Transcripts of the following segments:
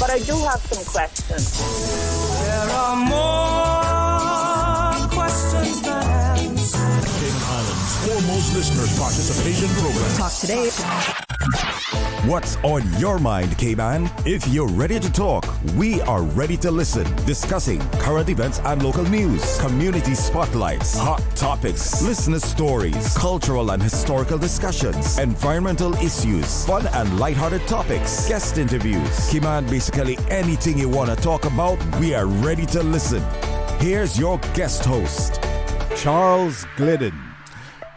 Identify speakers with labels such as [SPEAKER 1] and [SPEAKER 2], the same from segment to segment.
[SPEAKER 1] but I do have some questions.
[SPEAKER 2] There are more questions than answers.
[SPEAKER 3] Cayman Islands' foremost listener participation program.
[SPEAKER 4] Talk today.
[SPEAKER 5] What's on your mind, Cayman? If you're ready to talk, we are ready to listen. Discussing current events and local news, community spotlights, hot topics, listener stories, cultural and historical discussions, environmental issues, fun and lighthearted topics, guest interviews. Cayman, basically anything you want to talk about, we are ready to listen. Here's your guest host, Charles Glidden.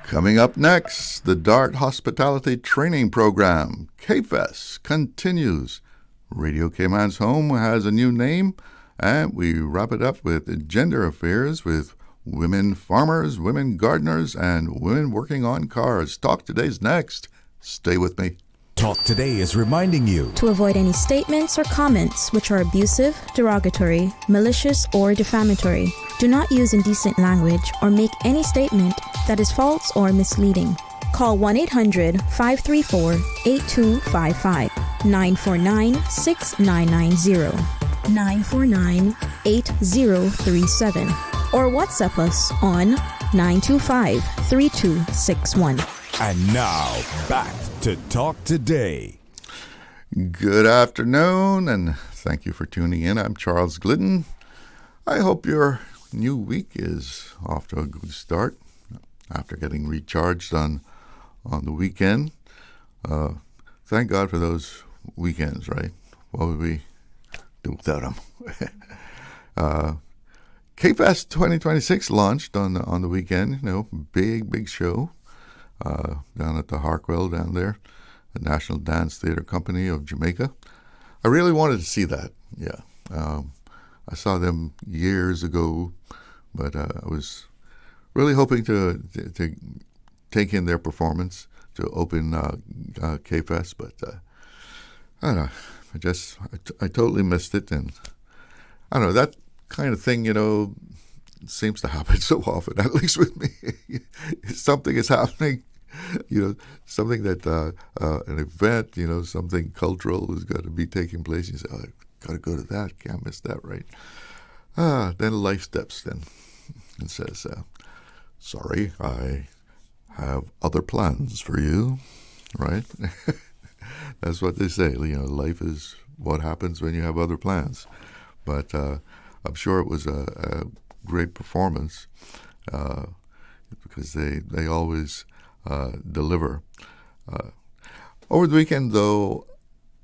[SPEAKER 6] Coming up next, the DART Hospitality Training Program, KFES, continues. Radio Cayman's home has a new name, and we wrap it up with gender affairs with women farmers, women gardeners, and women working on cars. Talk Today's next. Stay with me.
[SPEAKER 5] Talk Today is reminding you
[SPEAKER 7] to avoid any statements or comments which are abusive, derogatory, malicious, or defamatory. Do not use indecent language or make any statement that is false or misleading. Call 1-800-534-8255, 949-6990, 949-8037, or WhatsApp us on 925-3261.
[SPEAKER 5] And now, back to Talk Today.
[SPEAKER 6] Good afternoon, and thank you for tuning in. I'm Charles Glidden. I hope your new week is off to a good start after getting recharged on the weekend. Thank God for those weekends, right? What would we do without them? KFES 2026 launched on the weekend. You know, big show. Down at the Harkwell down there, the National Dance Theatre Company of Jamaica. I really wanted to see that, yeah. I saw them years ago, but I was really hoping to take in their performance to open KFES, but I don't know, I totally missed it, and I don't know, that kind of thing, you know, seems to happen so often, at least with me. Something is happening, you know, something that, an event, you know, something cultural is going to be taking place. You say, oh, I've got to go to that, can't miss that, right? Then life steps in and says, sorry, I have other plans for you, right? That's what they say, you know, life is what happens when you have other plans. But I'm sure it was a great performance because they always deliver. Over the weekend, though,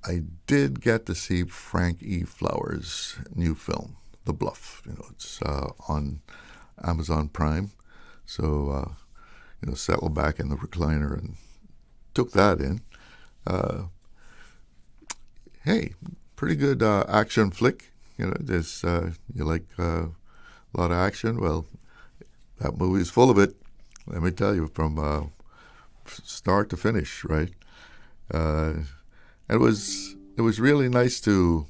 [SPEAKER 6] I did get to see Frank E. Flowers' new film, The Bluff. You know, it's on Amazon Prime, so you know, settled back in the recliner and took that in. Hey, pretty good action flick. You know, there's you like a lot of action. Well, that movie is full of it. Let me tell you, from start to finish, right? It was really nice to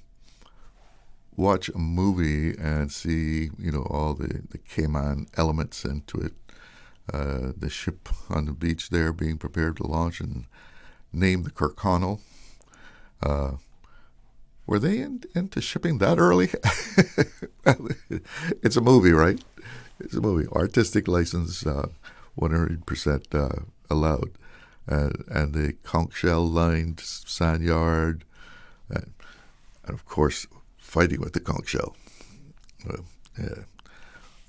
[SPEAKER 6] watch a movie and see, you know, all the Cayman elements into it. The ship on the beach there being prepared to launch and named the Connolly. Were they into shipping that early? It's a movie, right? It's a movie. Artistic license, 100% allowed. And the conch shell-lined sand yard. And of course, fighting with the conch shell. Yeah.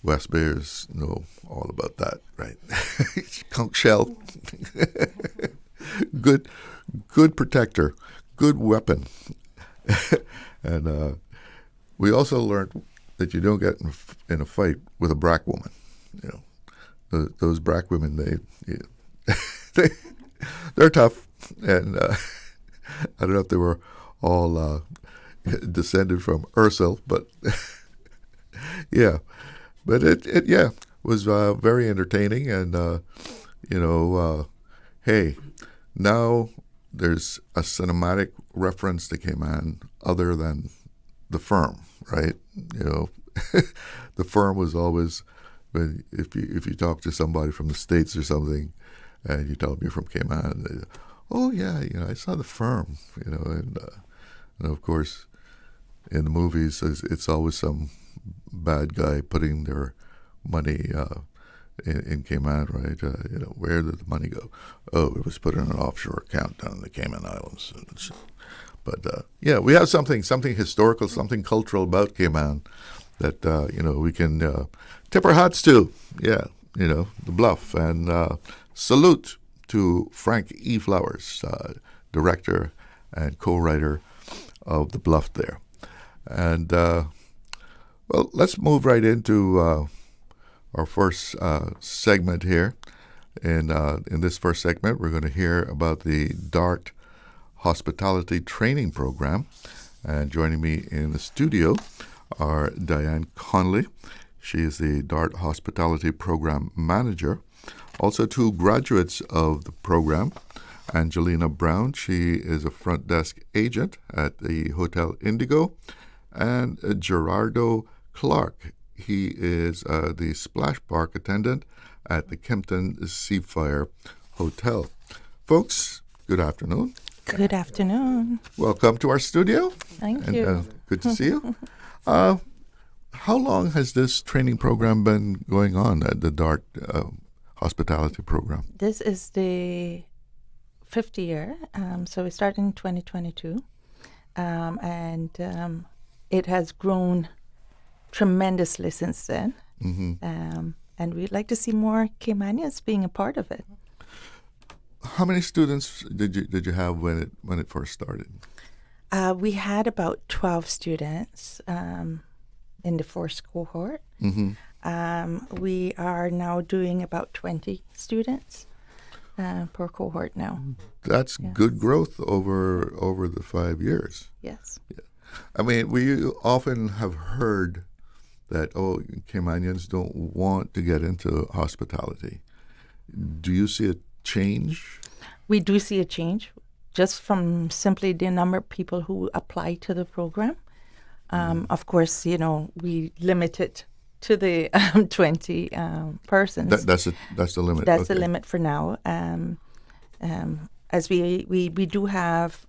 [SPEAKER 6] West Bears know all about that, right? Conch shell. Good protector. Good weapon. And we also learned that you don't get in a fight with a brack woman. You know, those brack women, they're tough, and I don't know if they were all descended from Ursel, but yeah. But it was very entertaining, and you know, hey, now there's a cinematic reference to Cayman other than the firm, right? You know, the firm was always, if you talk to somebody from the States or something, and you tell them you're from Cayman, they, oh yeah, you know, I saw the firm, you know, and of course, in the movies, it's always some bad guy putting their money in Cayman, right? Where did the money go? Oh, it was put in an offshore account down in the Cayman Islands. But we have something historical, something cultural about Cayman that we can tip our hats to. Yeah, the Bluff, and salute to Frank E. Flowers, director and co-writer of The Bluff there. And let's move right into our first segment here. In this first segment, we're going to hear about the DART Hospitality Training Program. And joining me in the studio are Dianne Connolly. She is the DART Hospitality Program Manager. Also, two graduates of the program, Angelina Brown. She is a front desk agent at the Hotel Indigo. And Gerardo Clarke. He is the splash park attendant at the Kimpton Seafire Hotel. Folks, good afternoon.
[SPEAKER 4] Good afternoon.
[SPEAKER 6] Welcome to our studio.
[SPEAKER 4] Thank you.
[SPEAKER 6] Good to see you. How long has this training program been going on at the DART Hospitality Program?
[SPEAKER 4] This is the 5th year. So we started in 2022. And it has grown tremendously since then. Mm-hmm. And we'd like to see more Caymanians being a part of it.
[SPEAKER 6] How many students did you have when it first started?
[SPEAKER 4] We had about 12 students in the first cohort. Mm-hmm. We are now doing about 20 students per cohort now.
[SPEAKER 6] That's good growth over the 5 years.
[SPEAKER 4] Yes.
[SPEAKER 6] Yeah. I mean, we often have heard that, Caymanians don't want to get into hospitality. Do you see a change?
[SPEAKER 4] We do see a change just from simply the number of people who apply to the program. Of course, we limit it to the 20 persons.
[SPEAKER 6] That's the limit.
[SPEAKER 4] That's the limit for now. As we do have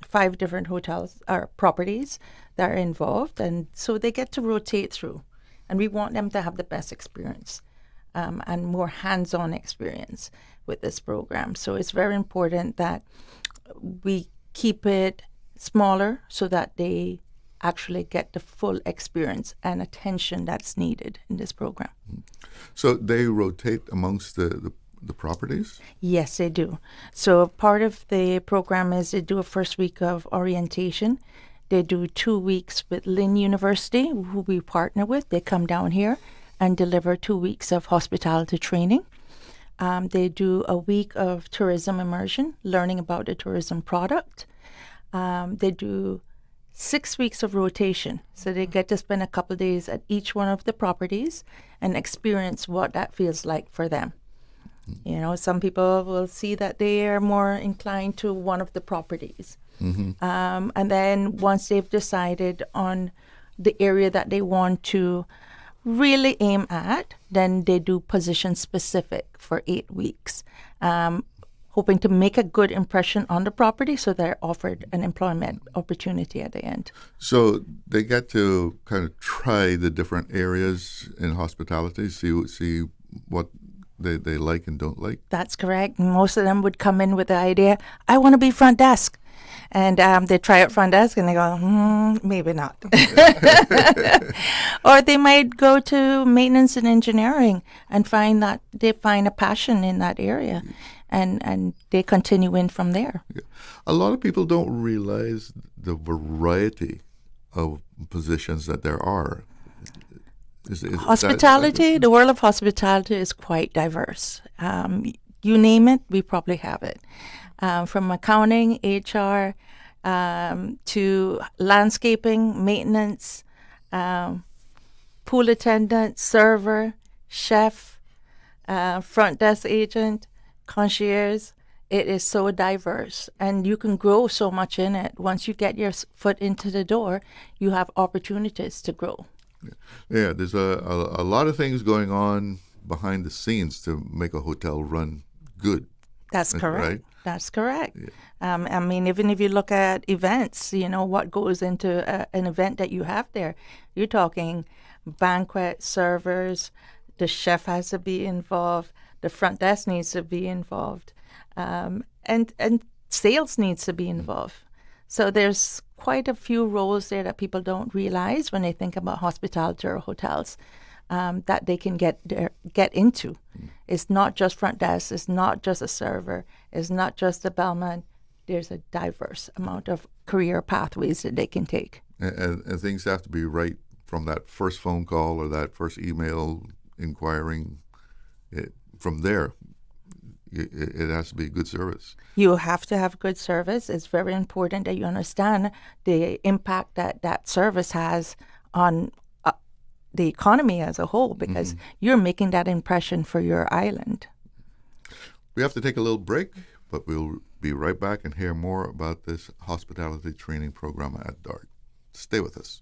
[SPEAKER 4] 5 different hotels or properties that are involved, and so they get to rotate through, and we want them to have the best experience and more hands-on experience with this program. So it's very important that we keep it smaller so that they actually get the full experience and attention that's needed in this program.
[SPEAKER 6] So they rotate amongst the properties?
[SPEAKER 4] Yes, they do. So part of the program is they do a first week of orientation. They do 2 weeks with Lynn University, who we partner with. They come down here and deliver 2 weeks of hospitality training. They do a week of tourism immersion, learning about the tourism product. They do 6 weeks of rotation. So they get to spend a couple of days at each one of the properties and experience what that feels like for them. Some people will see that they are more inclined to one of the properties. Mm-hmm. And then once they've decided on the area that they want to really aim at, then they do position specific for 8 weeks, hoping to make a good impression on the property so they're offered an employment opportunity at the end.
[SPEAKER 6] So they get to kind of try the different areas in hospitality, see what they like and don't like? That's
[SPEAKER 4] correct. Most of them would come in with the idea, I want to be front desk. And they try out front desk and they go, maybe not. Or they might go to maintenance and engineering and find that they find a passion in that area. And they continue in from there.
[SPEAKER 6] Yeah. A lot of people don't realize the variety of positions that there are.
[SPEAKER 4] Hospitality, the world of hospitality is quite diverse. You name it, we probably have it. From accounting, HR, to landscaping, maintenance, pool attendant, server, chef, front desk agent, concierge. It is so diverse, and you can grow so much in it. Once you get your foot into the door, you have opportunities to grow.
[SPEAKER 6] Yeah, there's a lot of things going on behind the scenes to make a hotel run good.
[SPEAKER 4] That's correct.
[SPEAKER 6] Right?
[SPEAKER 4] That's correct.
[SPEAKER 6] Yeah.
[SPEAKER 4] I mean, even if you look at events, what goes into an event that you have there, you're talking banquet, servers, the chef has to be involved, the front desk needs to be involved, and sales needs to be involved. So there's quite a few roles there that people don't realize when they think about hospitality or hotels. That they can get into. It's not just front desk. It's not just a server. It's not just a bellman. There's a diverse amount of career pathways that they can take.
[SPEAKER 6] And things have to be right from that first phone call or that first email inquiring. From there, it has to be good service.
[SPEAKER 4] You have to have good service. It's very important that you understand the impact that service has on the economy as a whole, because you're making that impression for your island.
[SPEAKER 6] We have to take a little break, but we'll be right back and hear more about this hospitality training program at DART. Stay with us.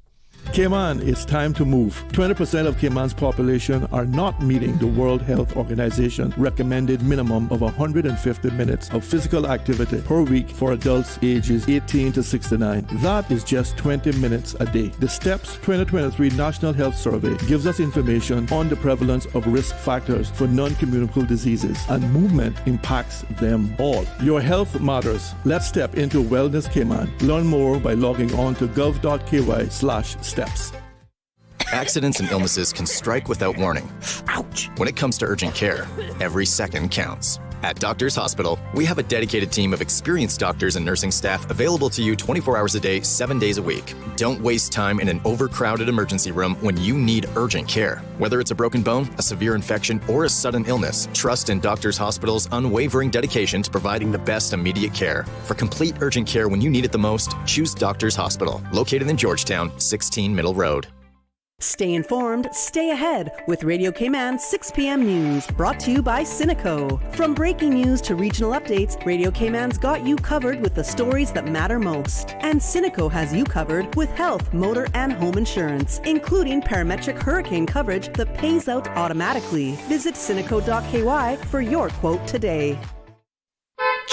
[SPEAKER 3] Cayman, it's time to move. 20% of Cayman's population are not meeting the World Health Organization recommended minimum of 150 minutes of physical activity per week for adults ages 18 to 69. That is just 20 minutes a day. The STEPS 2023 National Health Survey gives us information on the prevalence of risk factors for non-communicable diseases, and movement impacts them all. Your health matters. Let's step into Wellness Cayman. Learn more by logging on to gov.ky/steps.
[SPEAKER 8] Accidents and illnesses can strike without warning. Ouch! When it comes to urgent care, every second counts. At Doctors Hospital, we have a dedicated team of experienced doctors and nursing staff available to you 24 hours a day, 7 days a week. Don't waste time in an overcrowded emergency room when you need urgent care. Whether it's a broken bone, a severe infection, or a sudden illness, trust in Doctors Hospital's unwavering dedication to providing the best immediate care. For complete urgent care when you need it the most, choose Doctors Hospital, located in Georgetown, 16 Middle Road.
[SPEAKER 9] Stay informed, stay ahead with Radio Cayman 6 p.m. News, brought to you by Cineco. From breaking news to regional updates, Radio Cayman's got you covered with the stories that matter most. And Cineco has you covered with health, motor, and home insurance, including parametric hurricane coverage that pays out automatically. Visit Cineco.ky for your quote today.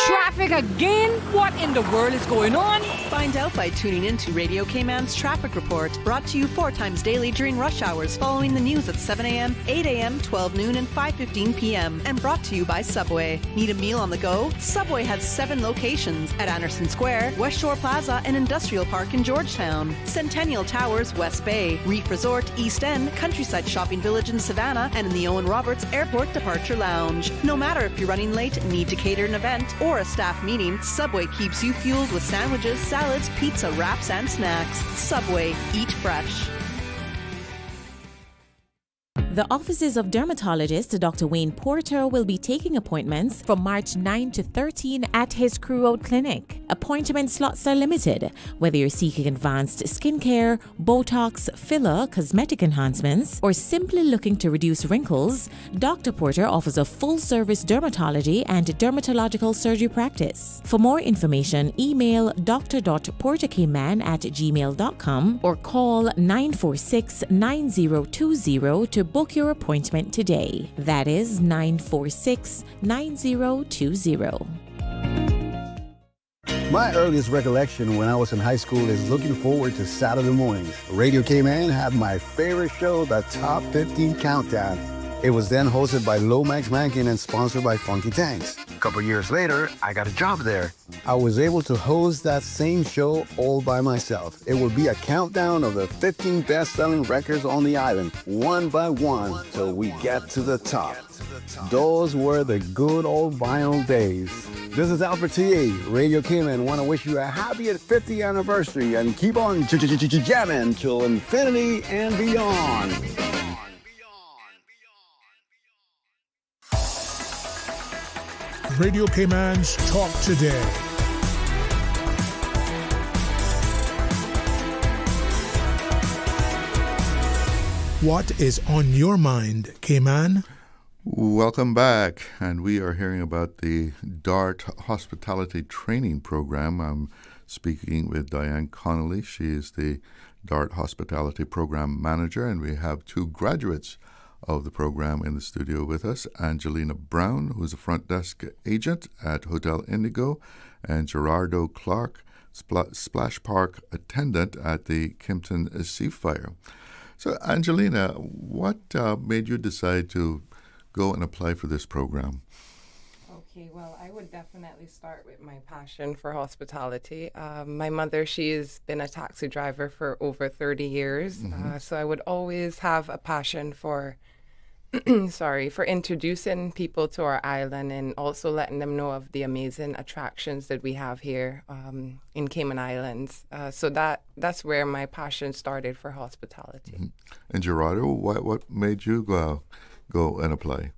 [SPEAKER 10] Traffic again? What in the world is going on?
[SPEAKER 9] Find out by tuning in to Radio Cayman's Traffic Report, brought to you 4 times daily during rush hours following the news at 7 a.m., 8 a.m., 12 noon, and 5:15 p.m. and brought to you by Subway. Need a meal on the go? Subway has 7 locations at Anderson Square, West Shore Plaza, and Industrial Park in Georgetown, Centennial Towers, West Bay, Reef Resort, East End, Countryside Shopping Village in Savannah, and in the Owen Roberts Airport Departure Lounge. No matter if you're running late, need to cater an event, or a staff meeting, Subway keeps you fueled with sandwiches, salads, pizza, wraps, and snacks. Subway, eat fresh.
[SPEAKER 11] The offices of dermatologist Dr. Wayne Porter will be taking appointments from March 9 to 13 at his Crew Road Clinic. Appointment slots are limited. Whether you're seeking advanced skincare, Botox, filler, cosmetic enhancements, or simply looking to reduce wrinkles, Dr. Porter offers a full-service dermatology and dermatological surgery practice. For more information, email dr.portercayman@gmail.com or call 946-9020 to book your appointment today. That is 946-9020.
[SPEAKER 12] My earliest recollection when I was in high school is looking forward to Saturday mornings. Radio Cayman had my favorite show, the Top 15 Countdown. It was then hosted by Lomax Mankin and sponsored by Funky Tanks. A couple years later, I got a job there. I was able to host that same show all by myself. It would be a countdown of the 15 best-selling records on the island, one by one, till we get to the top. Those were the good old vinyl days. This is Alfred T.A. Radio Cayman. Want to wish you a happy 50th anniversary and keep on jamming till infinity and beyond.
[SPEAKER 3] Radio Cayman's Talk Today. What is on your mind, Cayman?
[SPEAKER 6] Welcome back, and we are hearing about the DART Hospitality Training Program. I'm speaking with Dianne Connolly. She is the DART Hospitality Program Manager, and we have 2 graduates of the program in the studio with us, Angelina Brown, who's a front desk agent at Hotel Indigo, and Gerardo Clarke, Splash Park attendant at the Kimpton Seafire. So, Angelina, what made you decide to go and apply for this program?
[SPEAKER 13] Okay, well, I would definitely start with my passion for hospitality. My mother, she's been a taxi driver for over 30 years, so I would always have a passion for for introducing people to our island and also letting them know of the amazing attractions that we have here in Cayman Islands. So that's where my passion started for hospitality.
[SPEAKER 6] And Gerardo, what made you go and apply?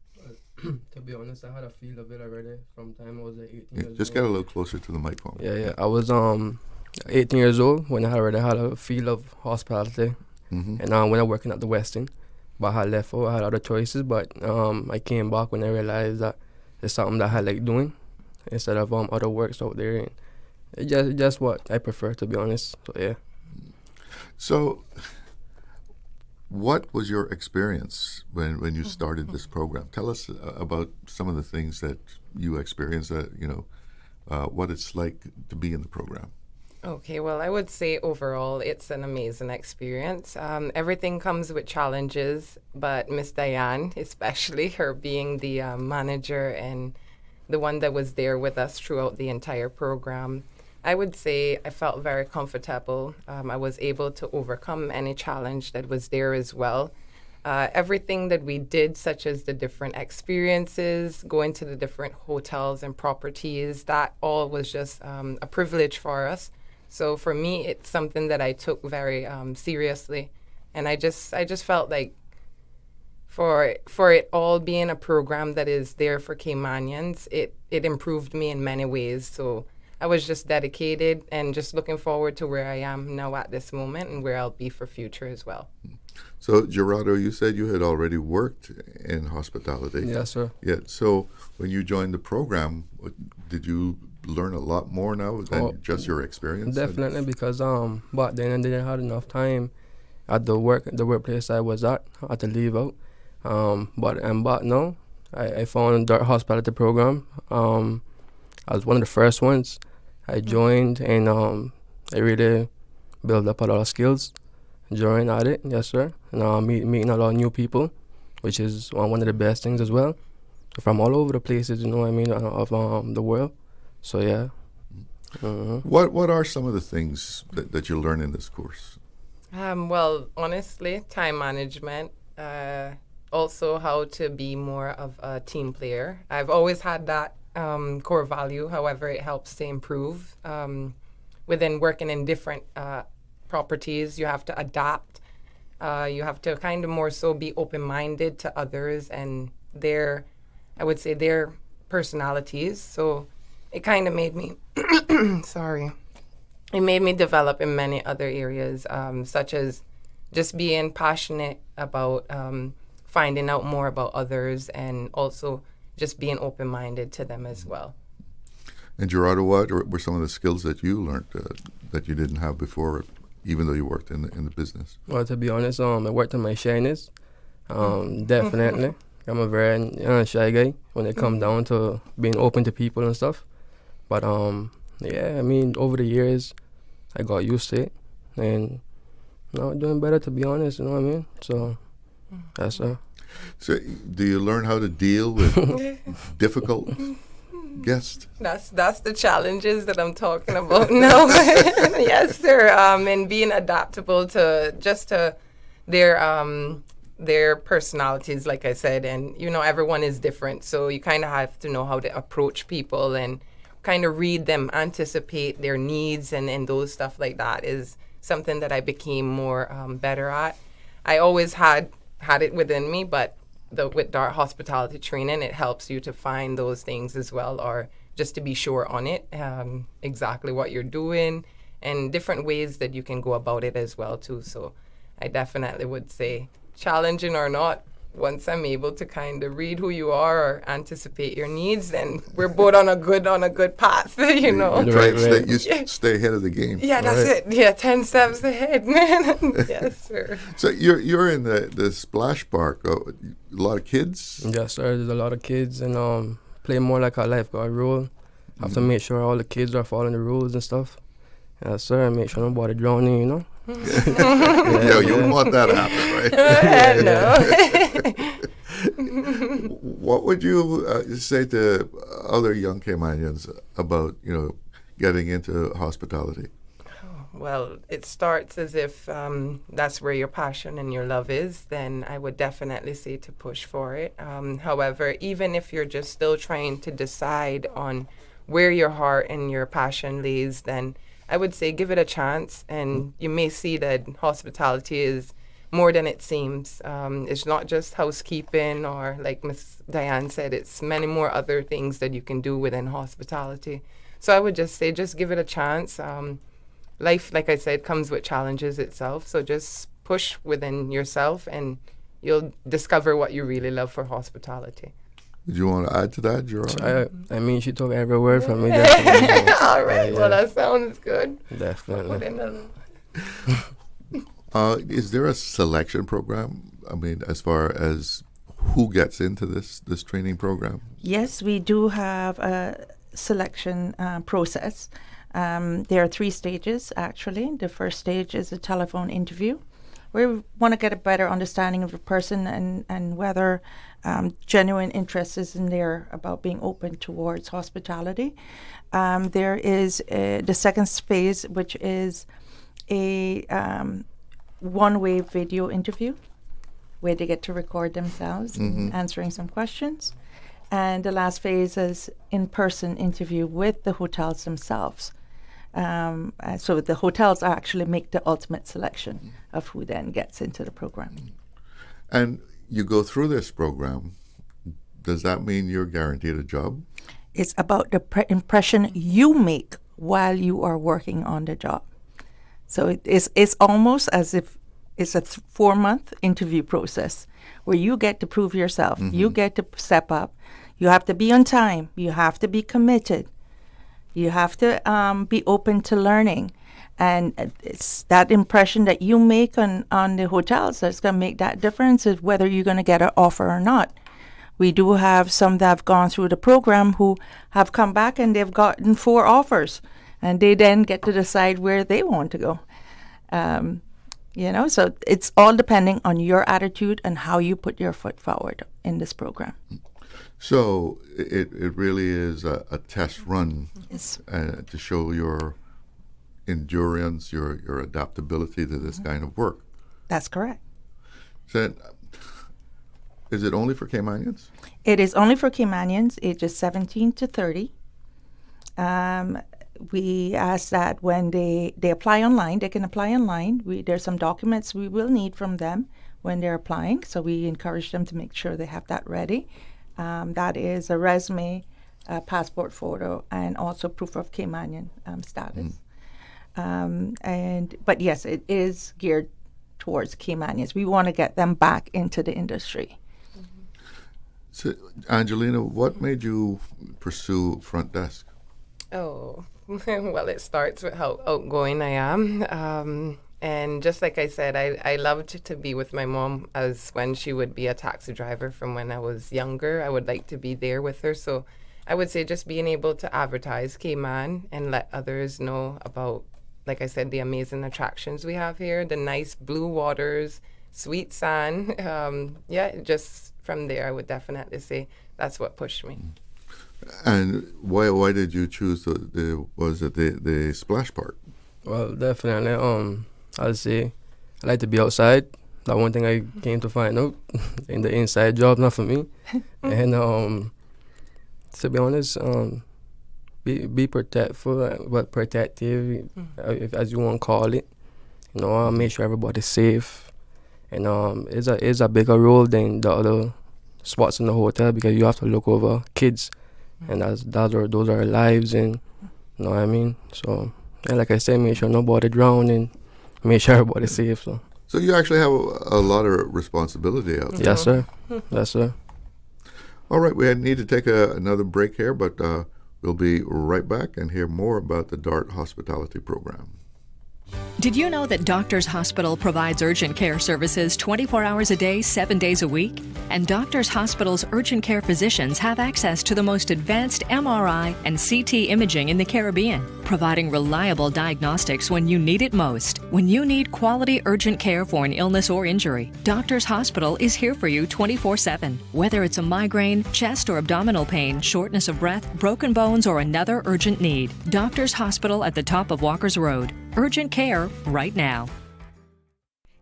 [SPEAKER 14] To be honest, I had a feel of it already from time I was 18 years old.
[SPEAKER 6] Just get a little closer to the microphone.
[SPEAKER 14] Yeah. I was 18 years old when I already had a feel of hospitality. And when I was working at the Westin. But I had left out, I had other choices, but I came back when I realized that it's something that I like doing instead of other works out there. And it's just what I prefer, to be honest. So, yeah.
[SPEAKER 6] So, what was your experience when you started this program? Tell us about some of the things that you experienced, what it's like to be in the program.
[SPEAKER 13] Okay, well, I would say overall it's an amazing experience. Everything comes with challenges, but Miss Dianne, especially her being the manager and the one that was there with us throughout the entire program, I would say I felt very comfortable. I was able to overcome any challenge that was there as well. Everything that we did, such as the different experiences, going to the different hotels and properties, that all was just a privilege for us. So for me, it's something that I took very seriously, and I just felt like for it all being a program that is there for Caymanians, it improved me in many ways. So I was just dedicated and just looking forward to where I am now at this moment and where I'll be for future as well.
[SPEAKER 6] So Gerardo, you said you had already worked in hospitality.
[SPEAKER 14] Yes, sir.
[SPEAKER 6] Yeah. So when you joined the program, did you learn a lot more now than just your experience?
[SPEAKER 14] Definitely, because back then I didn't have enough time at the workplace I was at. I had to leave out. But I'm back now. I found the hospitality program. I was one of the first ones. I joined and I really built up a lot of skills during at it. Yes, sir. And meeting a lot of new people, which is one of the best things as well. From all over the places, of the world. So, yeah.
[SPEAKER 6] What are some of the things that you learn in this course?
[SPEAKER 13] Well, honestly, time management. Also, how to be more of a team player. I've always had that core value. However, it helps to improve. Within working in different properties, you have to adapt. You have to kind of more so be open-minded to others and their personalities. So it kind of made me, it made me develop in many other areas, such as just being passionate about finding out more about others and also just being open-minded to them as well.
[SPEAKER 6] And Gerardo, what were some of the skills that you learned that you didn't have before, even though you worked in the business?
[SPEAKER 14] Well, to be honest, I worked on my shyness, definitely. I'm a very shy guy when it comes down to being open to people and stuff. But, over the years, I got used to it. And doing better, to be honest, you know what I mean? So, that's it.
[SPEAKER 6] So, do you learn how to deal with difficult guests?
[SPEAKER 13] That's the challenges that I'm talking about now. Yes, sir. And being adaptable to their personalities, like I said, and everyone is different, so you kind of have to know how to approach people and kind of read them, anticipate their needs, and those stuff like that is something that I became more better at. I always had it within me, but with our hospitality training, it helps you to find those things as well, or just to be sure on it, exactly what you're doing, and different ways that you can go about it as well too. So I definitely would say, challenging or not, once I'm able to kind of read who you are or anticipate your needs, then we're both on a good path, you know.
[SPEAKER 6] Stay ahead of the game.
[SPEAKER 13] Yeah, that's it. Yeah, 10 steps ahead. Yes, sir.
[SPEAKER 6] So you're in the splash park. A lot of kids?
[SPEAKER 14] Yes, sir. There's a lot of kids, and play more like a lifeguard role. Have to make sure all the kids are following the rules and stuff. Yes, sir. Make sure nobody drowning, you know.
[SPEAKER 6] You wouldn't want that to happen, right? No. What would you say to other young Caymanians about, getting into hospitality?
[SPEAKER 13] Well, it starts as if that's where your passion and your love is, then I would definitely say to push for it. However, even if you're just still trying to decide on where your heart and your passion lays, then I would say give it a chance, and you may see that hospitality is more than it seems. It's not just housekeeping, or like Miss Dianne said, it's many more other things that you can do within hospitality. So I would just say, just give it a chance. Life, like I said, comes with challenges itself. So just push within yourself, and you'll discover what you really love for hospitality.
[SPEAKER 6] Did you want to add to that, Gerardo?
[SPEAKER 14] I mean, she took every word from me.
[SPEAKER 13] All right. Well, that sounds good.
[SPEAKER 14] Definitely.
[SPEAKER 6] Is there a selection program? I mean, as far as who gets into this training program?
[SPEAKER 4] Yes, we do have a selection process. There are 3 stages, actually. The first stage is a telephone interview, where we want to get a better understanding of the person and whether genuine interest is in there about being open towards hospitality. There is the second phase, which is a one-way video interview, where they get to record themselves answering some questions. And the last phase is in-person interview with the hotels themselves. So the hotels actually make the ultimate selection of who then gets into the program.
[SPEAKER 6] And you go through this program, does that mean you're guaranteed a job?
[SPEAKER 4] It's about the impression you make while you are working on the job. So it's almost as if it's a 4-month interview process where you get to prove yourself. You get to step up. You have to be on time. You have to be committed. You have to be open to learning. And it's that impression that you make on the hotels that's going to make that difference, is whether you're going to get an offer or not. We do have some that have gone through the program who have come back and they've gotten 4 offers, and they then get to decide where they want to go. So it's all depending on your attitude and how you put your foot forward in this program.
[SPEAKER 6] So it really is a test run to show your endurance, your adaptability to this kind of work.
[SPEAKER 4] That's correct.
[SPEAKER 6] So is it only for Caymanians?
[SPEAKER 4] It is only for Caymanians ages 17 to 30. We ask that when they apply online, they can apply online. There's some documents we will need from them when they're applying, so we encourage them to make sure they have that ready. That is a resume, a passport photo, and also proof of Caymanian status. But yes, it is geared towards Caymanians. We want to get them back into the industry.
[SPEAKER 6] So, Angelina, what made you pursue front desk?
[SPEAKER 13] Oh, well, it starts with how outgoing I am. And just like I said, I loved to be with my mom, as when she would be a taxi driver from when I was younger. I would like to be there with her. So I would say just being able to advertise Cayman and let others know about, like I said, the amazing attractions we have here, the nice blue waters, sweet sand. Just from there, I would definitely say that's what pushed me.
[SPEAKER 6] And why did you choose the splash park?
[SPEAKER 14] Well, definitely. I'll say I like to be outside. That one thing I came to find out. In the inside job, not for me. And to be honest, be protectful, but protective, as you want to call it. Make sure everybody's safe. And it's a bigger role than the other spots in the hotel, because you have to look over kids, and those are lives, and you know what I mean. So, and like I said, make sure nobody drown and make sure everybody's safe. So
[SPEAKER 6] So you actually have a lot of responsibility out there.
[SPEAKER 14] Yes, sir. Yes, sir.
[SPEAKER 6] All right, we need to take another break here, but we'll be right back and hear more about the DART Hospitality Program.
[SPEAKER 15] Did you know that Doctors Hospital provides urgent care services 24 hours a day, 7 days a week? And Doctors Hospital's urgent care physicians have access to the most advanced MRI and CT imaging in the Caribbean, providing reliable diagnostics when you need it most. When you need quality urgent care for an illness or injury, Doctors Hospital is here for you 24/7. Whether it's a migraine, chest or abdominal pain, shortness of breath, broken bones, or another urgent need, Doctors Hospital at the top of Walker's Road. Urgent care right now.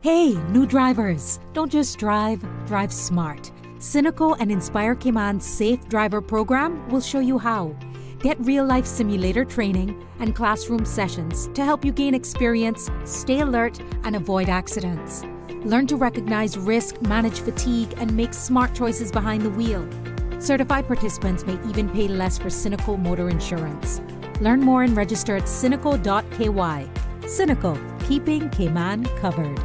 [SPEAKER 16] Hey, new drivers, don't just drive smart. Cynical and Inspire Cayman's Safe Driver program will show you how. Get real-life simulator training and classroom sessions to help you gain experience, stay alert, and avoid accidents. Learn to recognize risk, manage fatigue, and make smart choices behind the wheel. Certified participants may even pay less for Cynical motor insurance. Learn more and register at cynical.ky. Cynical, keeping Cayman covered.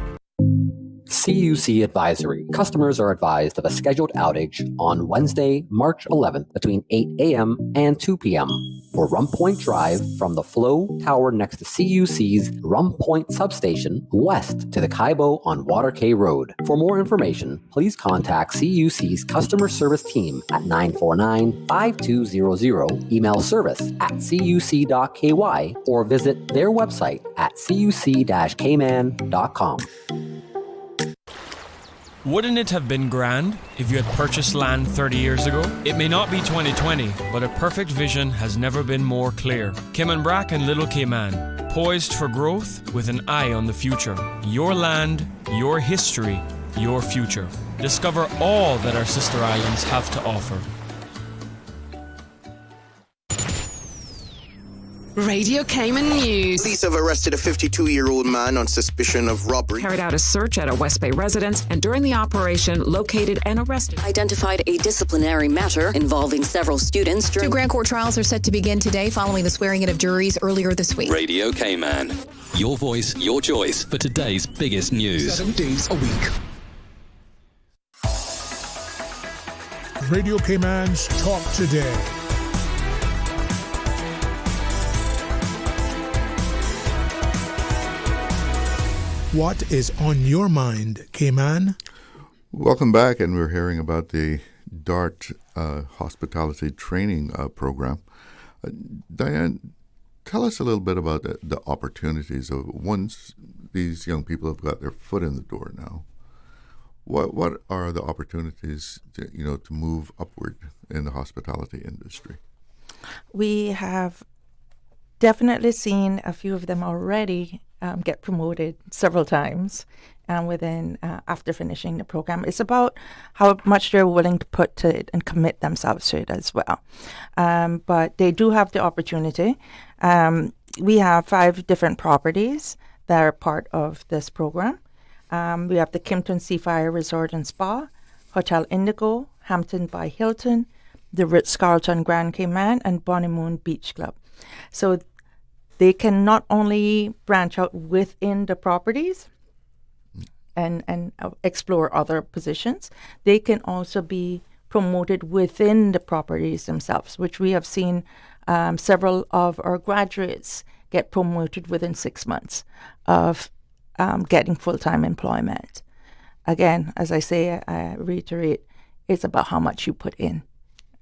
[SPEAKER 17] CUC Advisory. Customers are advised of a scheduled outage on Wednesday, March 11th between 8 a.m. and 2 p.m. for Rum Point Drive from the Flow Tower next to CUC's Rum Point Substation west to the Kaibo on Water K Road. For more information, please contact CUC's customer service team at 949-5200, email service@cuc.ky, or visit their website at cuc-cayman.com.
[SPEAKER 18] Wouldn't it have been grand if you had purchased land 30 years ago? It may not be 2020, but a perfect vision has never been more clear. Kim and Brack and Little Cayman, poised for growth with an eye on the future. Your land, your history, your future. Discover all that our sister islands have to offer.
[SPEAKER 19] Radio Cayman News.
[SPEAKER 20] Police have arrested a 52-year-old man on suspicion of robbery.
[SPEAKER 19] Carried out a search at a West Bay residence and during the operation located and arrested.
[SPEAKER 21] Identified a disciplinary matter involving several students.
[SPEAKER 22] Two Grand Court trials are set to begin today following the swearing in of juries earlier this week.
[SPEAKER 23] Radio Cayman. Your voice, your choice for today's biggest news.
[SPEAKER 24] 7 days a week. Radio Cayman's Talk Today. What is on your mind, Cayman?
[SPEAKER 6] Welcome back, and we're hearing about the DART Hospitality Training Program. Dianne, tell us a little bit about the opportunities of once these young people have got their foot in the door now. What are the opportunities to move upward in the hospitality industry?
[SPEAKER 4] We have definitely seen a few of them already get promoted several times within after finishing the program. It's about how much they're willing to put to it and commit themselves to it as well. But they do have the opportunity. We have 5 different properties that are part of this program. We have the Kimpton Seafire Resort and Spa, Hotel Indigo, Hampton by Hilton, the Ritz-Carlton Grand Cayman, and Bonnie Moon Beach Club. So they can not only branch out within the properties and explore other positions, they can also be promoted within the properties themselves, which we have seen several of our graduates get promoted within 6 months of getting full-time employment. Again, as I say, I reiterate, it's about how much you put in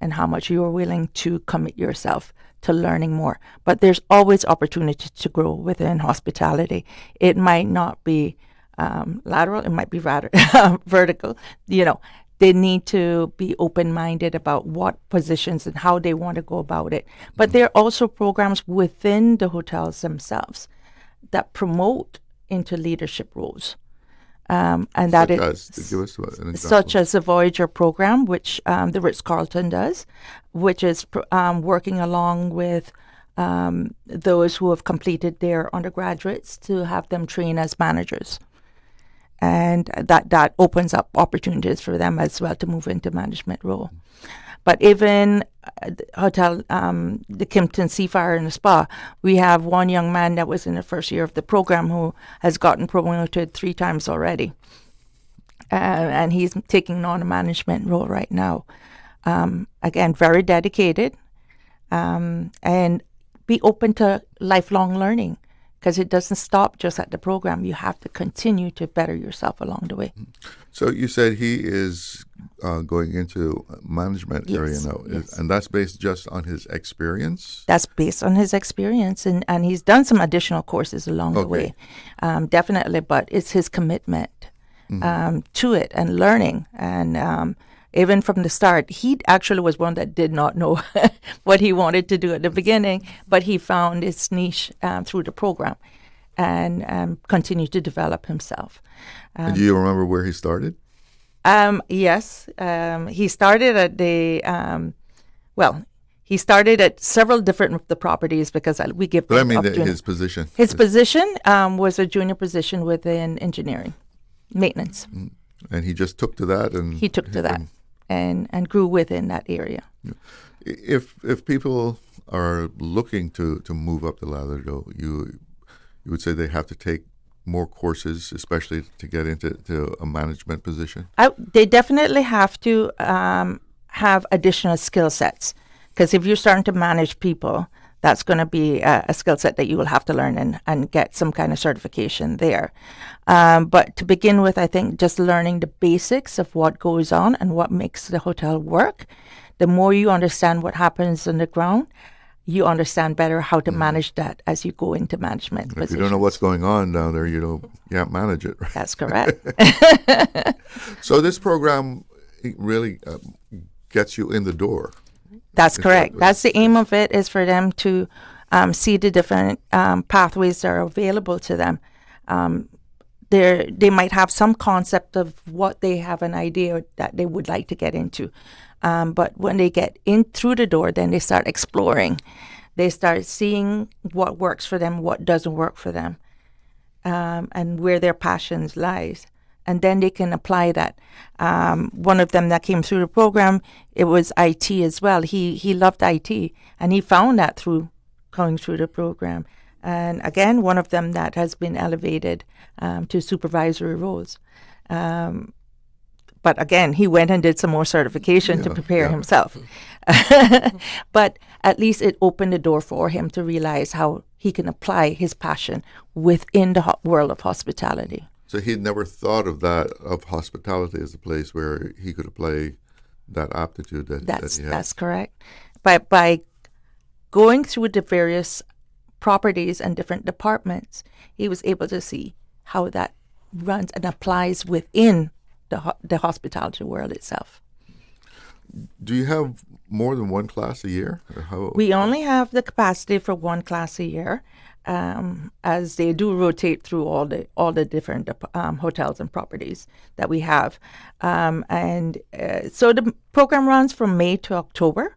[SPEAKER 4] and how much you are willing to commit yourself to learning more. But there's always opportunity to grow within hospitality. It might not be lateral, it might be rather vertical. They need to be open-minded about what positions and how they want to go about it. But there are also programs within the hotels themselves that promote into leadership roles. And that is such as the Voyager program, which the Ritz-Carlton does, which is working along with those who have completed their undergraduates to have them train as managers. And that opens up opportunities for them as well to move into management role. But even the hotel, the Kimpton Seafire and the Spa, we have one young man that was in the first year of the program who has gotten promoted 3 times already. And he's taking on a management role right now. Again, very dedicated, and be open to lifelong learning, because it doesn't stop just at the program. You have to continue to better yourself along the way.
[SPEAKER 6] So you said he is going into management area now, and that's based just on his experience?
[SPEAKER 4] That's based on his experience, and he's done some additional courses along the way, definitely, but it's his commitment to it and learning. And even from the start, he actually was one that did not know what he wanted to do at the beginning, but he found his niche through the program and continued to develop himself.
[SPEAKER 6] And do you remember where he started?
[SPEAKER 4] Yes. He started at he started at several different of the properties, because we give them.
[SPEAKER 6] But I mean his position.
[SPEAKER 4] His position was a junior position within engineering, maintenance.
[SPEAKER 6] And he just took to that, and
[SPEAKER 4] he took to that and grew within that area.
[SPEAKER 6] If people are looking to move up the ladder, though, you would say they have to take more courses, especially to get into a management position?
[SPEAKER 4] They definitely have to have additional skill sets, because if you're starting to manage people, that's going to be a skill set that you will have to learn and get some kind of certification there. But to begin with, I think just learning the basics of what goes on and what makes the hotel work. The more you understand what happens on the ground, you understand better how to manage that as you go into management positions.
[SPEAKER 6] If you don't know what's going on down there, you can't manage it. Right?
[SPEAKER 4] That's correct.
[SPEAKER 6] So this program really gets you in the door.
[SPEAKER 4] That's correct. That's the aim of it, is for them to see the different pathways that are available to them. They might have some concept of what they have an idea that they would like to get into. But when they get in through the door, then they start exploring. They start seeing what works for them, what doesn't work for them, and where their passions lies. And then they can apply that. One of them that came through the program, it was IT as well. He loved IT, and he found that through going through the program. And again, one of them that has been elevated to supervisory roles. But again, he went and did some more certification to prepare himself. But at least it opened the door for him to realize how he can apply his passion within the world of hospitality.
[SPEAKER 6] So he'd never thought of that, of hospitality as a place where he could apply that aptitude that he had.
[SPEAKER 4] That's correct. By going through the various properties and different departments, he was able to see how that runs and applies within the hospitality world itself.
[SPEAKER 6] Do you have more than one class a year? Or how?
[SPEAKER 4] We only have the capacity for one class a year, as they do rotate through all the different hotels and properties that we have. So the program runs from May to October.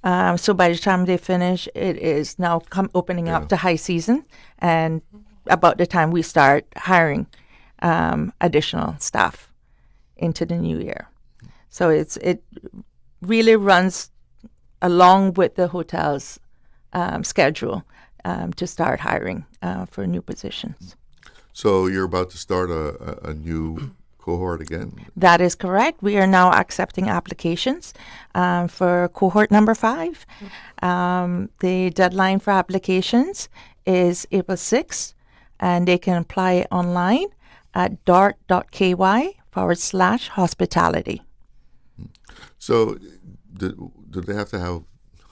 [SPEAKER 4] So by the time they finish, it is now opening up to high season, and about the time we start hiring additional staff into the new year. So it really runs along with the hotel's schedule to start hiring for new positions.
[SPEAKER 6] So you're about to start a new cohort again?
[SPEAKER 4] That is correct. We are now accepting applications for cohort number 5. The deadline for applications is April 6th, and they can apply online at dart.ky/hospitality.
[SPEAKER 6] So do they have to have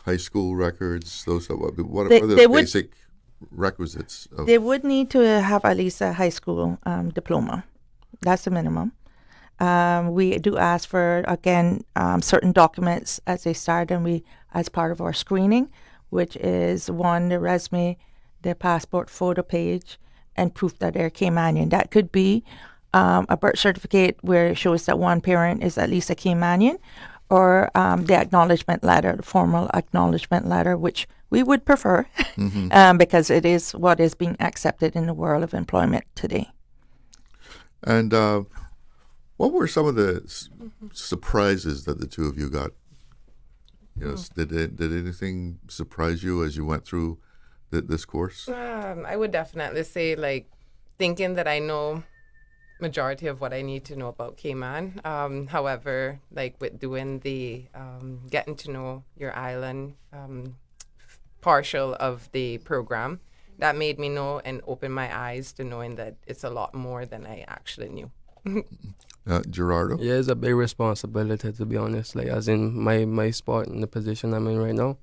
[SPEAKER 6] high school records? What are the basic requisites?
[SPEAKER 4] They would need to have at least a high school diploma. That's the minimum. We do ask for, again, certain documents as they start, and as part of our screening, which is one, the resume, their passport photo page, and proof that they're Caymanian. That could be a birth certificate where it shows that one parent is at least a Caymanian, or the acknowledgement letter, the formal acknowledgement letter, which we would prefer because it is what is being accepted in the world of employment today.
[SPEAKER 6] And what were some of the surprises that the two of you got Yes. Did anything surprise you as you went through this course?
[SPEAKER 13] I would definitely say, like, thinking that I know majority of what I need to know about Cayman. However, like with doing the getting to know your island partial of the program, that made me know and open my eyes to knowing that it's a lot more than I actually knew.
[SPEAKER 6] Gerardo?
[SPEAKER 14] Yeah, it's a big responsibility, to be honest. Like, as in my spot in the position I'm in right now,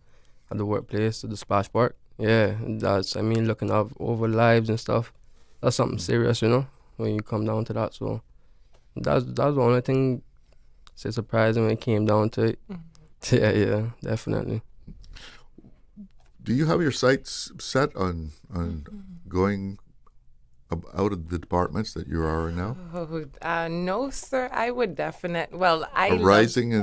[SPEAKER 14] at the workplace, at the splash park. Yeah, looking over lives and stuff. That's something serious, when you come down to that. So that's the only thing that's surprising when it came down to it. Yeah, definitely.
[SPEAKER 6] Do you have your sights set on going out of the departments that you are in now?
[SPEAKER 13] No, sir. I would definitely. Well,
[SPEAKER 6] rising.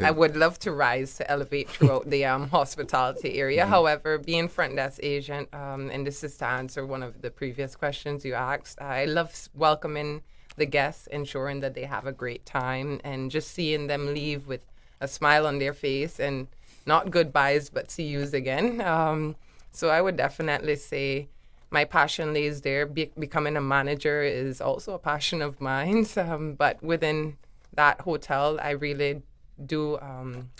[SPEAKER 13] I would love to rise to elevate throughout the hospitality area. However, being front desk agent, and this is to answer one of the previous questions you asked, I love welcoming the guests, ensuring that they have a great time, and just seeing them leave with a smile on their face and not goodbyes, but see yous again. So I would definitely say my passion lays there. Becoming a manager is also a passion of mine. But within that hotel, I really do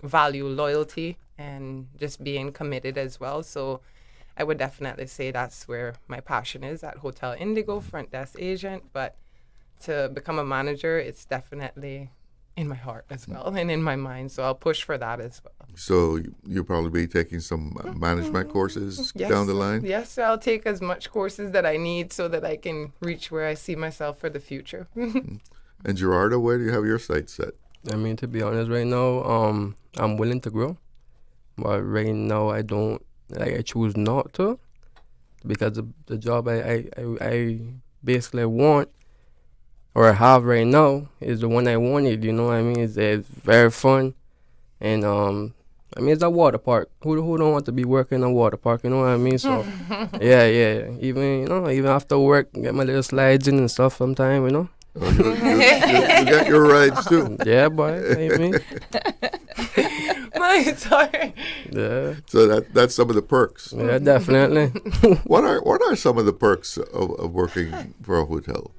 [SPEAKER 13] value loyalty and just being committed as well. So I would definitely say that's where my passion is, at Hotel Indigo, front desk agent. But to become a manager, it's definitely in my heart as well and in my mind. So I'll push for that as well.
[SPEAKER 6] So you'll probably be taking some management courses down the line?
[SPEAKER 13] Yes, I'll take as much courses that I need so that I can reach where I see myself for the future.
[SPEAKER 6] And Gerardo, where do you have your sights set?
[SPEAKER 14] I mean, to be honest, right now, I'm willing to grow. But right now, I choose not to. Because the job I basically want or I have right now is the one I wanted, you know what I mean? It's very fun. And it's a water park. Who don't want to be working in a water park, you know what I mean? So yeah. Even after work, get my little slides in and stuff sometime,
[SPEAKER 6] Oh, you got your rides too.
[SPEAKER 14] Yeah, boy. I mean.
[SPEAKER 13] Sorry.
[SPEAKER 14] Yeah.
[SPEAKER 6] So that's some of the perks.
[SPEAKER 14] Yeah, definitely.
[SPEAKER 6] What are some of the perks of working for a hotel?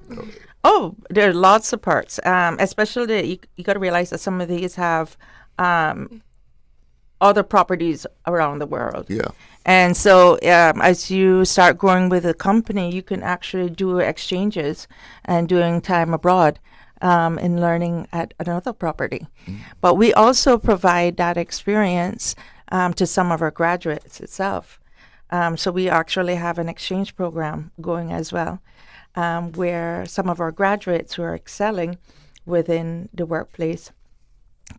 [SPEAKER 4] Oh, there are lots of perks. Especially you got to realize that some of these have other properties around the world.
[SPEAKER 6] Yeah.
[SPEAKER 4] And so as you start growing with a company, you can actually do exchanges and doing time abroad and learning at another property. But we also provide that experience to some of our graduates itself. So we actually have an exchange program going as well, where some of our graduates who are excelling within the workplace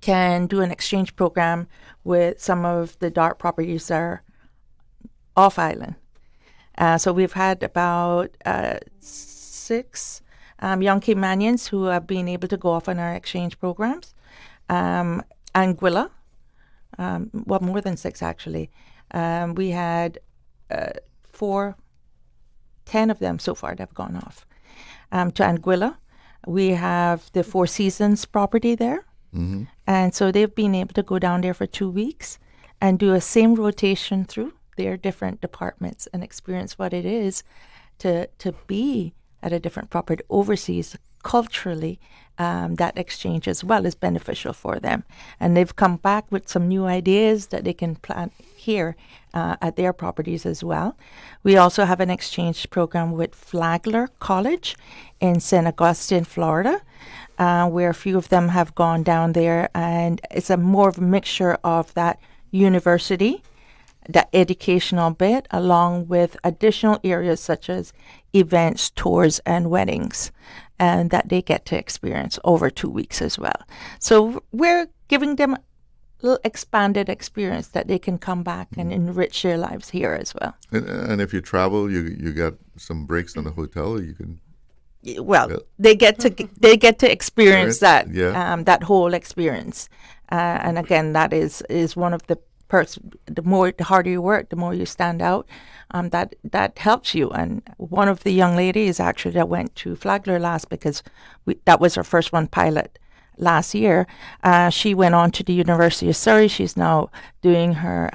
[SPEAKER 4] can do an exchange program with some of the dark properties that are off island. So we've had about 6 young Caymanians who have been able to go off on our exchange programs. Anguilla, more than 6 actually. We had 10 of them so far that have gone off. To Anguilla, we have the Four Seasons property there.
[SPEAKER 6] Mm-hmm.
[SPEAKER 4] And so they've been able to go down there for 2 weeks and do a same rotation through their different departments and experience what it is to be at a different property overseas. Culturally, that exchange as well is beneficial for them. And they've come back with some new ideas that they can plant here at their properties as well. We also have an exchange program with Flagler College in St. Augustine, Florida, where a few of them have gone down there, and it's a more of a mixture of that university, that educational bit, along with additional areas such as events, tours, and weddings, and that they get to experience over 2 weeks as well. So we're giving them a little expanded experience that they can come back and enrich their lives here as well.
[SPEAKER 6] And if you travel, you got some breaks on the hotel. You can.
[SPEAKER 4] Well, they get to experience that that whole experience, and again, that is one of the perks. The harder you work, the more you stand out. That helps you. And one of the young ladies actually that went to Flagler last, because that was her first one pilot last year. She went on to the University of Surrey. She's now doing her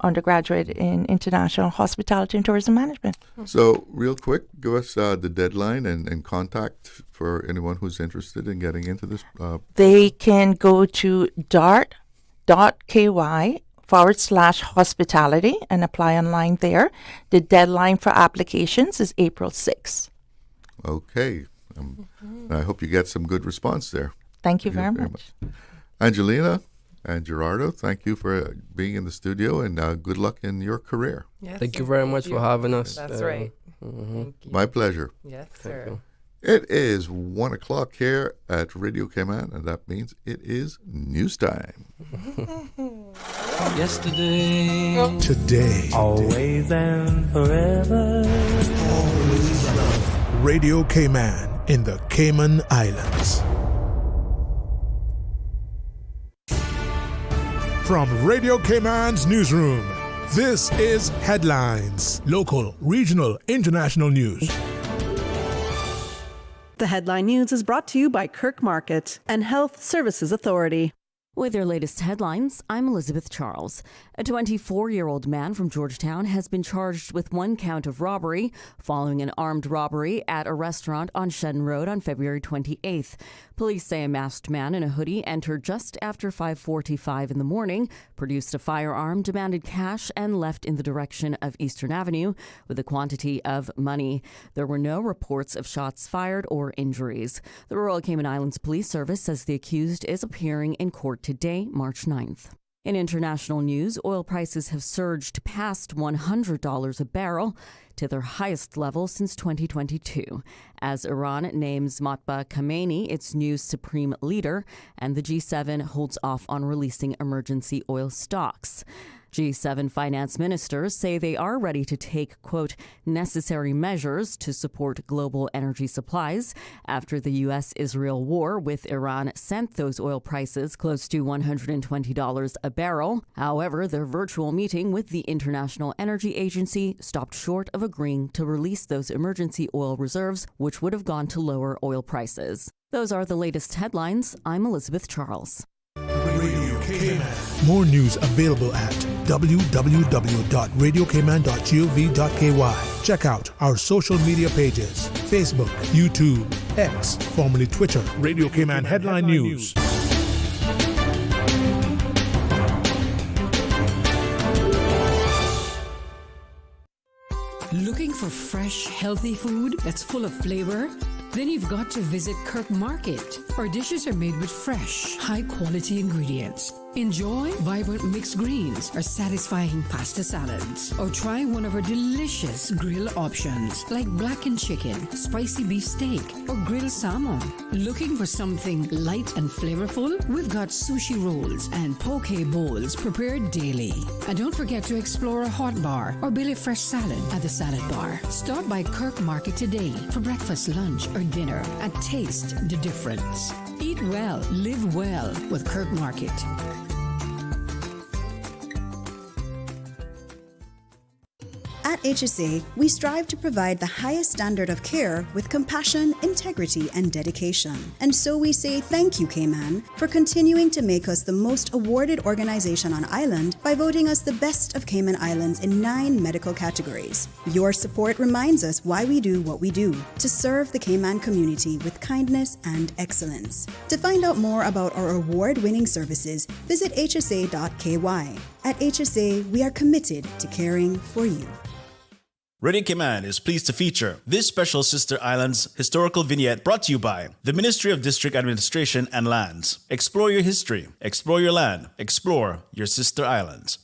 [SPEAKER 4] undergraduate in international hospitality and tourism management.
[SPEAKER 6] So, real quick, give us the deadline and contact for anyone who's interested in getting into this.
[SPEAKER 4] They can go to dart.ky/hospitality and apply online there. The deadline for applications is April 6th.
[SPEAKER 6] Okay. I hope you get some good response there.
[SPEAKER 4] Thank you very much.
[SPEAKER 6] Angelina and Gerardo, thank you for being in the studio, and good luck in your career.
[SPEAKER 14] Yes, thank you very much for having us.
[SPEAKER 13] That's right.
[SPEAKER 6] My pleasure.
[SPEAKER 13] Yes, sir.
[SPEAKER 6] It is 1 o'clock here at Radio Cayman, and that means it is news time.
[SPEAKER 23] Yesterday.
[SPEAKER 24] Today.
[SPEAKER 1] Always and forever.
[SPEAKER 24] Always love. Radio Cayman in the Cayman Islands. From Radio Cayman's newsroom, this is Headlines. Local, regional, international news.
[SPEAKER 9] The headline news is brought to you by Kirk Market and Health Services Authority.
[SPEAKER 2] With your latest headlines, I'm Elizabeth Charles. A 24-year-old man from Georgetown has been charged with 1 count of robbery following an armed robbery at a restaurant on Shedden Road on February 28th. Police say a masked man in a hoodie entered just after 5:45 in the morning, produced a firearm, demanded cash, and left in the direction of Eastern Avenue with a quantity of money. There were no reports of shots fired or injuries. The Royal Cayman Islands Police Service says the accused is appearing in court today, March 9th. In international news, oil prices have surged past $100 a barrel to their highest level since 2022, as Iran names Motba Khamenei its new supreme leader, and the G7 holds off on releasing emergency oil stocks. G7 finance ministers say they are ready to take, quote, necessary measures to support global energy supplies after the U.S.-Israel war with Iran sent those oil prices close to $120 a barrel. However, their virtual meeting with the International Energy Agency stopped short of agreeing to release those emergency oil reserves, which would have gone to lower oil prices. Those are the latest headlines. I'm Elizabeth Charles.
[SPEAKER 24] Radio Cayman. More news available at www.radiocayman.gov.ky. Check out our social media pages: Facebook, YouTube, X, formerly Twitter, Radio Cayman Headline News.
[SPEAKER 10] Looking for fresh, healthy food that's full of flavor? Then you've got to visit Kirk Market. Our dishes are made with fresh, high-quality ingredients. Enjoy vibrant mixed greens or satisfying pasta salads. Or try one of our delicious grill options like blackened chicken, spicy beef steak, or grilled salmon. Looking for something light and flavorful? We've got sushi rolls and poke bowls prepared daily. And don't forget to explore a hot bar or Billy Fresh salad at the salad bar. Stop by Kirk Market today for breakfast, lunch, or dinner and taste the difference. Eat well, live well with Kirk Market.
[SPEAKER 5] At HSA, we strive to provide the highest standard of care with compassion, integrity, and dedication. And so we say thank you, Cayman, for continuing to make us the most awarded organization on island by voting us the best of Cayman Islands in 9 medical categories. Your support reminds us why we do what we do, to serve the Cayman community with kindness and excellence. To find out more about our award-winning services, visit hsa.ky. At HSA, we are committed to caring for you.
[SPEAKER 7] Radio Cayman is pleased to feature this special Sister Islands historical vignette brought to you by the Ministry of District Administration and Lands. Explore your history, explore your land, explore your Sister Islands.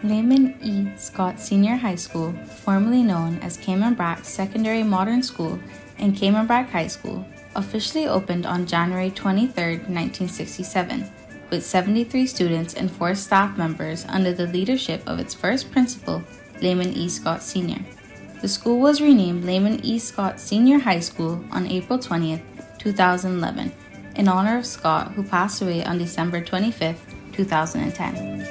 [SPEAKER 25] Layman E. Scott Senior High School, formerly known as Cayman Brack Secondary Modern School and Cayman Brack High School, officially opened on January 23, 1967. With 73 students and 4 staff members under the leadership of its first principal, Layman E. Scott Sr. The school was renamed Layman E. Scott Senior High School on April 20, 2011, in honor of Scott, who passed away on December 25, 2010.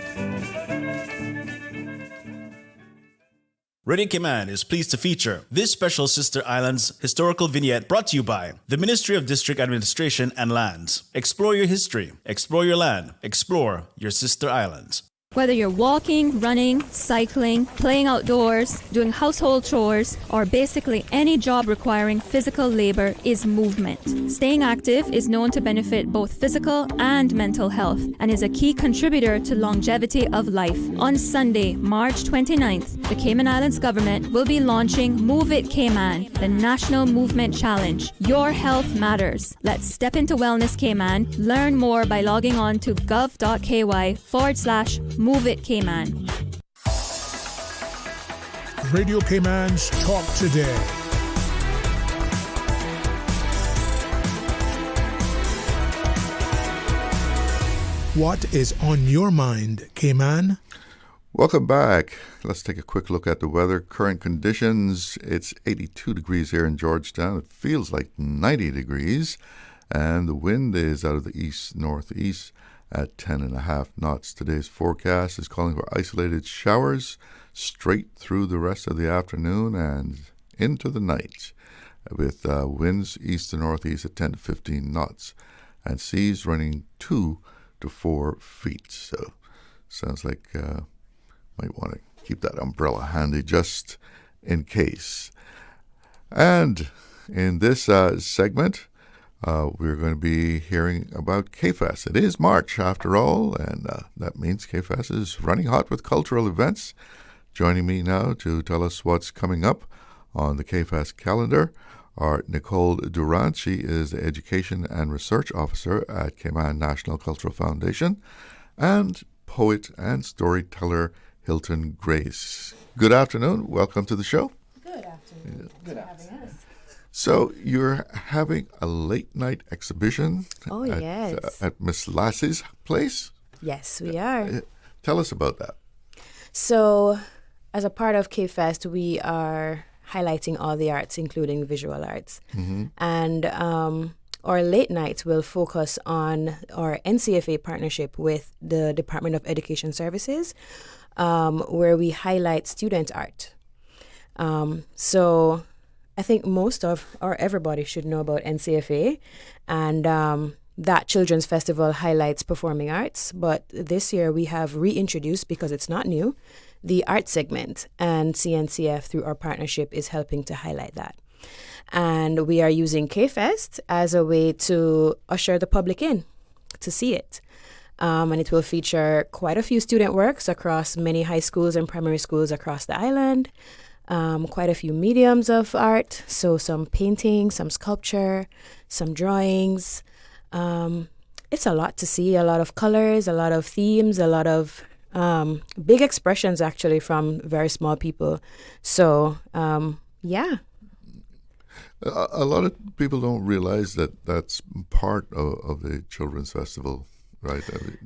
[SPEAKER 7] Radio Cayman is pleased to feature this special Sister Islands historical vignette brought to you by the Ministry of District Administration and Lands. Explore your history, explore your land, explore your Sister Islands.
[SPEAKER 3] Whether you're walking, running, cycling, playing outdoors, doing household chores, or basically any job requiring physical labor is movement. Staying active is known to benefit both physical and mental health and is a key contributor to longevity of life. On Sunday, March 29th, the Cayman Islands government will be launching Move It Cayman, the National Movement Challenge. Your health matters. Let's step into Wellness Cayman. Learn more by logging on to gov.ky/Move It Cayman.
[SPEAKER 24] Radio Cayman's Talk Today. What is on your mind, Cayman?
[SPEAKER 6] Welcome back. Let's take a quick look at the weather. Current conditions, it's 82 degrees here in Georgetown. It feels like 90 degrees. And the wind is out of the east-northeast at 10.5 knots. Today's forecast is calling for isolated showers straight through the rest of the afternoon and into the night, with winds east to northeast at 10 to 15 knots and seas running 2 to 4 feet. So sounds like might want to keep that umbrella handy just in case. And in this segment, we're going to be hearing about K-Fest. It is March, after all, and that means K-Fest is running hot with cultural events. Joining me now to tell us what's coming up on the K-Fest calendar are Nicole Durant. She is the Education and Research Officer at Cayman National Cultural Foundation, and poet and storyteller Hilton Grace. Good afternoon. Welcome to the show.
[SPEAKER 8] Good afternoon. Good afternoon.
[SPEAKER 6] So you're having a late night exhibition at Miss Lassie's place?
[SPEAKER 8] Yes, we are.
[SPEAKER 6] Tell us about that.
[SPEAKER 8] So as a part of K-Fest, we are highlighting all the arts, including visual arts. Mm-hmm. And our late nights will focus on our NCFA partnership with the Department of Education Services, where we highlight student art. So I think most of, or everybody should know about NCFA, and that Children's Festival highlights performing arts. But this year we have reintroduced, because it's not new, the art segment, and CNCF through our partnership is helping to highlight that. And we are using K-Fest as a way to usher the public in to see it. And it will feature quite a few student works across many high schools and primary schools across the island. Quite a few mediums of art, so some painting, some sculpture, some drawings. It's a lot to see, a lot of colors, a lot of themes, a lot of big expressions actually from very small people. So, yeah.
[SPEAKER 6] A lot of people don't realize that that's part of the Children's Festival, right? I mean,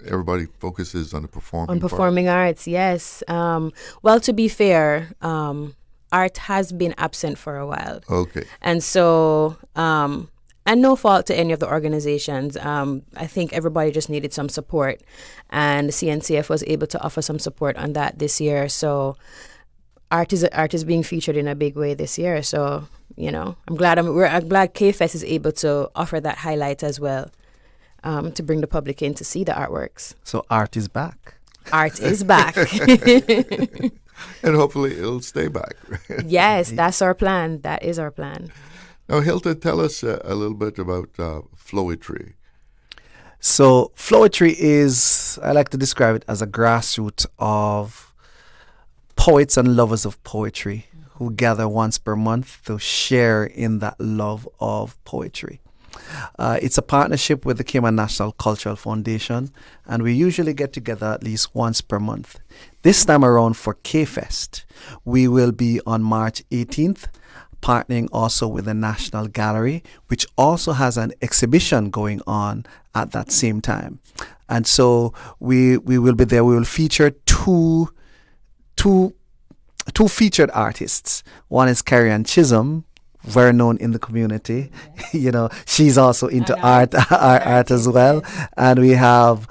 [SPEAKER 6] everybody focuses on the performing
[SPEAKER 8] arts, yes. Well, to be fair, art has been absent for a while.
[SPEAKER 6] Okay.
[SPEAKER 8] And so, and no fault to any of the organizations. I think everybody just needed some support, and the CNCF was able to offer some support on that this year. So art is being featured in a big way this year. So, you know, I'm glad K-Fest is able to offer that highlight as well. To bring the public in to see the artworks.
[SPEAKER 11] So art is back.
[SPEAKER 8] Art is back.
[SPEAKER 6] And hopefully it'll stay back.
[SPEAKER 8] Yes, that's our plan. That is our plan.
[SPEAKER 6] Now, Hilton, tell us a little bit about Flowetry.
[SPEAKER 11] So Flowetry is, I like to describe it as a grassroots of poets and lovers of poetry who gather once per month to share in that love of poetry. It's a partnership with the Cayman National Cultural Foundation, and we usually get together at least once per month. This time around for K-Fest, we will be on March 18th, partnering also with the National Gallery, which also has an exhibition going on at that same time. And so we will be there. We will feature two featured artists. One is Karlene Chisholm, very known in the community. You know, she's also into art as well. And we have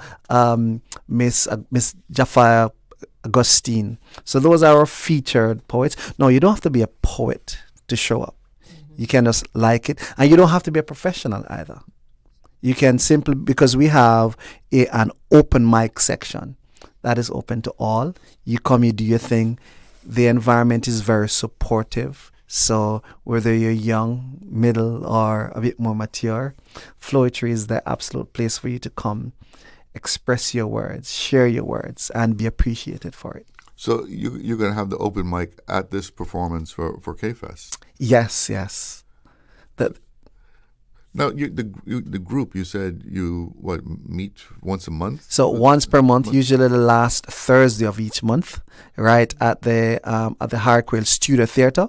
[SPEAKER 11] Miss Jafar Augustine. So those are our featured poets. No, you don't have to be a poet to show up. You can just like it. And you don't have to be a professional either. You can simply, because we have an open mic section that is open to all. You come, you do your thing. The environment is very supportive. So whether you're young, middle, or a bit more mature, Flowetry is the absolute place for you to come, express your words, share your words, and be appreciated for it.
[SPEAKER 6] So you're going to have the open mic at this performance for K-Fest?
[SPEAKER 11] Yes.
[SPEAKER 6] Now, the group, you said meet once a month?
[SPEAKER 11] So once per month, usually the last Thursday of each month, right, at the Harquail Studio Theatre.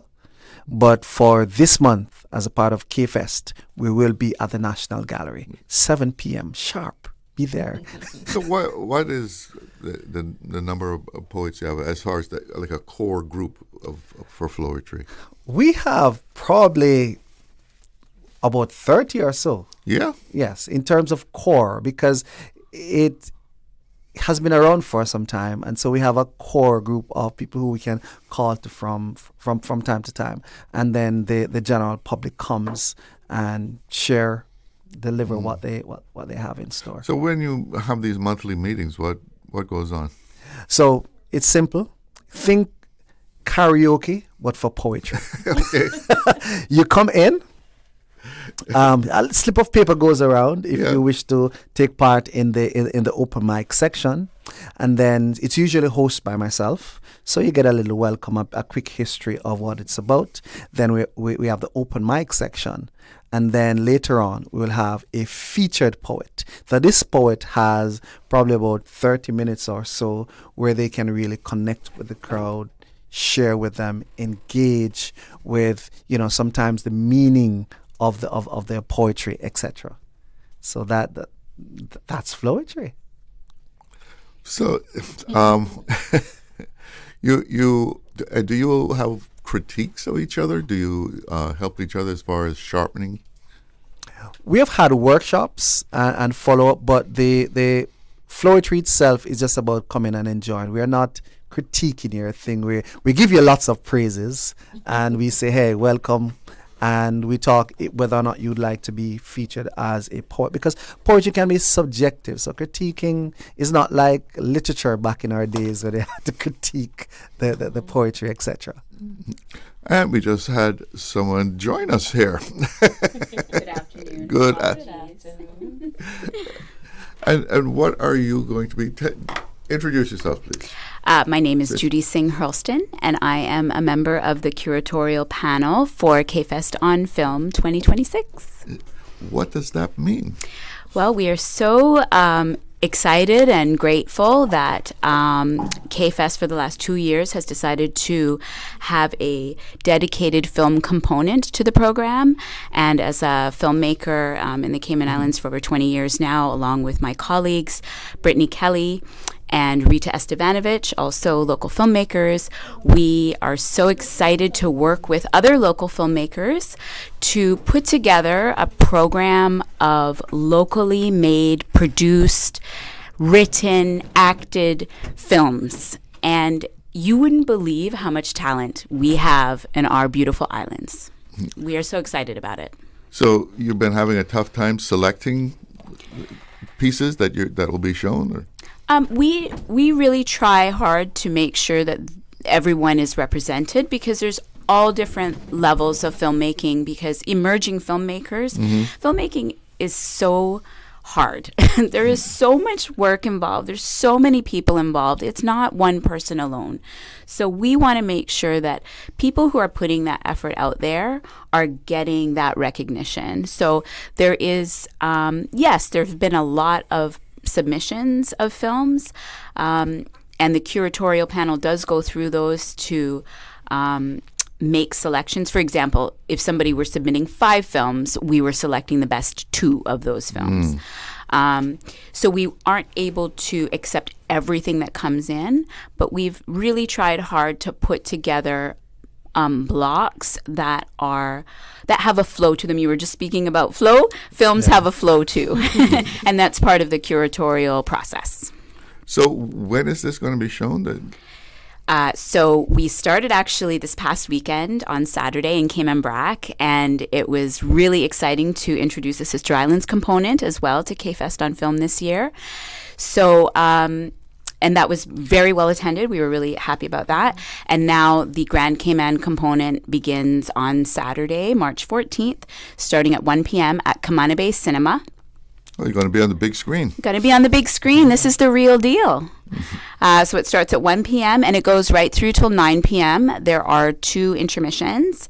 [SPEAKER 11] But for this month, as a part of K-Fest, we will be at the National Gallery, 7 p.m. sharp. Be there.
[SPEAKER 6] So what is the number of poets you have as far as like a core group for Flowetry?
[SPEAKER 11] We have probably about 30 or so.
[SPEAKER 6] Yeah?
[SPEAKER 11] Yes, in terms of core, because it has been around for some time, and so we have a core group of people who we can call to from time to time, and then the general public comes and deliver what they have in store.
[SPEAKER 6] So when you have these monthly meetings, what goes on? So
[SPEAKER 11] it's simple. Think karaoke, but for poetry.
[SPEAKER 6] Okay.
[SPEAKER 11] You come in. A slip of paper goes around if you wish to take part in the open mic section, and then it's usually hosted by myself. So you get a little welcome, a quick history of what it's about. Then we have the open mic section, and then later on we will have a featured poet. So this poet has probably about 30 minutes or so where they can really connect with the crowd, share with them, engage with sometimes the meaning of their poetry, etc. So that's Flowetry.
[SPEAKER 6] So, do you have critiques of each other? Do you help each other as far as sharpening?
[SPEAKER 11] We have had workshops and follow up, but the Flowetry itself is just about coming and enjoying. We are not critiquing your thing. We give you lots of praises, and we say, hey, welcome. And we talk whether or not you'd like to be featured as a poet, because poetry can be subjective. So critiquing is not like literature back in our days where they had to critique the poetry, etc.
[SPEAKER 6] And we just had someone join us here.
[SPEAKER 12] Good afternoon.
[SPEAKER 6] Good afternoon. And what are you going to be? Introduce yourself, please.
[SPEAKER 12] My name is Judy Singh Hurlston, and I am a member of the curatorial panel for K-Fest on Film 2026.
[SPEAKER 6] What does that mean?
[SPEAKER 12] Well, we are so excited and grateful that K-Fest for the last 2 years has decided to have a dedicated film component to the program. And as a filmmaker in the Cayman Islands for over 20 years now, along with my colleagues, Brittany Kelly and Rita Estevanovich, also local filmmakers, we are so excited to work with other local filmmakers to put together a program of locally made, produced, written, acted films. And you wouldn't believe how much talent we have in our beautiful islands. We are so excited about it.
[SPEAKER 6] So you've been having a tough time selecting pieces that will be shown, or?
[SPEAKER 12] We really try hard to make sure that everyone is represented, because there's all different levels of filmmaking, because emerging filmmakers, filmmaking is so hard. There is so much work involved. There's so many people involved. It's not one person alone. So we want to make sure that people who are putting that effort out there are getting that recognition. So there is, yes, there's been a lot of submissions of films, and the curatorial panel does go through those to make selections. For example, if somebody were submitting 5 films, we were selecting the best 2 of those films. So we aren't able to accept everything that comes in, but we've really tried hard to put together blocks that have a flow to them. You were just speaking about flow. Films have a flow too, and that's part of the curatorial process.
[SPEAKER 6] So when is this going to be shown?
[SPEAKER 12] So we started actually this past weekend on Saturday in Cayman Brac, and it was really exciting to introduce the Sister Islands component as well to K-Fest on Film this year. So, and that was very well attended. We were really happy about that. And now the Grand Cayman component begins on Saturday, March 14th, starting at 1 p.m. at Kamana Bay Cinema.
[SPEAKER 6] Oh, you're going to be on the big screen.
[SPEAKER 12] Going to be on the big screen. This is the real deal. So it starts at 1 p.m. and it goes right through till 9 p.m. There are two intermissions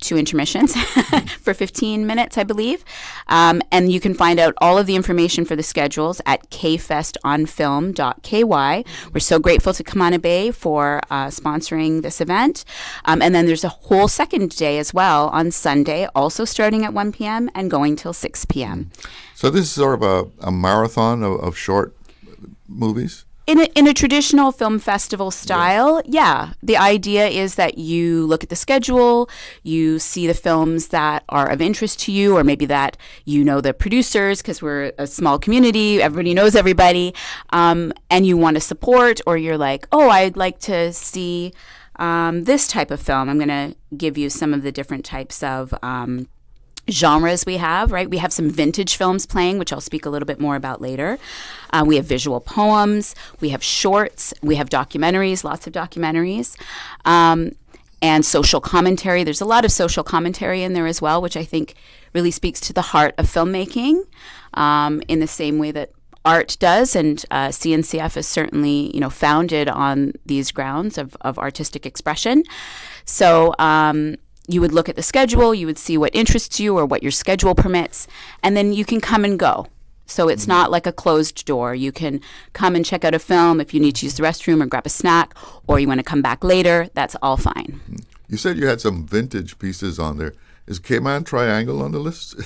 [SPEAKER 12] for 15 minutes, I believe. And you can find out all of the information for the schedules at kfestonfilm.ky. We're so grateful to Kamana Bay for sponsoring this event. And then there's a whole second day as well on Sunday, also starting at 1 p.m. and going till 6 p.m.
[SPEAKER 6] So this is sort of a marathon of short movies?
[SPEAKER 12] In a traditional film festival style, yeah. The idea is that you look at the schedule, you see the films that are of interest to you, or maybe that you know the producers because we're a small community, everybody knows everybody, and you want to support, or you're like, oh, I'd like to see this type of film. I'm going to give you some of the different types of genres we have, right? We have some vintage films playing, which I'll speak a little bit more about later. We have visual poems, we have shorts, we have documentaries, lots of documentaries, and social commentary. There's a lot of social commentary in there as well, which I think really speaks to the heart of filmmaking in the same way that art does, and CNCF is certainly, founded on these grounds of artistic expression. So, you would look at the schedule, you would see what interests you or what your schedule permits, and then you can come and go. So it's not like a closed door. You can come and check out a film if you need to use the restroom or grab a snack, or you want to come back later. That's all fine.
[SPEAKER 6] You said you had some vintage pieces on there. Is Cayman Triangle on the list?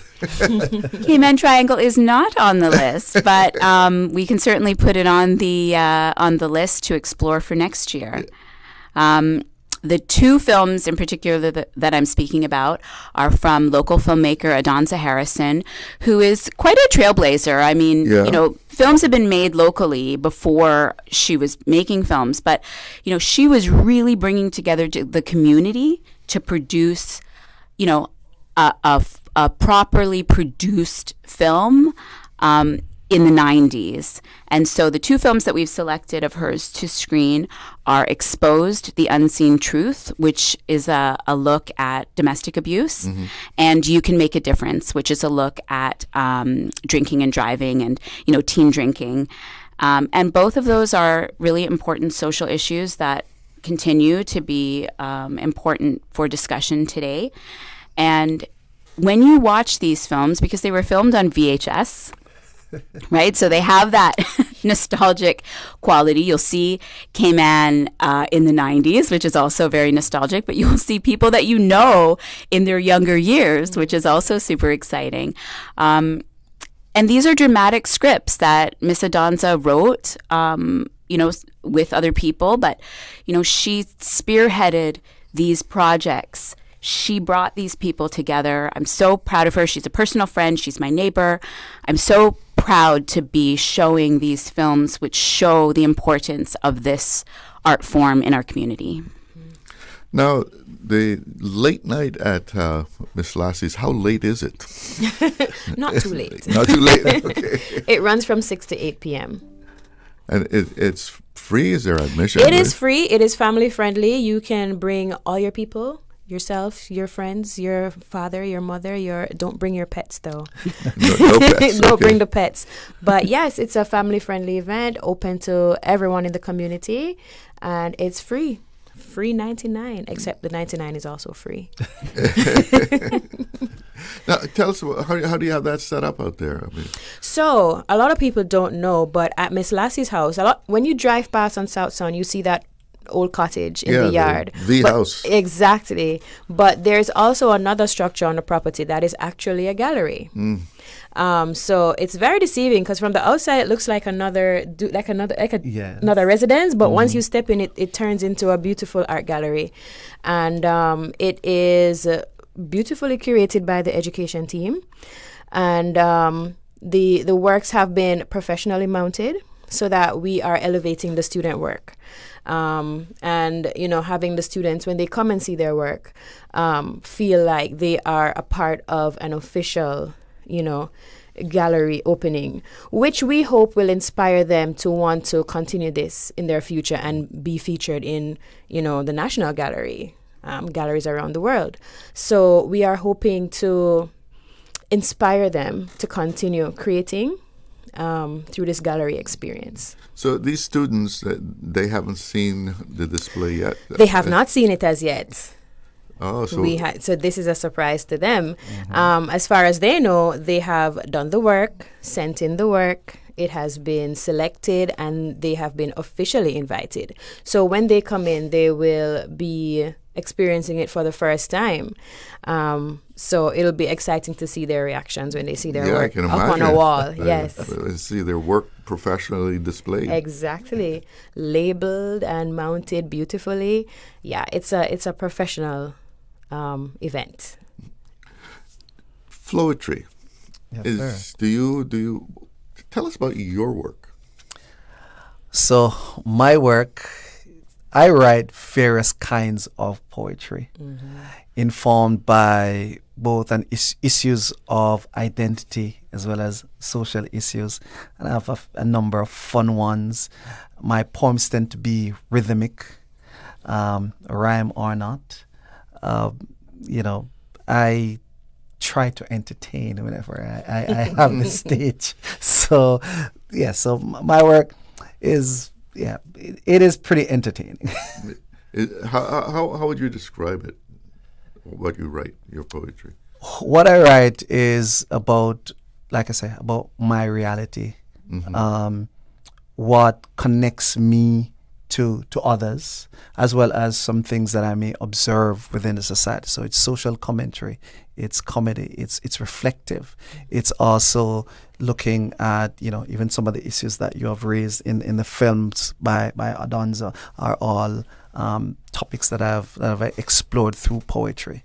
[SPEAKER 12] Cayman Triangle is not on the list, but we can certainly put it on the list to explore for next year. The two films in particular that I'm speaking about are from local filmmaker Adonza Harrison, who is quite a trailblazer. I mean, films have been made locally before she was making films, but, she was really bringing together the community to produce, a properly produced film in the 90s. And so the two films that we've selected of hers to screen are Exposed, The Unseen Truth, which is a look at domestic abuse, and You Can Make a Difference, which is a look at drinking and driving and, teen drinking. And both of those are really important social issues that continue to be important for discussion today. And when you watch these films, because they were filmed on VHS, right? So they have that nostalgic quality. You'll see Cayman in the 90s, which is also very nostalgic, but you'll see people that you know in their younger years, which is also super exciting. And these are dramatic scripts that Miss Adonza wrote, with other people, but, she spearheaded these projects. She brought these people together. I'm so proud of her. She's a personal friend. She's my neighbor. I'm so proud to be showing these films which show the importance of this art form in our community.
[SPEAKER 6] Now, the late night at Miss Lassie's, how late is it?
[SPEAKER 8] Not too late.
[SPEAKER 6] Not too late, okay.
[SPEAKER 8] It runs from 6 to 8 p.m.
[SPEAKER 6] And it's free? Is there admission?
[SPEAKER 8] It is free. It is family friendly. You can bring all your people. Yourself, your friends, your father, your mother, don't bring your pets though.
[SPEAKER 6] No pets.
[SPEAKER 8] Don't bring the pets. But yes, it's a family-friendly event, open to everyone in the community, and it's free. Free 99, except the 99 is also free.
[SPEAKER 6] Now, tell us, how do you have that set up out there? I mean,
[SPEAKER 8] so, a lot of people don't know, but at Miss Lassie's house, when you drive past on South Sound, you see that old cottage in the yard.
[SPEAKER 6] The house.
[SPEAKER 8] Exactly. But there's also another structure on the property that is actually a gallery. So it's very deceiving because from the outside it looks like another residence, but once you step in, it turns into a beautiful art gallery, and it is beautifully curated by the education team, and the works have been professionally mounted. so that we are elevating the student work. And, you know, having the students, when they come and see their work, feel like they are a part of an official, you know, gallery opening, which we hope will inspire them to want to continue this in their future and be featured in, you know, the National Gallery, galleries around the world. So we are hoping to inspire them to continue creating through this gallery experience.
[SPEAKER 6] So these students, they haven't seen the display yet?
[SPEAKER 8] They have not seen it as yet.
[SPEAKER 6] Oh, so
[SPEAKER 8] so this is a surprise to them. As far as they know, they have done the work, sent in the work. It has been selected, and they have been officially invited. So when they come in, they will be experiencing it for the first time. So it'll be exciting to see their reactions when they see their work up on a wall. Yes.
[SPEAKER 6] See their work professionally displayed.
[SPEAKER 8] Exactly. Labeled and mounted beautifully. Yeah, it's a professional event.
[SPEAKER 6] Flowetry.
[SPEAKER 11] Yes,
[SPEAKER 6] Do you tell us about your work?
[SPEAKER 11] So my work, I write various kinds of poetry, informed by both issues of identity as well as social issues, and I have a number of fun ones. My poems tend to be rhythmic, rhyme or not. You know, I try to entertain whenever I have the stage. So, yeah, so my work is, it is pretty entertaining.
[SPEAKER 6] How would you describe it, what you write, your poetry?
[SPEAKER 11] What I write is about, like I say, about my reality, what connects me to others, as well as some things that I may observe within the society. So it's social commentary, it's comedy, it's reflective. It's also looking at, you know, even some of the issues that you have raised in the films by Adonza are all topics that I've explored through poetry.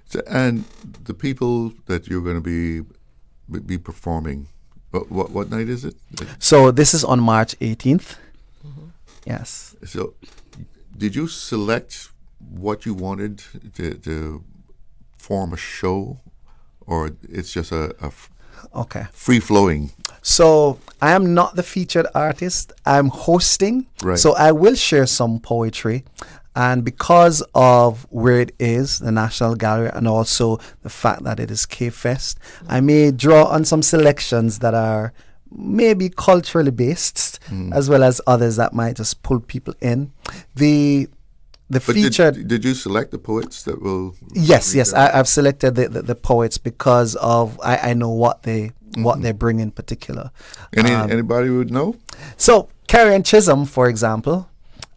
[SPEAKER 6] So, and the people that you're going to be performing, what night is it?
[SPEAKER 11] So this is on March 18th. Yes.
[SPEAKER 6] So, did you select what you wanted to form a show, or it's just a free flowing?
[SPEAKER 11] So I am not the featured artist. I'm hosting.
[SPEAKER 6] Right.
[SPEAKER 11] So I will share some poetry, and because of where it is, the National Gallery, and also the fact that it is K-Fest, I may draw on some selections that are maybe culturally based, as well as others that might just pull people in. The featured.
[SPEAKER 6] Did you select the poets that will?
[SPEAKER 11] Yes. I've selected the poets because of I know what they bring in particular.
[SPEAKER 6] Anybody would know?
[SPEAKER 11] So Karlene Chisholm, for example,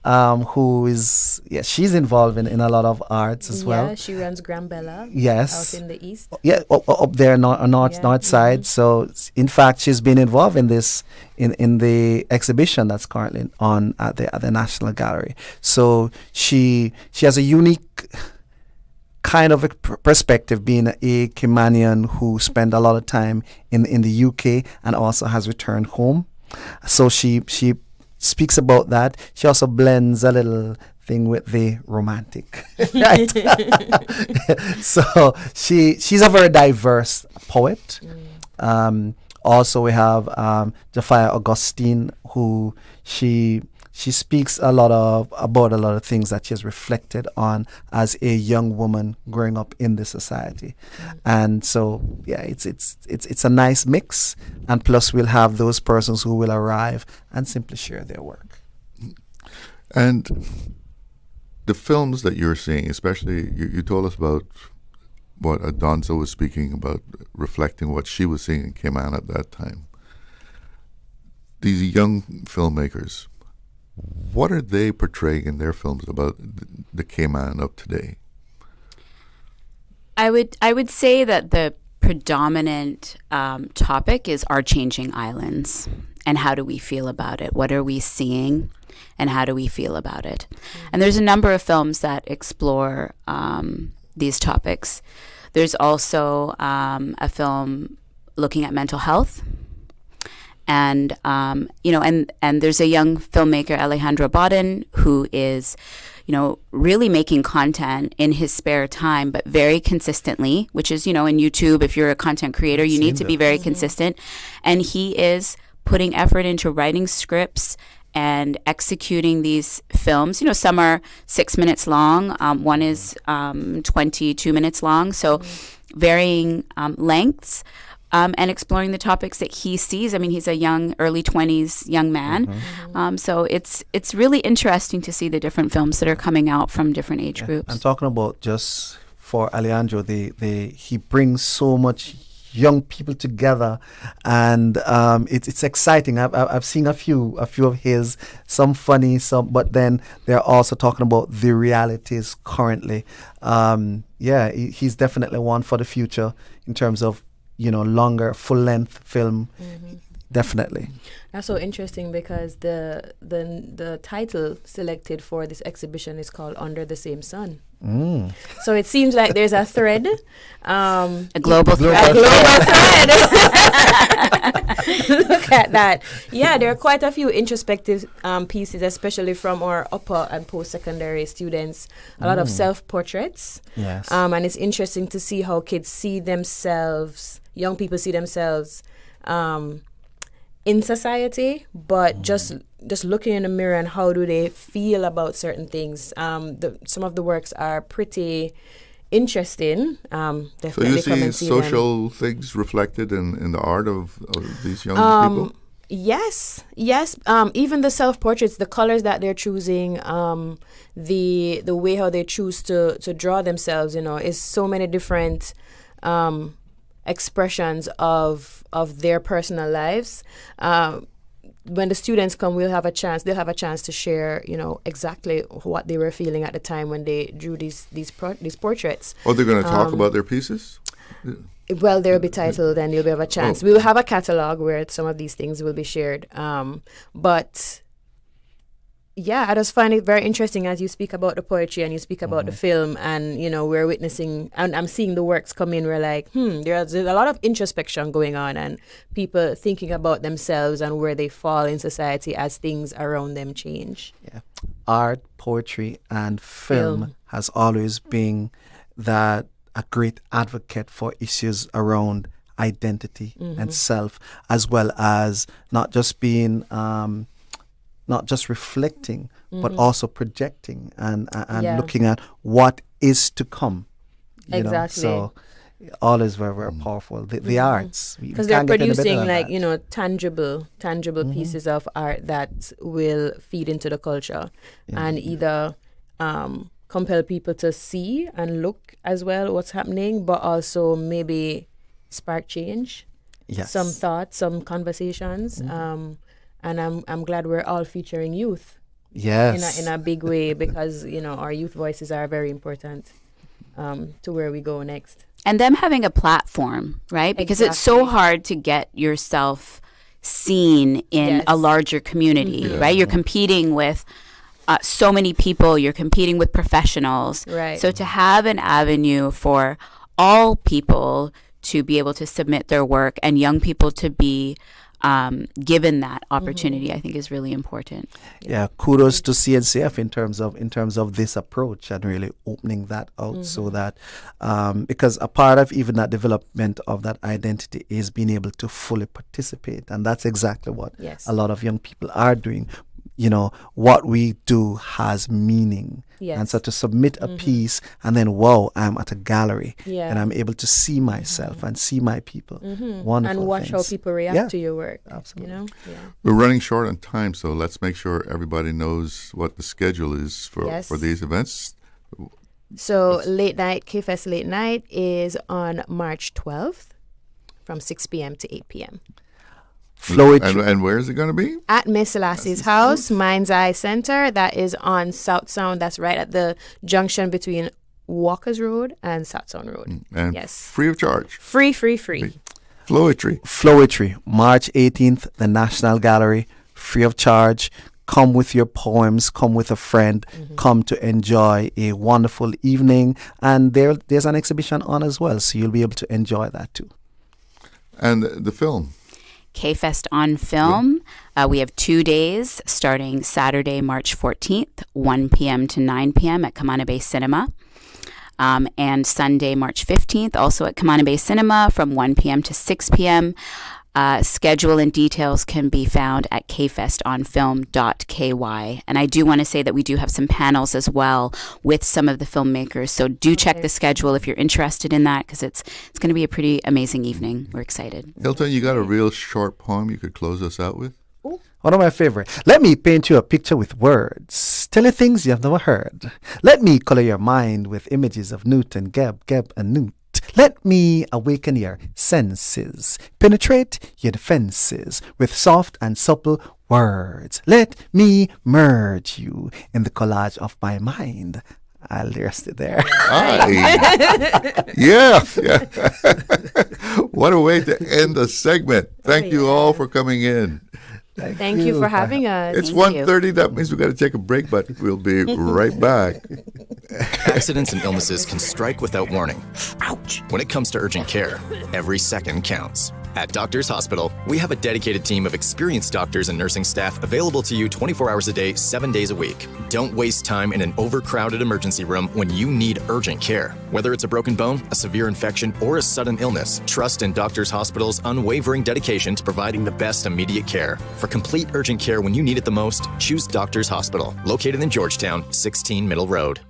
[SPEAKER 11] who is she's involved in a lot of arts as well.
[SPEAKER 8] Yeah, she runs Grambella.
[SPEAKER 11] Yes,
[SPEAKER 8] out in the east.
[SPEAKER 11] Yeah, up there north side. So in fact, she's been involved in this in the exhibition that's currently on at the National Gallery. So she has a unique kind of a perspective, being a Caymanian who spent a lot of time in the UK and also has returned home. So she speaks about that. She also blends a little thing with the romantic, right? So she's a very diverse poet. Also, we have Jafia Augustine, who she speaks about a lot of things that she has reflected on as a young woman growing up in the society. And so it's a nice mix, and plus we'll have those persons who will arrive and simply share their work.
[SPEAKER 6] And the films that you're seeing, especially you told us about what Adonza was speaking about, reflecting what she was seeing in Cayman at that time. These young filmmakers, what are they portraying in their films about the Cayman of today?
[SPEAKER 12] I would say that the predominant topic is our changing islands, and how do we feel about it? What are we seeing, and how do we feel about it? And there's a number of films that explore these topics. There's also a film looking at mental health, And and there's a young filmmaker, Alejandro Bodden, who is really making content in his spare time, but very consistently, which is, in YouTube, if you're a content creator, you need to be very consistent. And he is putting effort into writing scripts and executing these films. Some are 6 minutes long. One is 22 minutes long. So varying lengths. And exploring the topics that he sees. I mean, he's a young, early 20s young man. So it's really interesting to see the different films that are coming out from different age groups.
[SPEAKER 11] I'm talking about just for Alejandro, he brings so much young people together, and it's exciting. I've seen a few of his, some funny, but then they're also talking about the realities currently. He's definitely one for the future in terms of longer, full-length film, definitely.
[SPEAKER 8] That's so interesting because the title selected for this exhibition is called Under the Same Sun. So it seems like there's a thread,
[SPEAKER 12] a global thread.
[SPEAKER 8] Look at that. Yeah, there are quite a few introspective pieces, especially from our upper and post-secondary students. A lot of self-portraits.
[SPEAKER 11] Yes.
[SPEAKER 8] And it's interesting to see how kids see themselves, young people see themselves in society, but just looking in the mirror and how do they feel about certain things. Some of the works are pretty interesting. Definitely
[SPEAKER 6] so you see social things reflected in the art of these young people?
[SPEAKER 8] Yes. Even the self-portraits, the colors that they're choosing, the way how they choose to draw themselves, is so many different expressions of their personal lives. When the students come, they'll have a chance to share, exactly what they were feeling at the time when they drew these portraits.
[SPEAKER 6] Oh, they're going to talk about their pieces?
[SPEAKER 8] Well, they'll be titled and you'll have a chance. We will have a catalog where some of these things will be shared. But yeah, I just find it very interesting as you speak about the poetry and you speak about the film, and we're witnessing, and I'm seeing the works come in. We're like, there's a lot of introspection going on, and people thinking about themselves and where they fall in society as things around them change.
[SPEAKER 11] Yeah, art, poetry, and film has always been a great advocate for issues around identity and self, as well as not just being. Not just reflecting, but also projecting and looking at what is to come.
[SPEAKER 8] Exactly.
[SPEAKER 11] So all is very, very powerful. The arts.
[SPEAKER 8] Because they're producing tangible pieces of art that will feed into the culture and either compel people to see and look as well what's happening, but also maybe spark change.
[SPEAKER 11] Yes.
[SPEAKER 8] Some thoughts, some conversations. And I'm glad we're all featuring youth.
[SPEAKER 11] Yes.
[SPEAKER 8] In a big way, because our youth voices are very important to where we go next.
[SPEAKER 12] And them having a platform, right? Because it's so hard to get yourself seen in a larger community, right? You're competing with so many people. You're competing with professionals.
[SPEAKER 8] Right.
[SPEAKER 12] So to have an avenue for all people to be able to submit their work and young people to be given that opportunity, I think is really important.
[SPEAKER 11] Yeah, kudos to CNCF in terms of this approach and really opening that out, so that because a part of even that development of that identity is being able to fully participate, and that's exactly what a lot of young people are doing. What we do has meaning.
[SPEAKER 8] Yes.
[SPEAKER 11] And so to submit a piece and then, I'm at a gallery and I'm able to see myself and see my people. Wonderful.
[SPEAKER 8] And watch
[SPEAKER 11] things.
[SPEAKER 8] how people react to your work.
[SPEAKER 11] Absolutely.
[SPEAKER 6] We're running short on time, so let's make sure everybody knows what the schedule is for these events.
[SPEAKER 8] So K-Fest Late Night is on March 12th from 6 p.m. to 8 p.m.
[SPEAKER 6] And where is it going to be?
[SPEAKER 8] At Miss Selassie's house, Mind's Eye Center. That is on South Sound. That's right at the junction between Walkers Road and South Sound Road.
[SPEAKER 6] And free of charge.
[SPEAKER 8] Free.
[SPEAKER 11] Flowetry, March 18th, the National Gallery, free of charge. Come with your poems, come with a friend, come to enjoy a wonderful evening. And there's an exhibition on as well, so you'll be able to enjoy that too.
[SPEAKER 6] And the film?
[SPEAKER 12] K-Fest on Film. We have 2 days starting Saturday, March 14th, 1 p.m. to 9 p.m. at Kamana Bay Cinema. And Sunday, March 15th, also at Kamana Bay Cinema from 1 p.m. to 6 p.m. Schedule and details can be found at kfestonfilm.ky. And I do want to say that we do have some panels as well with some of the filmmakers. So do check the schedule if you're interested in that, because it's going to be a pretty amazing evening. We're excited.
[SPEAKER 6] Hilton, you got a real short poem you could close us out with?
[SPEAKER 11] One of my favorite. Let me paint you a picture with words. Tell you things you have never heard. Let me color your mind with images of Newt and Geb and Newt. Let me awaken your senses. Penetrate your defenses with soft and supple words. Let me merge you in the collage of my mind. I'll rest it there.
[SPEAKER 6] Yeah. What a way to end the segment. Thank you all for coming in.
[SPEAKER 8] Thank you for having us.
[SPEAKER 6] It's 1:30. That means we've got to take a break, but we'll be right back.
[SPEAKER 15] Accidents and illnesses can strike without warning. Ouch! When it comes to urgent care, every second counts. At Doctors Hospital, we have a dedicated team of experienced doctors and nursing staff available to you 24 hours a day, 7 days a week. Don't waste time in an overcrowded emergency room when you need urgent care. Whether it's a broken bone, a severe infection, or a sudden illness, trust in Doctors Hospital's unwavering dedication to providing the best immediate care. For complete urgent care when you need it the most, choose Doctors Hospital, located in Georgetown, 16 Middle Road.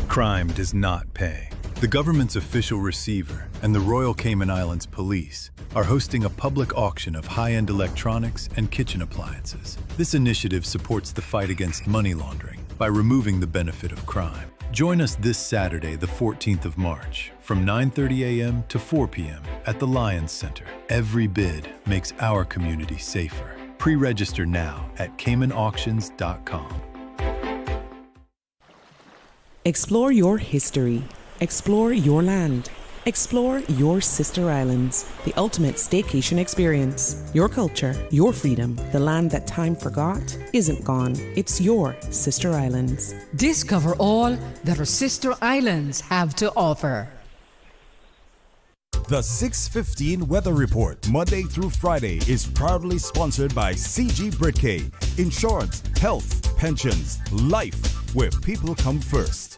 [SPEAKER 16] Crime does not pay. The government's official receiver and the Royal Cayman Islands Police are hosting a public auction of high-end electronics and kitchen appliances. This initiative supports the fight against money laundering by removing the benefit of crime. Join us this Saturday, the 14th of March, from 9:30 a.m. to 4 p.m. at the Lions Center. Every bid makes our community safer. Pre-register now at CaymanAuctions.com.
[SPEAKER 17] Explore your history. Explore your land. Explore your sister islands. The ultimate staycation experience. Your culture, your freedom. The land that time forgot isn't gone. It's your sister islands.
[SPEAKER 10] Discover all that our sister islands have to offer.
[SPEAKER 18] The 6:15 Weather Report, Monday through Friday, is proudly sponsored by CG Britcay. Insurance, health, pensions, life, where people come first.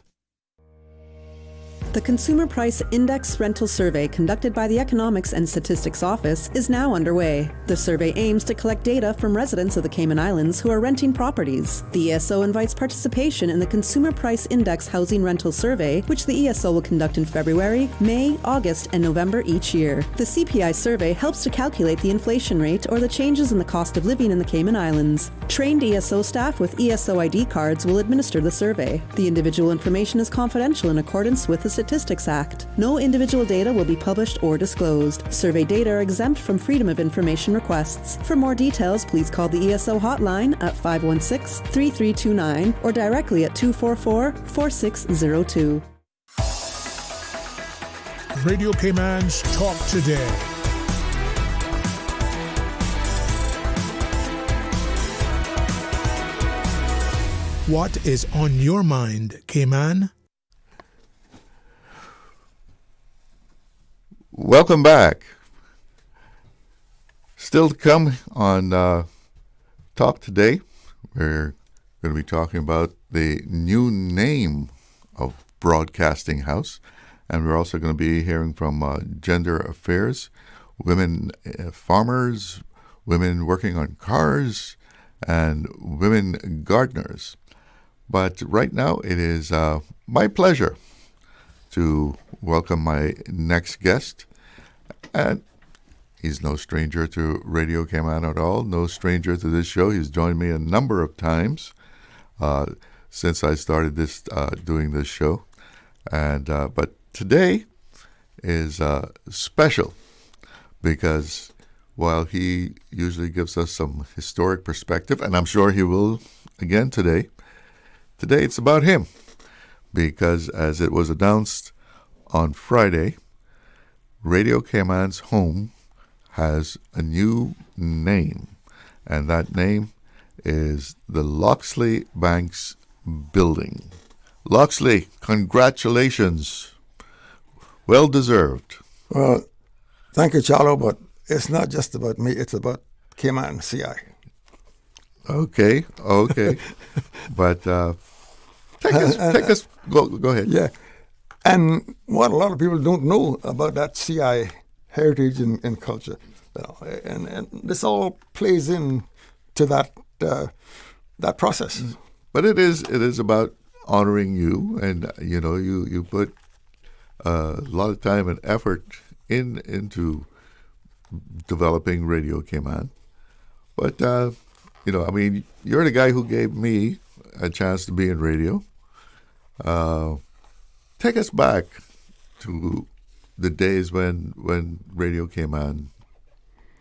[SPEAKER 20] The Consumer Price Index Rental Survey conducted by the Economics and Statistics Office is now underway. The survey aims to collect data from residents of the Cayman Islands who are renting properties. The ESO invites participation in the Consumer Price Index Housing Rental Survey, which the ESO will conduct in February, May, August, and November each year. The CPI survey helps to calculate the inflation rate or the changes in the cost of living in the Cayman Islands. Trained ESO staff with ESO ID cards will administer the survey. The individual information is confidential in accordance with the Statistics Act. No individual data will be published or disclosed. Survey data are exempt from Freedom of Information requests. For more details, please call the ESO hotline at 516-3329 or directly at 244-4602.
[SPEAKER 24] Radio Cayman's Talk Today. What is on your mind, Cayman?
[SPEAKER 6] Welcome back. Still to come on Talk Today, we're going to be talking about the new name of Broadcasting House, and we're also going to be hearing from gender affairs, women farmers, women working on cars, and women gardeners. But right now it is my pleasure to welcome my next guest. And he's no stranger to Radio Cayman at all, no stranger to this show. He's joined me a number of times since I started this doing this show. And but today is special because while he usually gives us some historic perspective, and I'm sure he will again today it's about him. Because as it was announced on Friday, Radio Cayman's home has a new name, and that name is the Loxley Banks building. Loxley, congratulations. Well deserved.
[SPEAKER 26] Well, thank you, Charlo, but
[SPEAKER 4] it's not just about me, it's about Cayman CI.
[SPEAKER 6] Okay. But take us, go ahead.
[SPEAKER 4] Yeah. And what a lot of people don't know about that CI heritage and culture, and this all plays in to that process.
[SPEAKER 6] But it is about honoring you, and you put a lot of time and effort into developing Radio Cayman. But you're the guy who gave me a chance to be in radio. Take us back to the days when Radio Cayman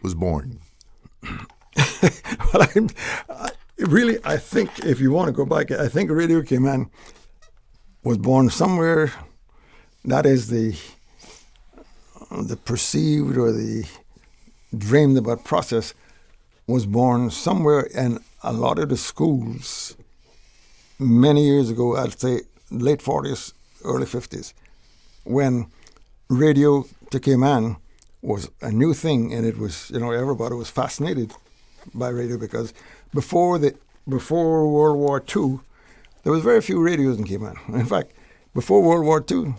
[SPEAKER 6] was born.
[SPEAKER 4] Well, I think if you want to go back, I think Radio Cayman was born somewhere. That is the perceived or the dreamed about process was born somewhere in a lot of the schools many years ago. I'd say late 40s, early 50s, when radio to Cayman was a new thing, and it was, everybody was fascinated by radio because before World War II, there was very few radios in Cayman. In fact, before World War II,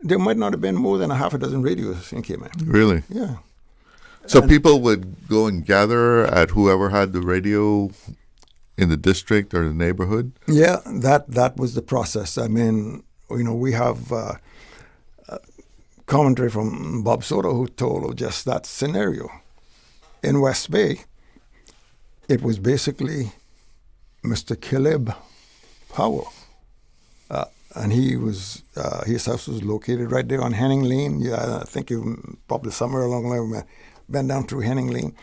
[SPEAKER 4] there might not have been more than a half a dozen radios in Cayman.
[SPEAKER 6] Really?
[SPEAKER 4] Yeah.
[SPEAKER 6] So people would go and gather at whoever had the radio in the district or the neighborhood?
[SPEAKER 4] Yeah, that was the process. I mean, we have commentary from Bob Soto who told of just that scenario. In West Bay, it was basically Mr. Caleb Powell. And his house was located right there on Henning Lane. Yeah, I think you probably somewhere along the line, been down through Henning Lane,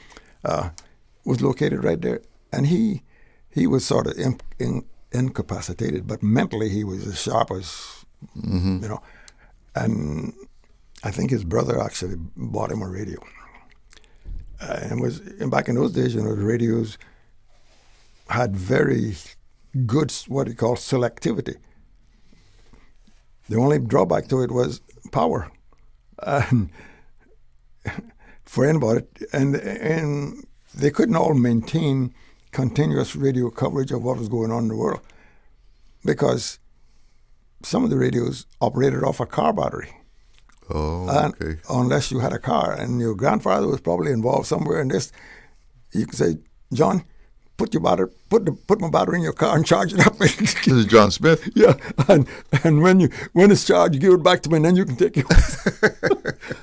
[SPEAKER 4] was located right there. And he was sort of incapacitated, but mentally he was as sharp as, And I think his brother actually bought him a radio. And back in those days, the radios had very good, what he called selectivity. The only drawback to it was power. And for anybody, and they couldn't all maintain continuous radio coverage of what was going on in the world because some of the radios operated off a car battery.
[SPEAKER 6] Oh, okay.
[SPEAKER 4] Unless you had a car, and your grandfather was probably involved somewhere in this, you could say, John, put my battery in your car and charge it up.
[SPEAKER 6] This is John Smith.
[SPEAKER 4] Yeah, and when it's charged, you give it back to me, and then you can take it.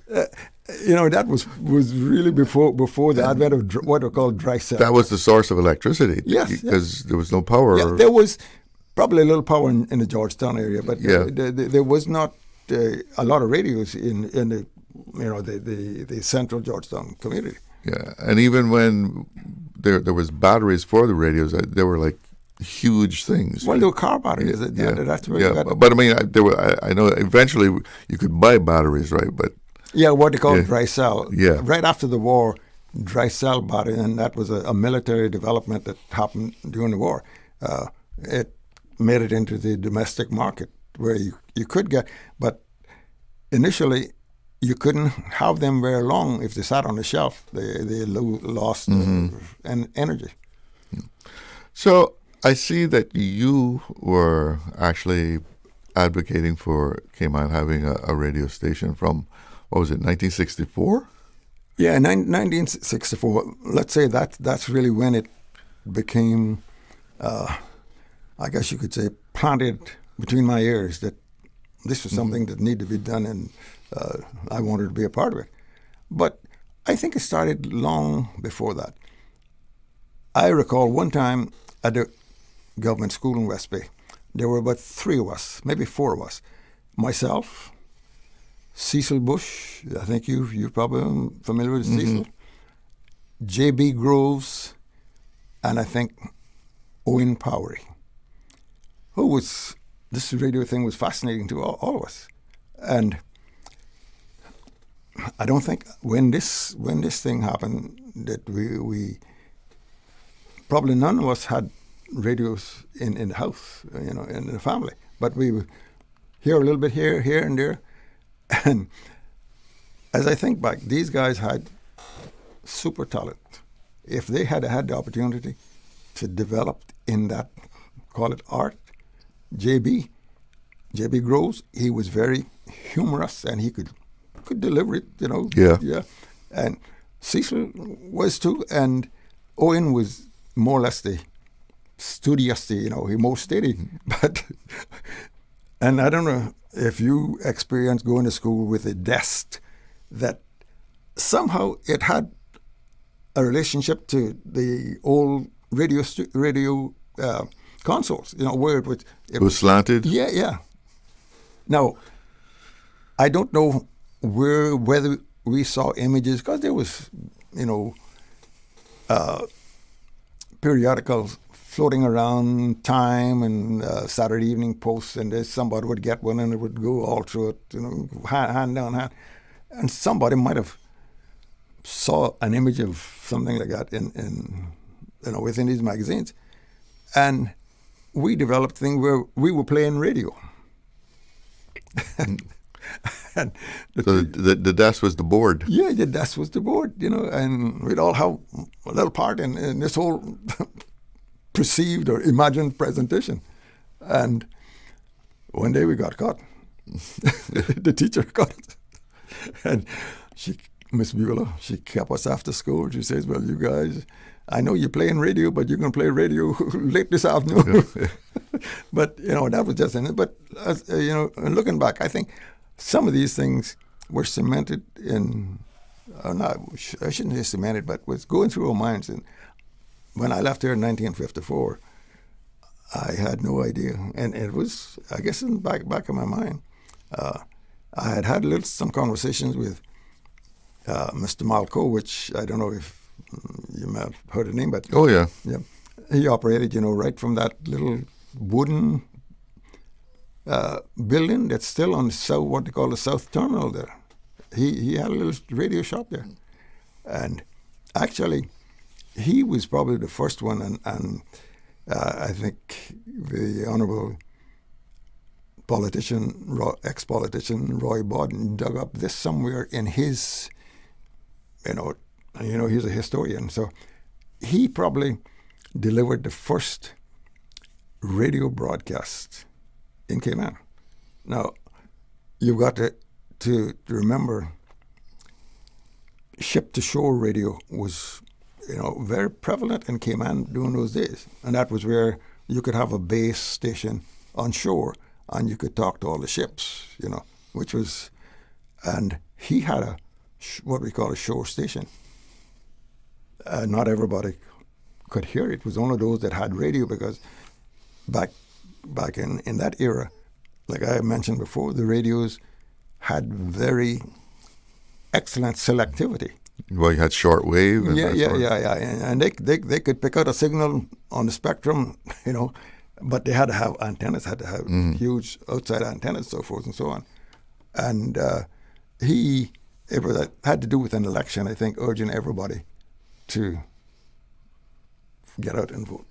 [SPEAKER 4] That was really before the advent of what are called dry cell.
[SPEAKER 6] That was the source of electricity.
[SPEAKER 4] Yes,
[SPEAKER 6] because there was no power.
[SPEAKER 4] Yeah, there was probably a little power in the Georgetown area, but there was not a lot of radios in the central Georgetown community.
[SPEAKER 6] Yeah, and even when there was batteries for the radios, they were like huge things.
[SPEAKER 4] Well, there were car batteries. That's where you got.
[SPEAKER 6] But I mean, I know eventually you could buy batteries, right? But
[SPEAKER 4] what they call dry cell.
[SPEAKER 6] Yeah.
[SPEAKER 4] Right after the war, dry cell battery, and that was a military development that happened during the war. It made it into the domestic market where you could get, but initially you couldn't have them very long if they sat on the shelf. They lost energy.
[SPEAKER 6] So I see that you were actually advocating for Cayman having a radio station from, what was it, 1964?
[SPEAKER 4] Yeah, 1964. Let's say that's really when it became, I guess you could say, planted between my ears that this was something that needed to be done, and I wanted to be a part of it. But I think it started long before that. I recall one time at the government school in West Bay, there were about 3 of us, maybe 4 of us. Myself, Cecil Bush, I think you're probably familiar with Cecil, J.B. Groves, and I think Owen Powery, this radio thing was fascinating to all of us. And I don't think when this thing happened that we probably none of us had radios in the house, in the family. But we would hear a little bit here and there. And as I think back, these guys had super talent. If they had had the opportunity to develop in that, call it art, JB Groves, he was very humorous and he could deliver it,
[SPEAKER 6] Yeah.
[SPEAKER 4] And Cecil was too, and Owen was more or less the studious, he more steady. But, and I don't know if you experienced going to school with a desk that somehow it had a relationship to the old radio consoles, where it
[SPEAKER 6] was slanted?
[SPEAKER 4] Yeah. Now, I don't know whether we saw images, because there was, periodicals floating around, Time and Saturday Evening Post, and somebody would get one and it would go all through it, hand down hand. And somebody might have saw an image of something like that in within these magazines. And we developed a thing where we were playing radio. And
[SPEAKER 6] so the desk was the board.
[SPEAKER 4] Yeah, the desk was the board, and we'd all have a little part in this whole perceived or imagined presentation. And one day we got caught. The teacher got it. And Miss Beulah, she kept us after school. She says, well, you guys, I know you're playing radio, but you're going to play radio late this afternoon. But, that was just in it. But, and looking back, I think some of these things were cemented in, I shouldn't say cemented, but was going through our minds. And when I left here in 1954, I had no idea. And it was, I guess, in the back of my mind. I had some conversations with Mr. Malco, which I don't know if you might have heard the name, but
[SPEAKER 6] oh yeah,
[SPEAKER 4] he operated, right from that little wooden building that's still on what they call the South Terminal there. He had a little radio shop there, and actually, he was probably the first one, and I think the Honourable ex-politician Roy Bodden dug up this somewhere in his, he's a historian, so he probably delivered the first radio broadcast in Cayman. Now, you've got to remember, ship-to-shore radio was, very prevalent in Cayman during those days, and that was where you could have a base station on shore, and you could talk to all the ships, which was, and he had what we call a shore station. Not everybody could hear it. It was only those that had radio, because back in that era, like I mentioned before, the radios had very excellent selectivity.
[SPEAKER 6] Well, you had shortwave.
[SPEAKER 4] And they could pick out a signal on the spectrum, but they had to have antennas, huge outside antennas, so forth and so on. And it had to do with an election, I think, urging everybody to get out and vote.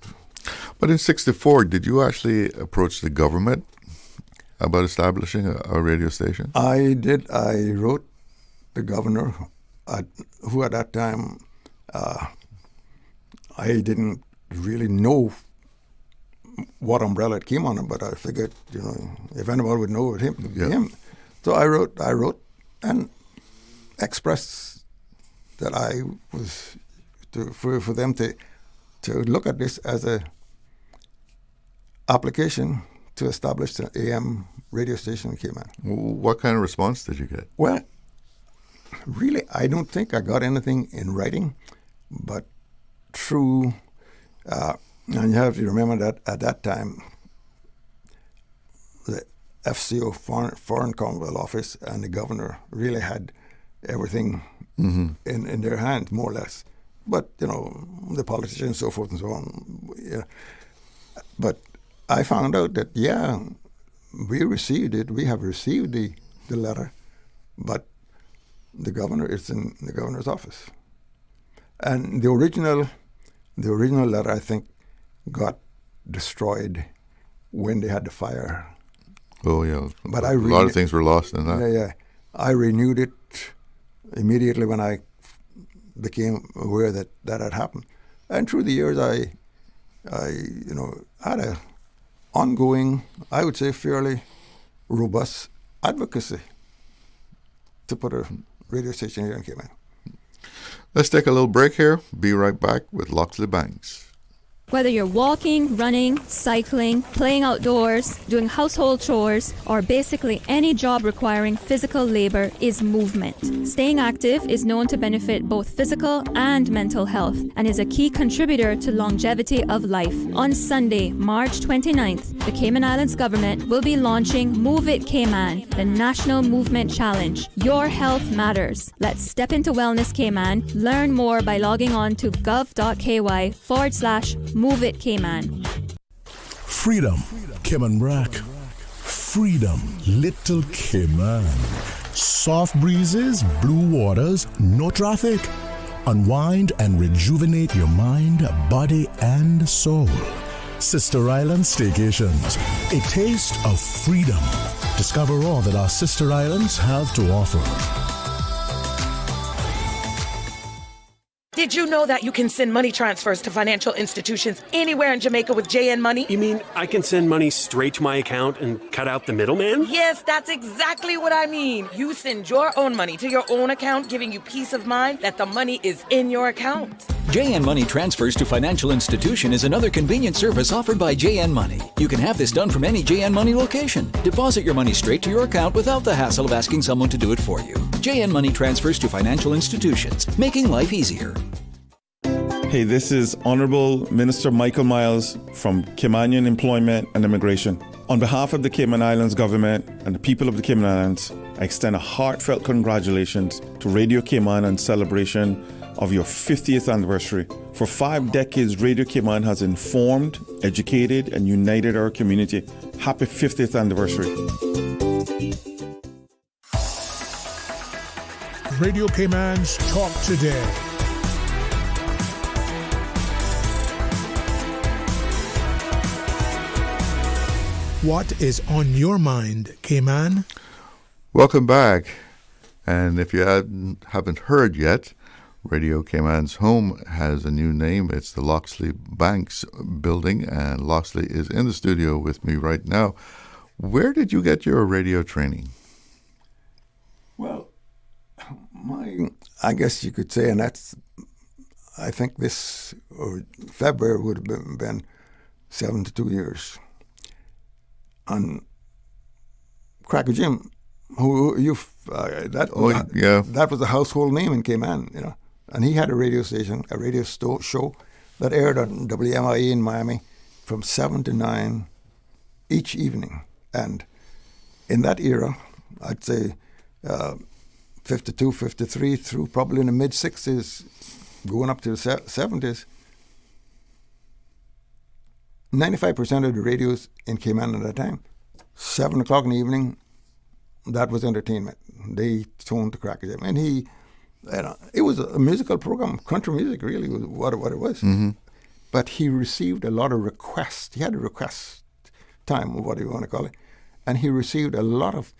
[SPEAKER 6] But in '64, did you actually approach the government about establishing a radio station?
[SPEAKER 4] I did. I wrote the governor, who at that time, I didn't really know what umbrella it came under, but I figured, if anybody would know it, him. So I wrote and expressed that I was for them to look at this as a application to establish an AM radio station in Cayman.
[SPEAKER 6] What kind of response did you get?
[SPEAKER 4] Well, really, I don't think I got anything in writing, but through, and you have to remember that at that time, the FCO, Foreign Commonwealth Office, and the governor really had everything in their hands, more or less. But, the politicians, so forth and so on. Yeah. But I found out that, we received it. We have received the letter, but the governor is in the governor's office. And the original letter, I think, got destroyed when they had the fire.
[SPEAKER 6] Oh, yeah.
[SPEAKER 4] But
[SPEAKER 6] a lot of things were lost in that.
[SPEAKER 4] Yeah. I renewed it immediately when I became aware that had happened. And through the years, I had a ongoing, I would say, fairly robust advocacy to put a radio station here in Cayman.
[SPEAKER 6] Let's take a little break here. Be right back with Loxley Banks.
[SPEAKER 3] Whether you're walking, running, cycling, playing outdoors, doing household chores, or basically any job requiring physical labor is movement. Staying active is known to benefit both physical and mental health and is a key contributor to longevity of life. On Sunday, March 29th, the Cayman Islands government will be launching Move It Cayman, the National Movement Challenge. Your health matters. Let's step into Wellness Cayman. Learn more by logging on to gov.ky/Move It Cayman.
[SPEAKER 24] Freedom, Cayman Brack. Freedom, Little Cayman. Soft breezes, blue waters, no traffic. Unwind and rejuvenate your mind, body, and soul. Sister Island Staycations, a taste of freedom. Discover all that our sister islands have to offer.
[SPEAKER 13] Did you know that you can send money transfers to financial institutions anywhere in Jamaica with JN Money?
[SPEAKER 14] You mean I can send money straight to my account and cut out the middleman?
[SPEAKER 13] Yes, that's exactly what I mean. You send your own money to your own account, giving you peace of mind that the money is in your account.
[SPEAKER 19] JN Money Transfers to Financial Institution is another convenient service offered by JN Money. You can have this done from any JN Money location. Deposit your money straight to your account without the hassle of asking someone to do it for you. JN Money Transfers to Financial Institutions, making life easier.
[SPEAKER 21] Hey, this is Honorable Minister Michael Miles from Caymanian Employment and Immigration. On behalf of the Cayman Islands government and the people of the Cayman Islands, I extend a heartfelt congratulations to Radio Cayman in celebration of your 50th anniversary. For 5 decades, Radio Cayman has informed, educated, and united our community. Happy 50th anniversary.
[SPEAKER 24] Radio Cayman's Talk Today. What is on your mind, Cayman?
[SPEAKER 6] Welcome back. And if you haven't heard yet, Radio Cayman's home has a new name. It's the Loxley Banks building, and Loxley is in the studio with me right now. Where did you get your radio training?
[SPEAKER 4] Well, I guess you could say, and I think this February would have been 72 years. On Cracker Jim, that was a household name in Cayman, you know. And he had a radio station, a radio show that aired on WMIE in Miami from 7 to 9 each evening. And in that era, I'd say 52, 53 through probably in the mid-60s, going up to the 70s, 95% of the radios in Cayman at that time, 7 o'clock in the evening, that was entertainment. They tuned to Cracker Jim. And it was a musical program. Country music really was what it was.
[SPEAKER 6] Mm-hmm.
[SPEAKER 4] But he received a lot of requests. He had a request time, or what do you want to call it. And he received a lot of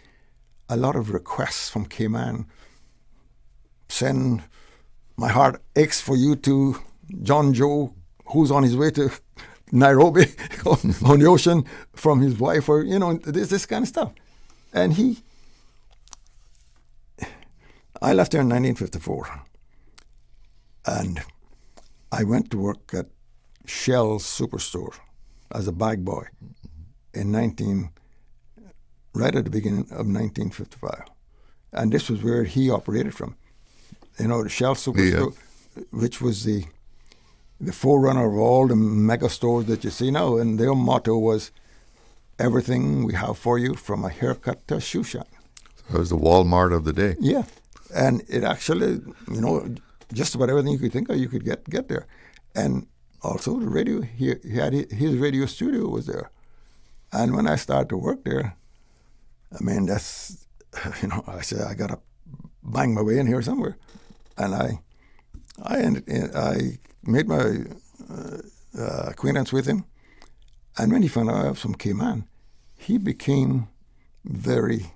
[SPEAKER 4] requests from Cayman. Send My Heart Aches for You to John Joe, who's on his way to Nairobi on the ocean from his wife, or, you know, this kind of stuff. And I left there in 1954, and I went to work at Shell's Superstore as a bag boy right at the beginning of 1955. And this was where he operated from. You know, the Shell Superstore, which was the forerunner of all the mega stores that you see now. And their motto was, everything we have for you, from a haircut to a shoe shine.
[SPEAKER 6] So it was the Walmart of the day.
[SPEAKER 4] Yeah. And it actually, you know, just about everything you could think of, you could get there. And also the radio, he had his radio studio was there. And when I started to work there, I mean, that's, you know, I said, I got to bang my way in here somewhere. And I made my acquaintance with him. And when he found out I was from Cayman, he became very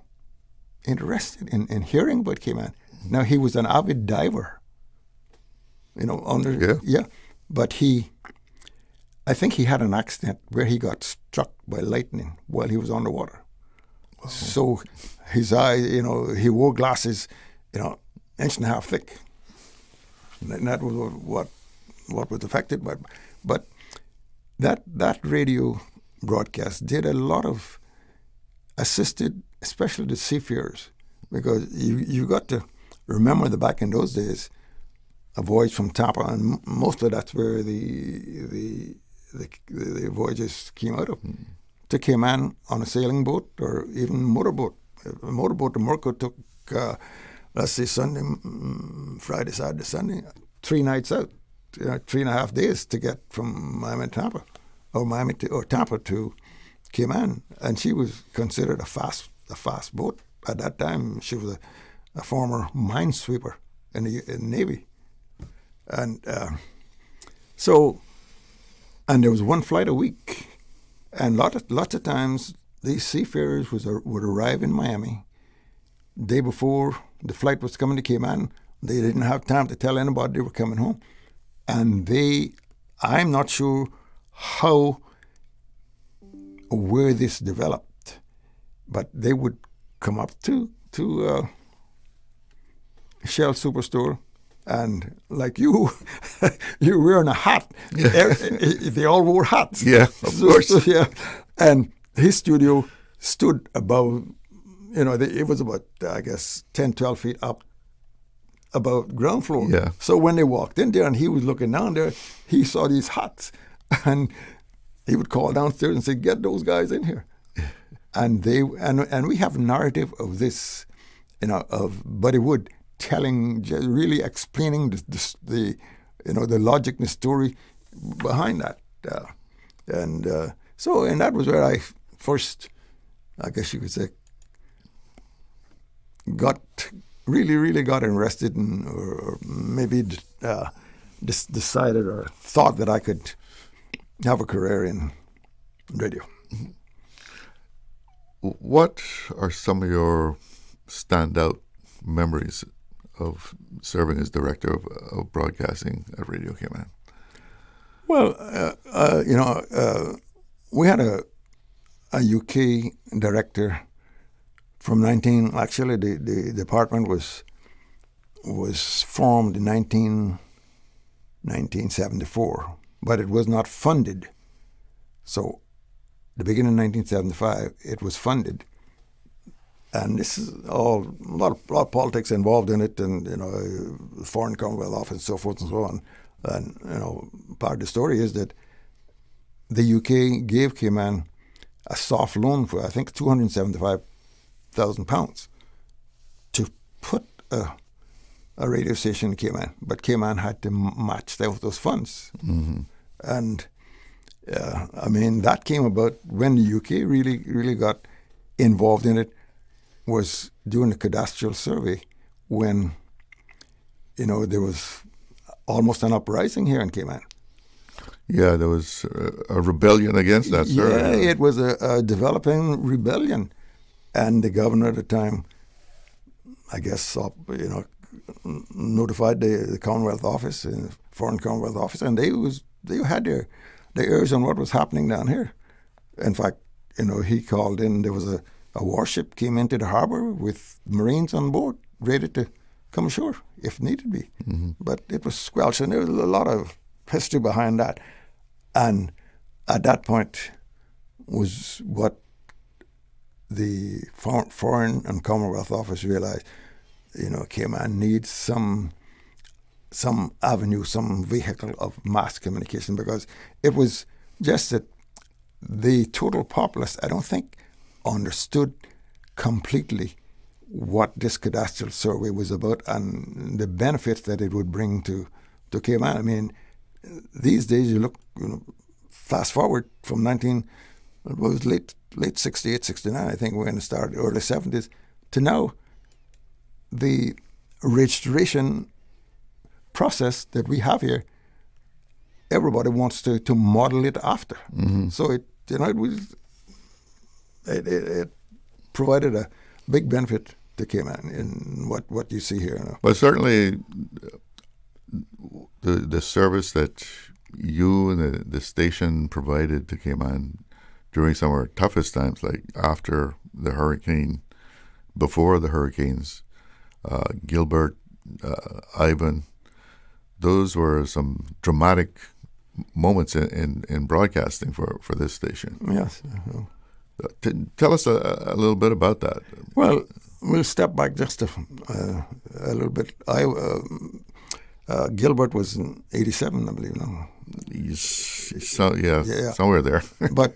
[SPEAKER 4] interested in hearing about Cayman. Now, he was an avid diver. But I think he had an accident where he got struck by lightning while he was underwater. Oh. So his eye, he wore glasses, inch and a half thick. And that was what was affected. But that radio broadcast did a lot of assisted, especially the seafarers, because you got to remember that back in those days, a voyage from Tampa, and mostly that's where the voyages came out of, to Cayman on a sailing boat or even motorboat. A motorboat to Murco took, let's say, Friday, Saturday, Sunday, 3 nights out, 3.5 days to get from Miami to Tampa, or Tampa to Cayman. And she was considered a fast boat. At that time, she was a former minesweeper in the Navy. And and there was one flight a week. And lots of times, these seafarers would arrive in Miami day before the flight was coming to Cayman. They didn't have time to tell anybody they were coming home. And I'm not sure where this developed, but they would come up to Shell Superstore, and like you wearing a hat. Yeah. They all wore hats.
[SPEAKER 6] Yeah, of course.
[SPEAKER 4] And his studio stood above, it was about, I guess, 10, 12 feet up above ground floor.
[SPEAKER 6] Yeah.
[SPEAKER 4] So when they walked in there and he was looking down there, he saw these hats, and he would call downstairs and say, "Get those guys in here." And we have a narrative of this, of Buddy Wood telling, really explaining the logic and the story behind that. And that was where I first, I guess you could say, really got interested in, or maybe decided or thought that I could have a career in radio.
[SPEAKER 6] What are some of your standout memories of serving as director of broadcasting at Radio Cayman?
[SPEAKER 4] Well, we had a UK director from the department was formed in 1974, but it was not funded. So the beginning of 1975, it was funded. And this is a lot of politics involved in it, and the Foreign Commonwealth Office and so forth and so on. And part of the story is that the UK gave Cayman a soft loan for, I think, £275,000 to put a radio station in Cayman, but Cayman had to match those funds.
[SPEAKER 6] Mm-hmm.
[SPEAKER 4] And that came about when the UK really got involved in it, was doing the cadastral survey when, there was almost an uprising here in Cayman.
[SPEAKER 6] Yeah, there was a rebellion against that survey.
[SPEAKER 4] Yeah, it was a developing rebellion. And the governor at the time, I guess, notified the Commonwealth Office, Foreign Commonwealth Office, and they had their ears on what was happening down here. In fact, he called in. There was a warship came into the harbour with Marines on board, ready to come ashore if needed be.
[SPEAKER 6] Mm-hmm.
[SPEAKER 4] But it was squelched, and there was a lot of history behind that. And at that point was what the Foreign and Commonwealth Office realized, Cayman needs some avenue, some vehicle of mass communication, because it was just that the total populace, I don't think, understood completely what this cadastral survey was about and the benefits that it would bring to Cayman. I mean, these days you look, fast forward from late 68, 69, I think, when it started, early 70s, to now, the registration process that we have here, everybody wants to model it after.
[SPEAKER 6] Mm-hmm.
[SPEAKER 4] So it provided a big benefit to Cayman in what you see here now.
[SPEAKER 6] But certainly, the service that you and the station provided to Cayman during some of our toughest times, like after the hurricane, before the hurricanes, Gilbert, Ivan, those were some dramatic moments in broadcasting for this station.
[SPEAKER 4] Yes.
[SPEAKER 6] Tell us a little bit about that.
[SPEAKER 4] Well, we'll step back just a little bit. Gilbert was in 87, I believe. No?
[SPEAKER 6] Somewhere there.
[SPEAKER 4] But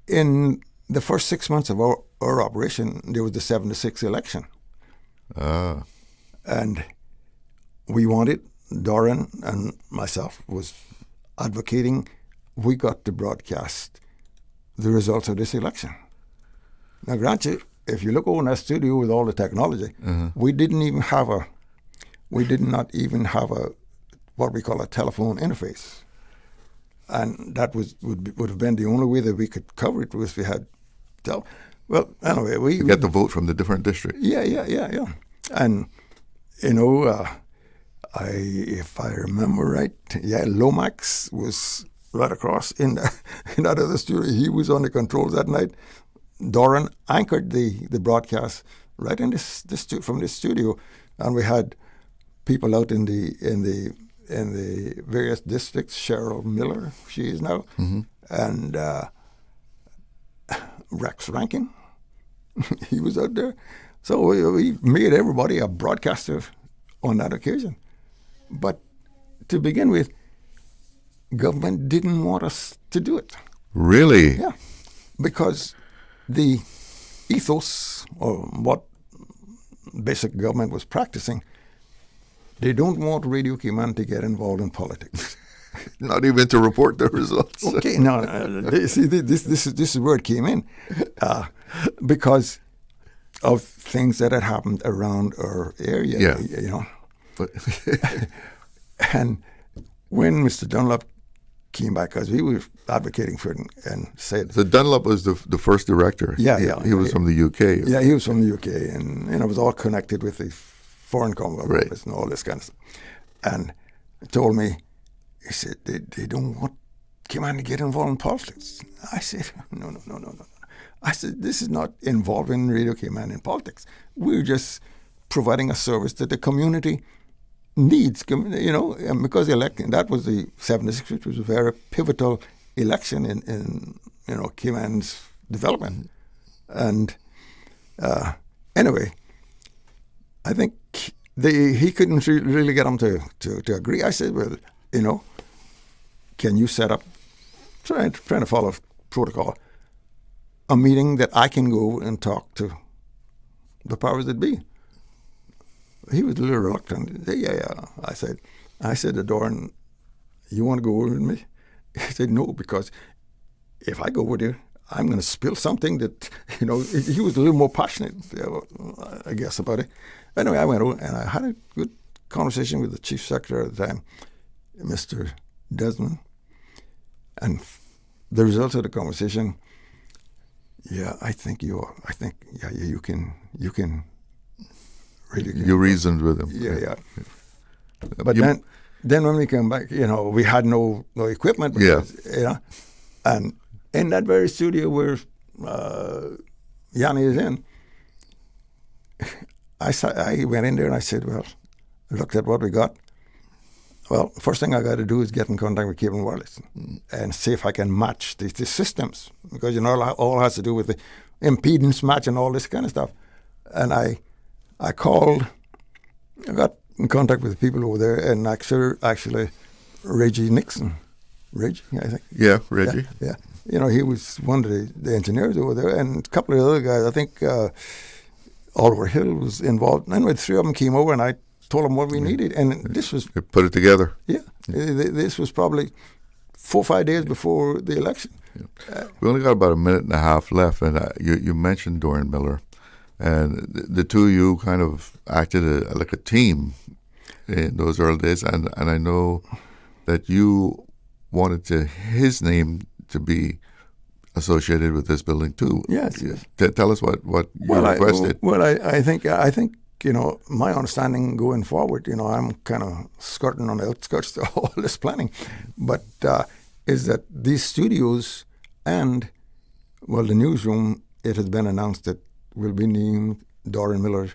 [SPEAKER 4] in the first 6 months of our operation, there was the 76 election. And we wanted, Doran and myself was advocating, we got to broadcast the results of this election. Now, grant you, if you look over in that studio with all the technology, we did not even have a what we call a telephone interface, and that would have been the only way that we could cover it was if we had. Well, anyway, we
[SPEAKER 6] get the vote from the different districts.
[SPEAKER 4] Yeah, and if I remember right, Lomax was right across in that other studio. He was on the controls that night. Doran anchored the broadcast right in from this studio, and we had people out in the various districts. Cheryl Miller, she is now, and Rex Rankin, he was out there. So we made everybody a broadcaster on that occasion. But to begin with, government didn't want us to do it.
[SPEAKER 6] Really?
[SPEAKER 4] Yeah, because the ethos or what basic government was practicing, they don't want Radio Cayman to get involved in politics.
[SPEAKER 6] Not even to report the results.
[SPEAKER 4] Okay, no, see, this is where it came in, because of things that had happened around our area.
[SPEAKER 6] Yeah.
[SPEAKER 4] You know. And when Mr. Dunlop came back, because we were advocating for it and said...
[SPEAKER 6] So Dunlop was the first director.
[SPEAKER 4] Yeah.
[SPEAKER 6] He was from the UK.
[SPEAKER 4] Yeah, he was from the UK, and it was all connected with the Foreign Commonwealth and all this kind of stuff. And he told me, he said, they don't want Cayman to get involved in politics. I said, no. I said, this is not involving Radio Cayman in politics. We're just providing a service that the community needs, and because the election, that was the 76, which was a very pivotal election in Cayman's development. And anyway, I think he couldn't really get them to agree. I said, well, can you set up, trying to follow protocol, a meeting that I can go and talk to the powers that be? He was a little reluctant. Yeah. I said to Doran, you want to go over with me? He said, no, because if I go over there, I'm going to spill something that, he was a little more passionate, I guess, about it. Anyway, I went over and I had a good conversation with the chief secretary at the time, Mr. Desmond. And the results of the conversation, I think you can really.
[SPEAKER 6] You reasoned with him.
[SPEAKER 4] Yeah. But then when we came back, we had no equipment. Because, and in that very studio where Yanni is in, I went in there and I said, well, I looked at what we got. Well, first thing I got to do is get in contact with Cayman Wireless and see if I can match the systems, because all has to do with the impedance match and all this kind of stuff. And I got in contact with the people over there, and actually Reggie Nixon. Reggie, I think.
[SPEAKER 6] Yeah, Reggie.
[SPEAKER 4] Yeah. He was one of the engineers over there, and a couple of other guys. I think Oliver Hill was involved. Anyway, the three of them came over, and I told them what we needed, and this was...
[SPEAKER 6] They put it together.
[SPEAKER 4] Yeah. This was probably 4 or 5 days before the election.
[SPEAKER 6] Yeah. We only got about a minute and a half left, and you mentioned Doran Miller, and the two of you kind of acted like a team in those early days, and I know that you wanted his name to be associated with this building too.
[SPEAKER 4] Yes.
[SPEAKER 6] Tell us what you requested.
[SPEAKER 4] I think my understanding going forward, I'm kind of skirting on the outskirts of all this planning, but is that these studios and, the newsroom, it has been announced that will be named Doran Miller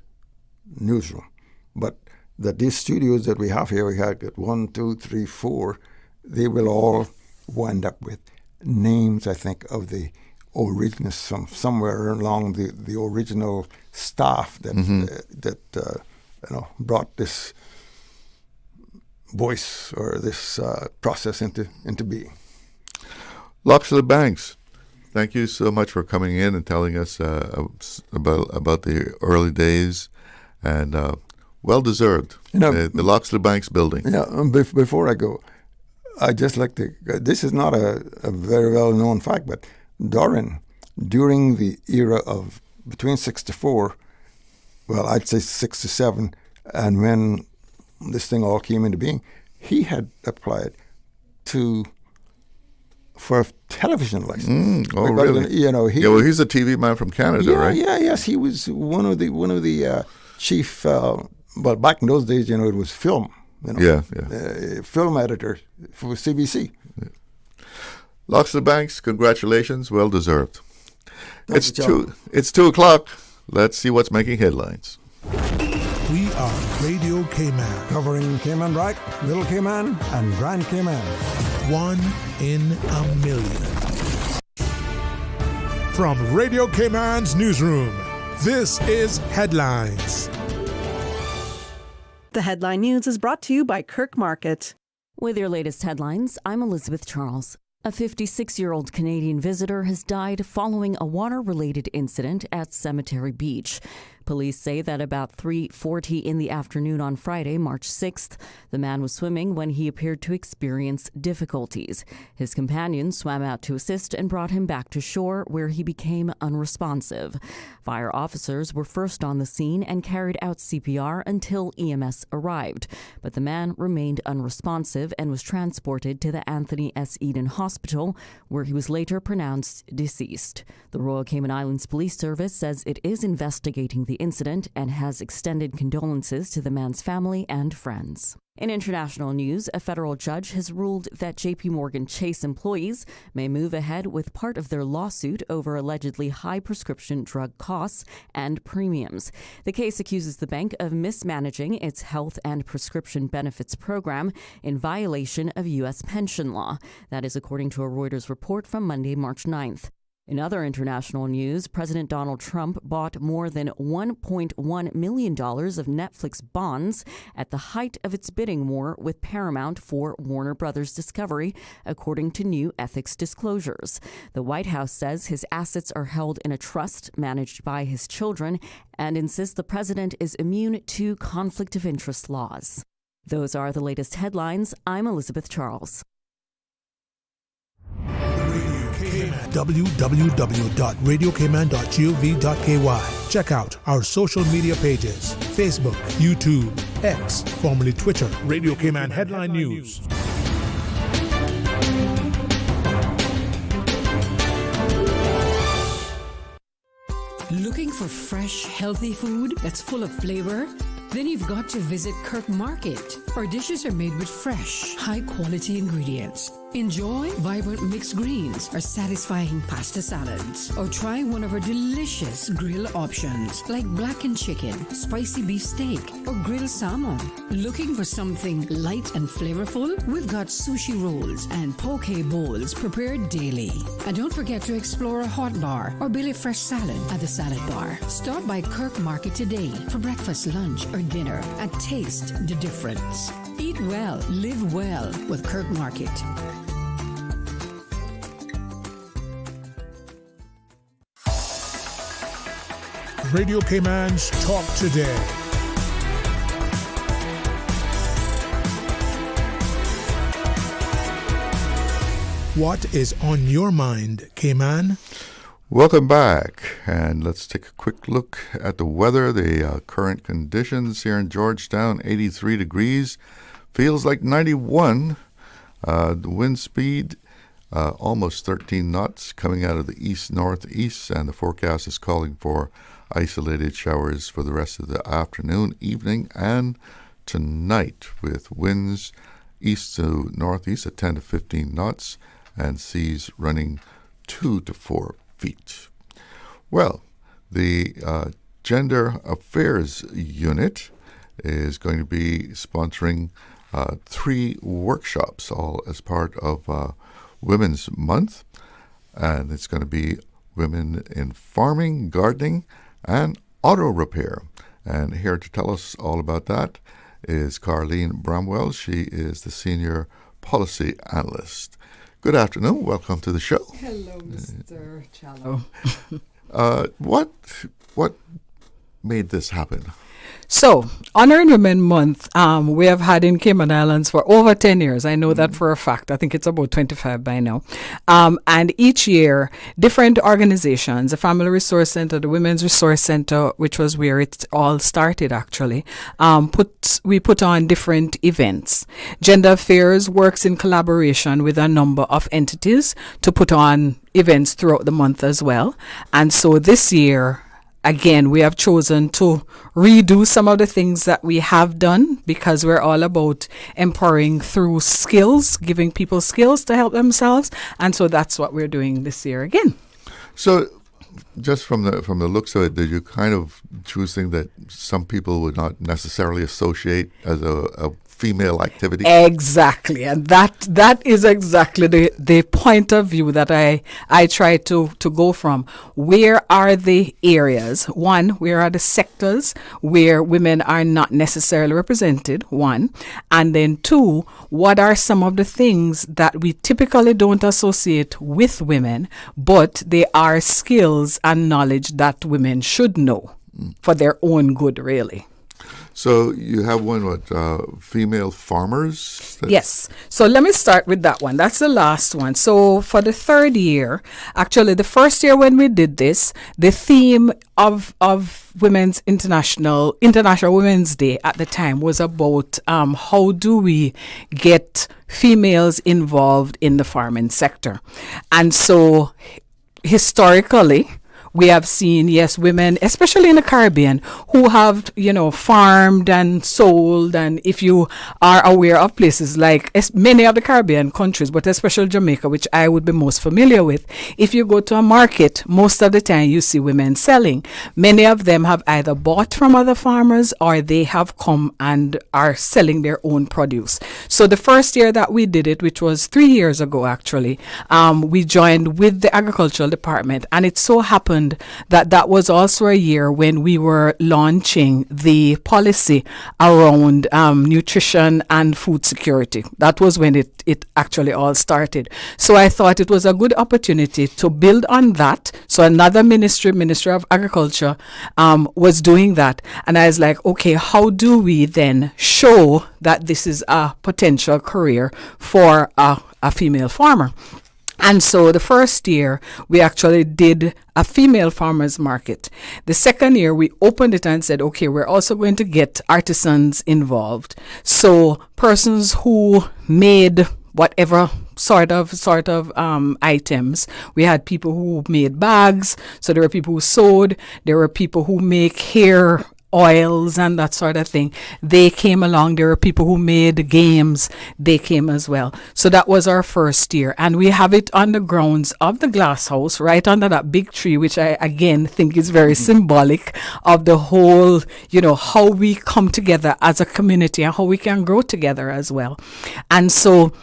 [SPEAKER 4] Newsroom. But that these studios that we have here, we had 1, 2, 3, 4, they will all wind up with names, I think, of the original, somewhere along the original staff that brought this voice or this process into being.
[SPEAKER 6] Loxley Banks, thank you so much for coming in and telling us about the early days, and well deserved. The Loxley Banks building.
[SPEAKER 4] Yeah. Before I go, I just like to. This is not a very well known fact, but Doran, during the era of between 64, I'd say 67, and when this thing all came into being, he had applied for a television license.
[SPEAKER 6] Really? He's a TV man from Canada, right?
[SPEAKER 4] Yes. He was one of the chief. Back in those days, it was film. Film editor for CBC.
[SPEAKER 6] Yeah. Loxley Banks, congratulations, well deserved. It's 2 o'clock. Let's see what's making headlines.
[SPEAKER 18] We are Radio Cayman,
[SPEAKER 4] covering Cayman Brac, Little Cayman, and Grand Cayman.
[SPEAKER 18] 1 in a million. From Radio Cayman's newsroom, this is Headlines.
[SPEAKER 20] The Headline News is brought to you by Kirk Market.
[SPEAKER 1] With your latest headlines, I'm Elizabeth Charles. A 56-year-old Canadian visitor has died following a water-related incident at Cemetery Beach. Police say that about 3:40 in the afternoon on Friday, March 6th, the man was swimming when he appeared to experience difficulties. His companion swam out to assist and brought him back to shore, where he became unresponsive. Fire officers were first on the scene and carried out CPR until EMS arrived, but the man remained unresponsive and was transported to the Anthony S. Eden Hospital, where he was later pronounced deceased. The Royal Cayman Islands Police Service says it is investigating the incident and has extended condolences to the man's family and friends. In international news, a federal judge has ruled that JP Morgan Chase employees may move ahead with part of their lawsuit over allegedly high prescription drug costs and premiums. The case accuses the bank of mismanaging its health and prescription benefits program in violation of U.S. pension law. That is according to a Reuters report from Monday, March 9th. In other international news, President Donald Trump bought more than $1.1 million of Netflix bonds at the height of its bidding war with Paramount for Warner Brothers Discovery, according to new ethics disclosures. The White House says his assets are held in a trust managed by his children and insists the president is immune to conflict of interest laws. Those are the latest headlines. I'm Elizabeth Charles.
[SPEAKER 18] www.radiocayman.gov.ky. Check out our social media pages: Facebook, YouTube, X, formerly Twitter, Radio Cayman Headline News.
[SPEAKER 10] Looking for fresh, healthy food that's full of flavor? Then you've got to visit Kirk Market. Our dishes are made with fresh, high-quality ingredients. Enjoy vibrant mixed greens or satisfying pasta salads. Or try one of our delicious grill options like blackened chicken, spicy beef steak, or grilled salmon. Looking for something light and flavorful? We've got sushi rolls and poke bowls prepared daily. And don't forget to explore a hot bar or Billy Fresh salad at the salad bar. Stop by Kirk Market today for breakfast, lunch, or dinner and taste the difference. Eat well, live well with Kirk Market.
[SPEAKER 18] Radio Cayman's Talk Today. What is on your mind, Cayman?
[SPEAKER 6] Welcome back, and let's take a quick look at the weather. The current conditions here in Georgetown: 83 degrees, feels like 91. The wind speed almost 13 knots coming out of the east-northeast, and the forecast is calling for isolated showers for the rest of the afternoon, evening, and tonight, with winds east to northeast at 10 to 15 knots and seas running 2 to 4 feet. Well, the Gender Affairs Unit is going to be sponsoring 3 workshops, all as part of Women's Month, and it's going to be women in farming, gardening, and auto repair. And here to tell us all about that is Karlene Bramwell. She is the Senior Policy Analyst. Good afternoon. Welcome to the show.
[SPEAKER 2] Hello, Mr. Challo.
[SPEAKER 6] What made this happen?
[SPEAKER 2] So, Honoring Women Month, we have had in Cayman Islands for over 10 years. I know that for a fact. I think it's about 25 by now. And each year, different organizations, the Family Resource Center, the Women's Resource Center, which was where it all started actually, we put on different events. Gender Affairs works in collaboration with a number of entities to put on events throughout the month as well. And so this year, again, we have chosen to redo some of the things that we have done because we're all about empowering through skills, giving people skills to help themselves. And so that's what we're doing this year again.
[SPEAKER 6] So just from the looks of it, did you kind of choose things that some people would not necessarily associate as a female activity?
[SPEAKER 2] Exactly, and that is exactly the point of view that I try to go from. Where are the areas? One, where are the sectors where women are not necessarily represented? One, and then two, what are some of the things that we typically don't associate with women, but they are skills and knowledge that women should know for their own good, really.
[SPEAKER 6] So you have one, female farmers?
[SPEAKER 2] Yes. So let me start with that one. That's the last one. So for the third year, actually the first year when we did this, the theme of Women's International Women's Day at the time was about how do we get females involved in the farming sector. And so historically, we have seen, yes, women, especially in the Caribbean, who have, farmed and sold. And if you are aware of places like many of the Caribbean countries, but especially Jamaica, which I would be most familiar with, if you go to a market, most of the time you see women selling. Many of them have either bought from other farmers or they have come and are selling their own produce. So the first year that we did it, which was 3 years ago actually, we joined with the Agricultural Department, and it so happened that was also a year when we were launching the policy around nutrition and food security. That was when it actually all started. So I thought it was a good opportunity to build on that. So another Ministry of Agriculture, was doing that. And I was like, okay, how do we then show that this is a potential career for a female farmer? And so the first year, we actually did a female farmers market. The second year, we opened it and said, okay, we're also going to get artisans involved. So persons who made whatever sort of items. We had people who made bags. So there were people who sewed. There were people who make hair oils and that sort of thing. They came along. There were people who made games. They came as well. So that was our first year. And we have it on the grounds of the glass house, right under that big tree, which I, again, think is very symbolic of the whole, how we come together as a community and how we can grow together as well. And so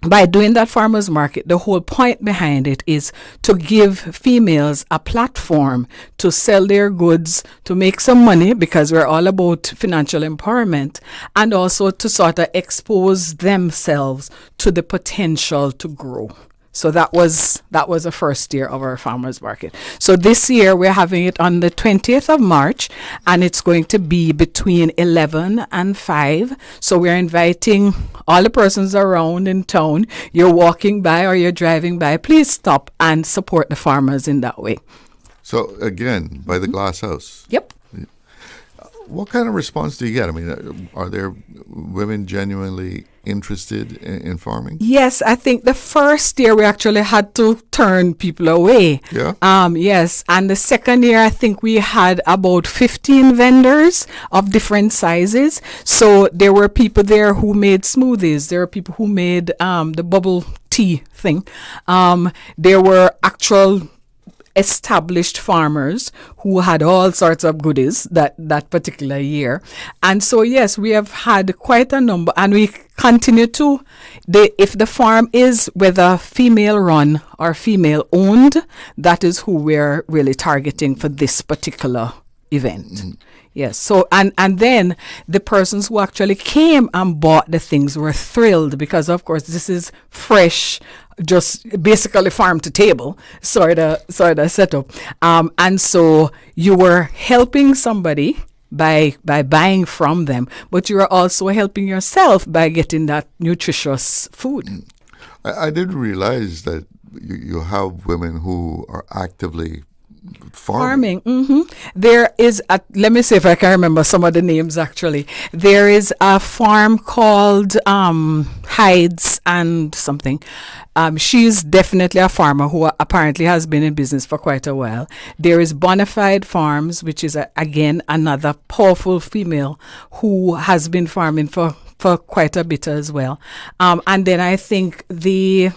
[SPEAKER 2] by doing that farmers market, the whole point behind it is to give females a platform to sell their goods, to make some money, because we're all about financial empowerment, and also to sort of expose themselves to the potential to grow. So that was the first year of our farmers market. So this year we're having it on the 20th of March, and it's going to be between 11 and 5. So we're inviting all the persons around in town. You're walking by or you're driving by, please stop and support the farmers in that way.
[SPEAKER 6] So again, by the glass house.
[SPEAKER 2] Yep.
[SPEAKER 6] What kind of response do you get? I mean, are there women genuinely interested in farming?
[SPEAKER 2] Yes, I think the first year we actually had to turn people away.
[SPEAKER 6] Yeah.
[SPEAKER 2] Yes, and the second year I think we had about 15 vendors of different sizes. So there were people there who made smoothies. There were people who made the bubble tea thing. There were actual established farmers who had all sorts of goodies that particular year. And so, yes, we have had quite a number, and we continue to. If the farm is whether female run or female owned, that is who we're really targeting for this particular event. Mm-hmm. Yes. So, and then the persons who actually came and bought the things were thrilled because, of course, this is fresh, just basically farm to table sort of setup. And so you were helping somebody by buying from them, but you are also helping yourself by getting that nutritious food.
[SPEAKER 6] I didn't realize that you have women who are actively farming.
[SPEAKER 2] Mm-hmm. There is let me see if I can remember some of the names actually. There is a farm called Hides and something. She's definitely a farmer who apparently has been in business for quite a while. There is Bonafide Farms, which is again another powerful female who has been farming for quite a bit as well. And then I think there's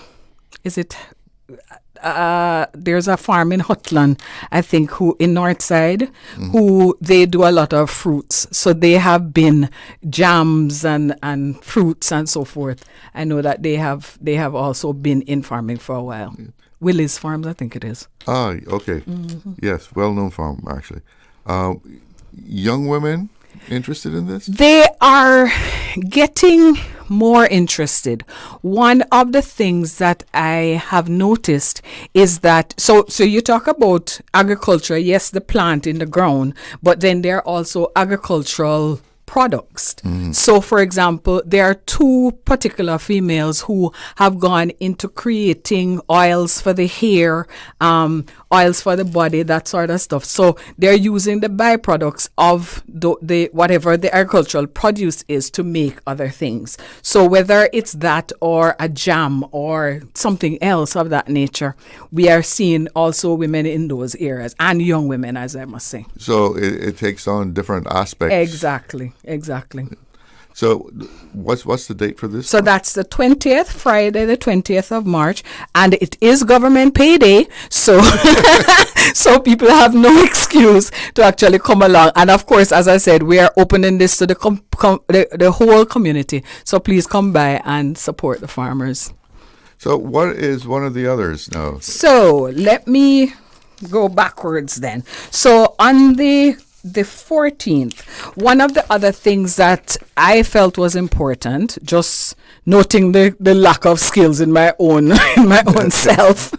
[SPEAKER 2] a farm in Hutland, I think, who in Northside, who they do a lot of fruits. So they have been jams and fruits and so forth. I know that they have also been in farming for a while. Willie's Farms, I think it is.
[SPEAKER 6] Ah, okay. Mm-hmm. Yes, well-known farm, actually. Young women interested in this?
[SPEAKER 2] They are getting more interested. One of the things that I have noticed is that so you talk about agriculture, yes, the plant in the ground, but then there are also agricultural products. So, for example, there are two particular females who have gone into creating oils for the hair, oils for the body, that sort of stuff. So they're using the byproducts of the whatever the agricultural produce is to make other things. So whether it's that or a jam or something else of that nature, we are seeing also women in those areas and young women, as I must say.
[SPEAKER 6] So it takes on different aspects.
[SPEAKER 2] Exactly.
[SPEAKER 6] So what's the date for this?
[SPEAKER 2] So that's the 20th, Friday, the 20th of March, and it is government payday, so so people have no excuse to actually come along. And of course, as I said, we are opening this to the whole community. So please come by and support the farmers.
[SPEAKER 6] So what is one of the others now?
[SPEAKER 2] So let me go backwards then. So on the 14th, one of the other things that I felt was important, just noting the lack of skills in my own self,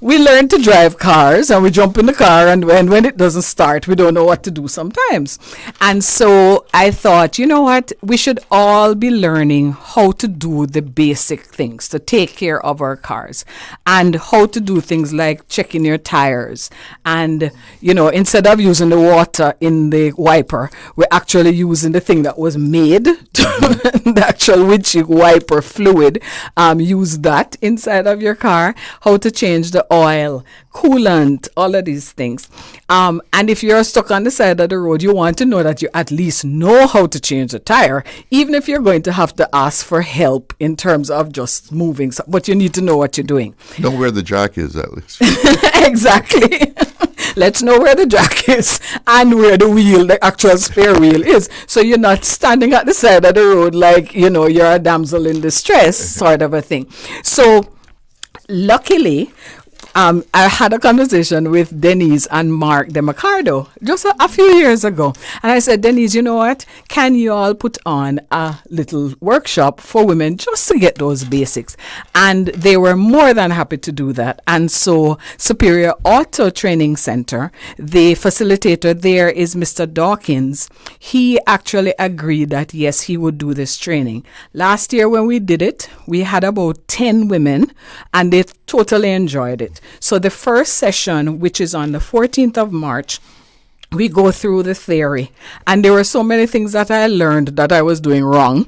[SPEAKER 2] we learn to drive cars and we jump in the car, and when it doesn't start, we don't know what to do sometimes. And so I thought, you know what, we should all be learning how to do the basic things to take care of our cars, and how to do things like checking your tires, and instead of using the water in the wiper, we're actually using the thing that was made the actual windshield wiper fluid. Use that inside of your car. How to change the oil, coolant, all of these things. And if you're stuck on the side of the road, you want to know that you at least know how to change the tire, even if you're going to have to ask for help in terms of just moving. But you need to know what you're doing.
[SPEAKER 6] Know where the jack is, at least.
[SPEAKER 2] Exactly. Let's know where the jack is and where the actual spare wheel is. So you're not standing at the side of the road like, you're a damsel in distress sort of a thing. So luckily, I had a conversation with Denise and Mark DeMaccardo just a few years ago. And I said, Denise, you know what? Can you all put on a little workshop for women just to get those basics? And they were more than happy to do that. And so Superior Auto Training Center, the facilitator there is Mr. Dawkins. He actually agreed that, yes, he would do this training. Last year when we did it, we had about 10 women and they totally enjoyed it. So the first session, which is on the 14th of March, we go through the theory, and there were so many things that I learned that I was doing wrong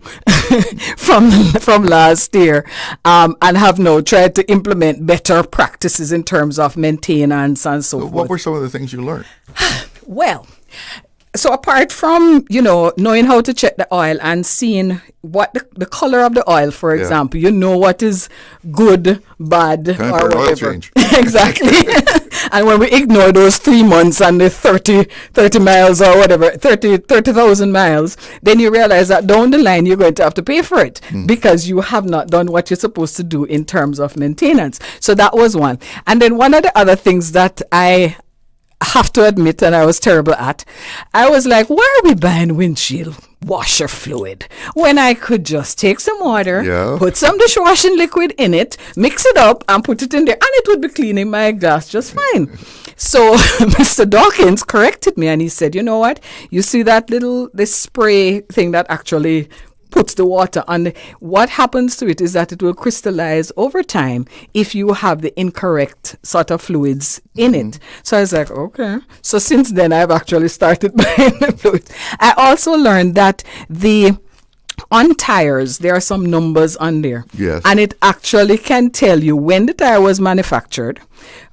[SPEAKER 2] from last year, and have now tried to implement better practices in terms of maintenance and so forth.
[SPEAKER 6] What were some of the things you learned?
[SPEAKER 2] Well, so apart from, knowing how to check the oil and seeing what the color of the oil, for example, you know what is good, bad,
[SPEAKER 6] Time
[SPEAKER 2] or
[SPEAKER 6] for an oil
[SPEAKER 2] whatever.
[SPEAKER 6] change.
[SPEAKER 2] Exactly. And when we ignore those 3 months and the 30 miles or whatever, 30,000 miles, then you realize that down the line you're going to have to pay for it because you have not done what you're supposed to do in terms of maintenance. So that was one. And then one of the other things that I have to admit, and I was terrible at, I was like, why are we buying windshield washer fluid when I could just take some water, put some dishwashing liquid in it, mix it up and put it in there, and it would be cleaning my glass just fine. So Mr. Dawkins corrected me and he said, you know what, you see that this spray thing that actually puts the water on, what happens to it is that it will crystallize over time if you have the incorrect sort of fluids in it. So I was like, okay. So since then I've actually started buying the fluids. I also learned that on tires, there are some numbers on there.
[SPEAKER 6] Yes.
[SPEAKER 2] And it actually can tell you when the tire was manufactured,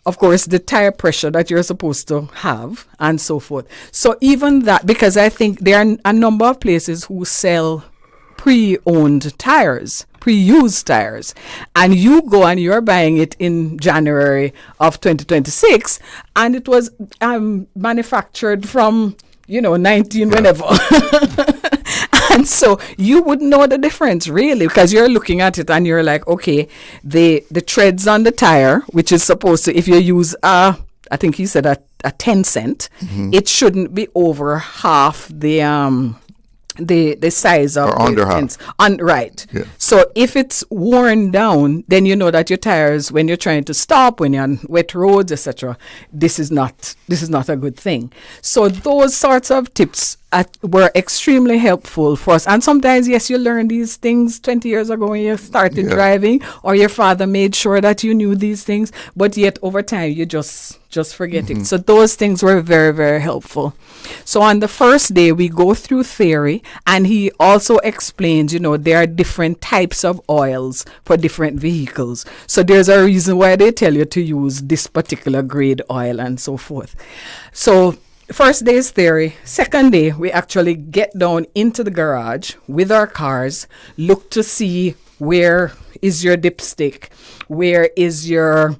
[SPEAKER 2] of course, the tire pressure that you're supposed to have, and so forth. So even that, because I think there are a number of places who sell pre-owned tires, pre-used tires, and you go and you're buying it in January of 2026, and it was manufactured from 19 whenever. And so you would know the difference really, because you're looking at it and you're like, okay, the treads on the tire, which is supposed to, if you use I think he said a 10 cent, it shouldn't be over half the size of
[SPEAKER 6] or under half.
[SPEAKER 2] Right.
[SPEAKER 6] Yeah.
[SPEAKER 2] So if it's worn down, then you know that your tires, when you're trying to stop, when you're on wet roads, etc., this is not a good thing. So those sorts of tips were extremely helpful for us. And sometimes, yes, you learn these things 20 years ago when you started driving, or your father made sure that you knew these things, but yet over time you just forget it. So those things were very, very helpful. So on the first day, we go through theory, and he also explains, there are different types of oils for different vehicles. So there's a reason why they tell you to use this particular grade oil and so forth. So first day is theory. Second day, we actually get down into the garage with our cars, look to see where is your dipstick, where is your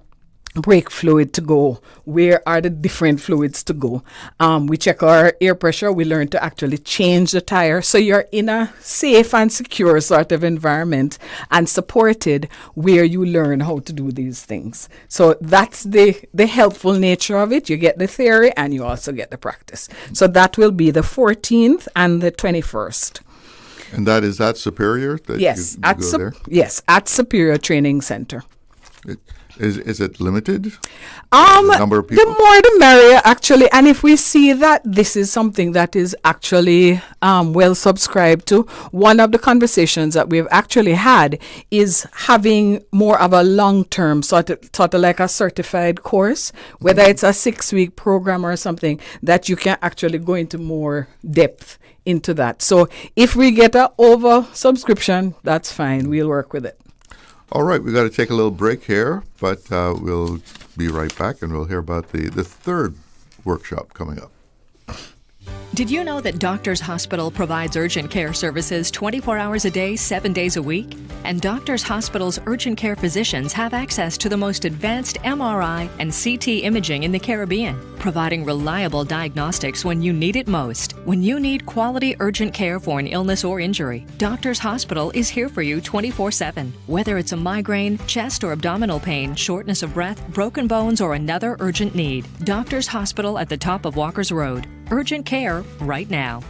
[SPEAKER 2] brake fluid to go, where are the different fluids to go. We check our air pressure. We learn to actually change the tire. So you're in a safe and secure sort of environment and supported where you learn how to do these things. So that's the helpful nature of it. You get the theory and you also get the practice. So that will be the 14th and the 21st.
[SPEAKER 6] And that is at Superior?
[SPEAKER 2] Yes,
[SPEAKER 6] you go there?
[SPEAKER 2] Yes, at Superior Training Center.
[SPEAKER 6] Is it limited?
[SPEAKER 2] The
[SPEAKER 6] number of people?
[SPEAKER 2] The more the merrier, actually. And if we see that this is something that is actually well subscribed to, one of the conversations that we've actually had is having more of a long-term, sort of like a certified course, whether it's a 6-week program or something, that you can actually go into more depth into that. So if we get an over subscription, that's fine. We'll work with it.
[SPEAKER 6] All right, we've got to take a little break here, but we'll be right back and we'll hear about the third workshop coming up.
[SPEAKER 5] Did you know that Doctors Hospital provides urgent care services 24 hours a day, 7 days a week? And Doctors Hospital's urgent care physicians have access to the most advanced MRI and CT imaging in the Caribbean, providing reliable diagnostics when you need it most. When you need quality urgent care for an illness or injury, Doctors Hospital is here for you 24/7. Whether it's a migraine, chest or abdominal pain, shortness of breath, broken bones, or another urgent need, Doctors Hospital at the top of Walker's Road. Urgent care right now.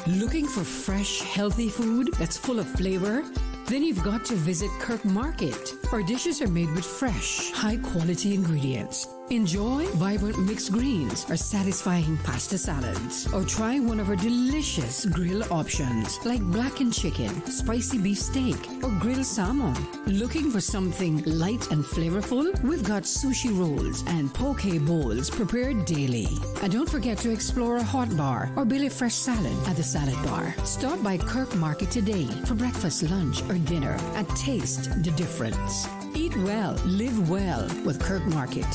[SPEAKER 10] Looking for fresh, healthy food that's full of flavor? Then you've got to visit Kirk Market. Our dishes are made with fresh, high-quality ingredients. Enjoy vibrant mixed greens or satisfying pasta salads. Or try one of our delicious grill options like blackened chicken, spicy beef steak, or grilled salmon. Looking for something light and flavorful? We've got sushi rolls and poke bowls prepared daily. And don't forget to explore a hot bar or Billy Fresh salad at the salad bar. Stop by Kirk Market today for breakfast, lunch, or dinner and taste the difference. Eat well, live well with Kirk Market.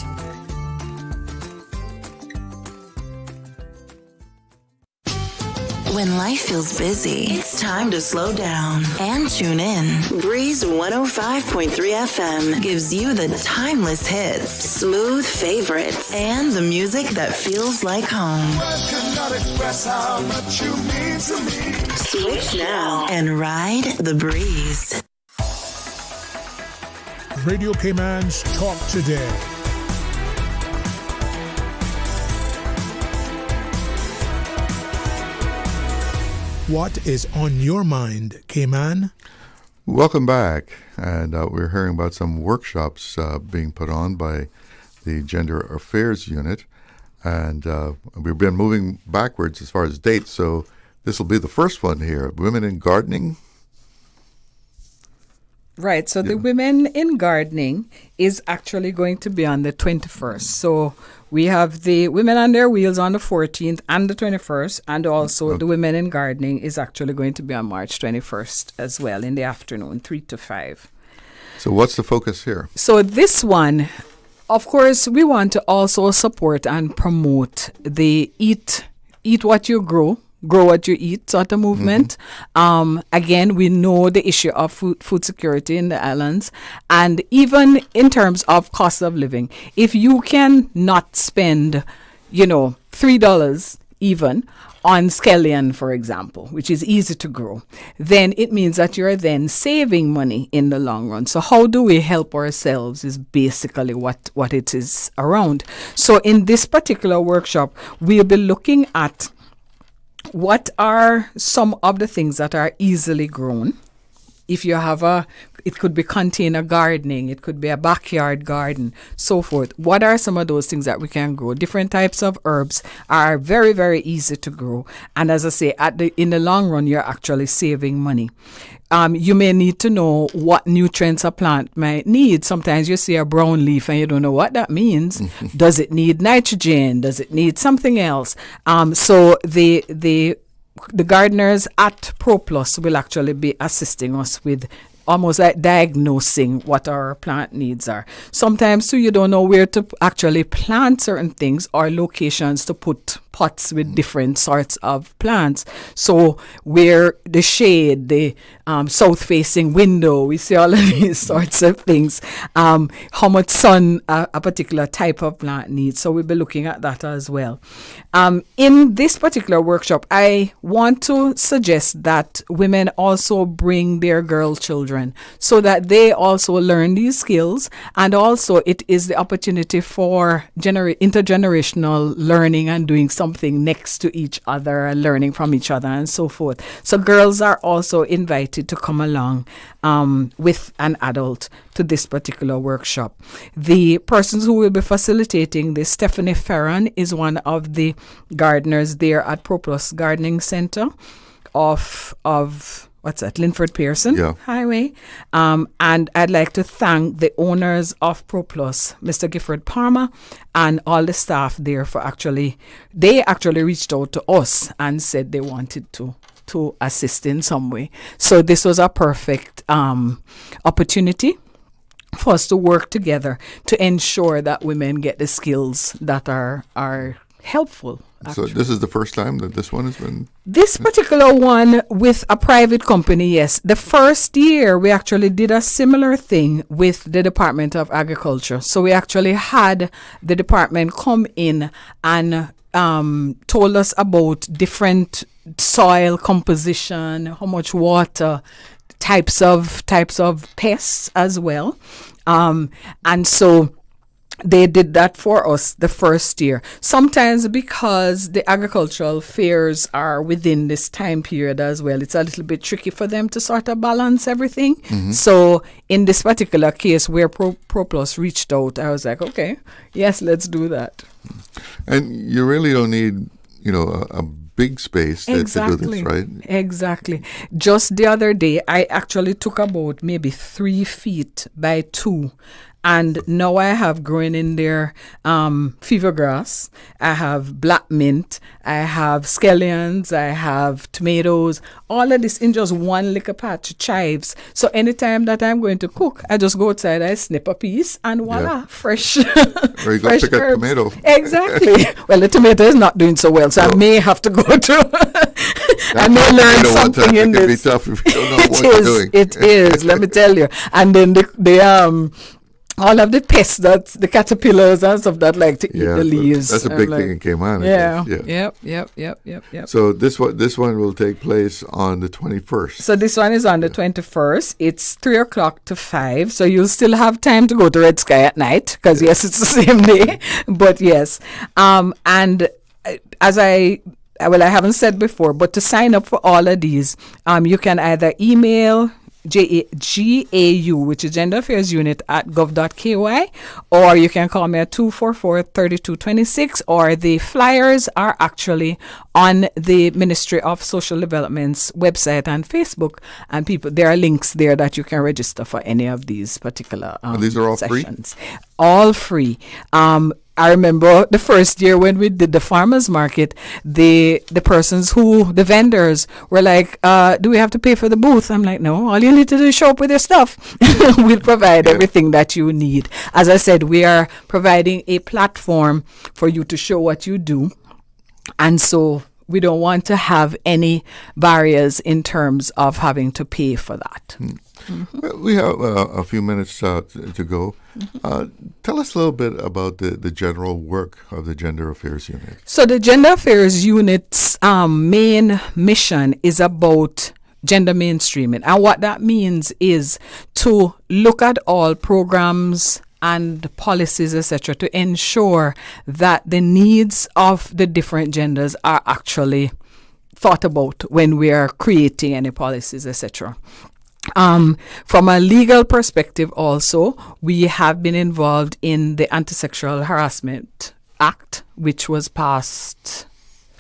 [SPEAKER 7] When life feels busy, it's time to slow down and tune in. Breeze 105.3 FM gives you the timeless hits, smooth favorites, and the music that feels like home.
[SPEAKER 9] Words cannot express how much you mean to me.
[SPEAKER 7] Switch now and ride the breeze.
[SPEAKER 24] Radio Cayman's Talk Today. What is on your mind, Cayman?
[SPEAKER 6] Welcome back. And we're hearing about some workshops being put on by the Gender Affairs Unit. And we've been moving backwards as far as dates. So this will be the first one here. Women in Gardening.
[SPEAKER 2] Right. So the Women in Gardening is actually going to be on the 21st. So we have the Women on Their Wheels on the 14th and the 21st. And also the Women in Gardening is actually going to be on March 21st as well in the afternoon, 3 to 5.
[SPEAKER 6] So what's the focus here?
[SPEAKER 2] So this one, of course, we want to also support and promote the eat what you grow what you eat sort of movement. Again, we know the issue of food security in the islands, and even in terms of cost of living, if you can not spend, $3 even on scallion, for example, which is easy to grow, then it means that you're then saving money in the long run. So how do we help ourselves is basically what it is around. So in this particular workshop, we'll be looking at what are some of the things that are easily grown. If you have it could be container gardening, it could be a backyard garden, so forth. What are some of those things that we can grow? Different types of herbs are very, very easy to grow. And as I say, in the long run, you're actually saving money. You may need to know what nutrients a plant might need. Sometimes you see a brown leaf and you don't know what that means. Does it need nitrogen? Does it need something else? So the gardeners at ProPlus will actually be assisting us with almost like diagnosing what our plant needs are. Sometimes too, you don't know where to actually plant certain things or locations to put pots with different sorts of plants. So where the shade, the south-facing window, we see all of these sorts of things. How much sun a particular type of plant needs. So we'll be looking at that as well. In this particular workshop, I want to suggest that women also bring their girl children so that they also learn these skills, and also it is the opportunity for intergenerational learning and doing something next to each other and learning from each other and so forth. So girls are also invited to come along with an adult to this particular workshop. The persons who will be facilitating this, Stephanie Ferran is one of the gardeners there at ProPlus Gardening Center of Linford Pearson Highway. And I'd like to thank the owners of ProPlus, Mr. Gifford Palmer, and all the staff there for they actually reached out to us and said they wanted to assist in some way. So this was a perfect opportunity for us to work together to ensure that women get the skills that are helpful. Actually.
[SPEAKER 6] So this is the first time that this one has been?
[SPEAKER 2] This particular one with a private company, yes. The first year we actually did a similar thing with the Department of Agriculture. So we actually had the department come in and told us about different soil composition, how much water, types of pests as well. And so they did that for us the first year. Sometimes because the agricultural fairs are within this time period as well, it's a little bit tricky for them to sort of balance everything.
[SPEAKER 6] Mm-hmm.
[SPEAKER 2] So in this particular case where ProPlus reached out, I was like, okay, yes, let's do that.
[SPEAKER 6] And you really don't need, a big space to do this, right?
[SPEAKER 2] Exactly. Just the other day, I actually took about maybe 3 feet by 2. And now I have growing in there fever grass, I have black mint, I have scallions, I have tomatoes, all of this in just one little patch, chives. So anytime that I'm going to cook, I just go outside, I snip a piece, and voila, fresh.
[SPEAKER 6] Or you go pick a tomato.
[SPEAKER 2] Exactly. Well, the tomato is not doing so well, so I may have to go to... I may learn something in this.
[SPEAKER 6] It can be tough if you don't know what you're doing.
[SPEAKER 2] It is, let me tell you. And then the all of the pests, the caterpillars and stuff that like to eat the leaves.
[SPEAKER 6] That's a big thing in Cayman.
[SPEAKER 2] Yeah.
[SPEAKER 6] Yep. So this one will take place on the 21st.
[SPEAKER 2] So this one is on the 21st. It's 3:00 to 5. So you'll still have time to go to Red Sky at night because yes, it's the same day. But yes, and as I haven't said before, but to sign up for all of these, you can either email GAU, which is Gender Affairs Unit at gov.ky, or you can call me at 244-3226, or the flyers are actually on the Ministry of Social Development's website and Facebook, and there are links there that you can register for any of these particular
[SPEAKER 6] and these are all
[SPEAKER 2] sessions. All free. I remember the first year when we did the farmers market, the vendors were like, do we have to pay for the booth? I'm like, no, all you need to do is show up with your stuff. We'll provide everything that you need. As I said, we are providing a platform for you to show what you do. And so we don't want to have any barriers in terms of having to pay for that.
[SPEAKER 6] Mm-hmm. Well, we have a few minutes to go. Tell us a little bit about the general work of the Gender Affairs Unit.
[SPEAKER 2] So the Gender Affairs Unit's main mission is about gender mainstreaming. And what that means is to look at all programs and policies, etc., to ensure that the needs of the different genders are actually thought about when we are creating any policies, etc. From a legal perspective also, we have been involved in the Anti-Sexual Harassment Act, which was passed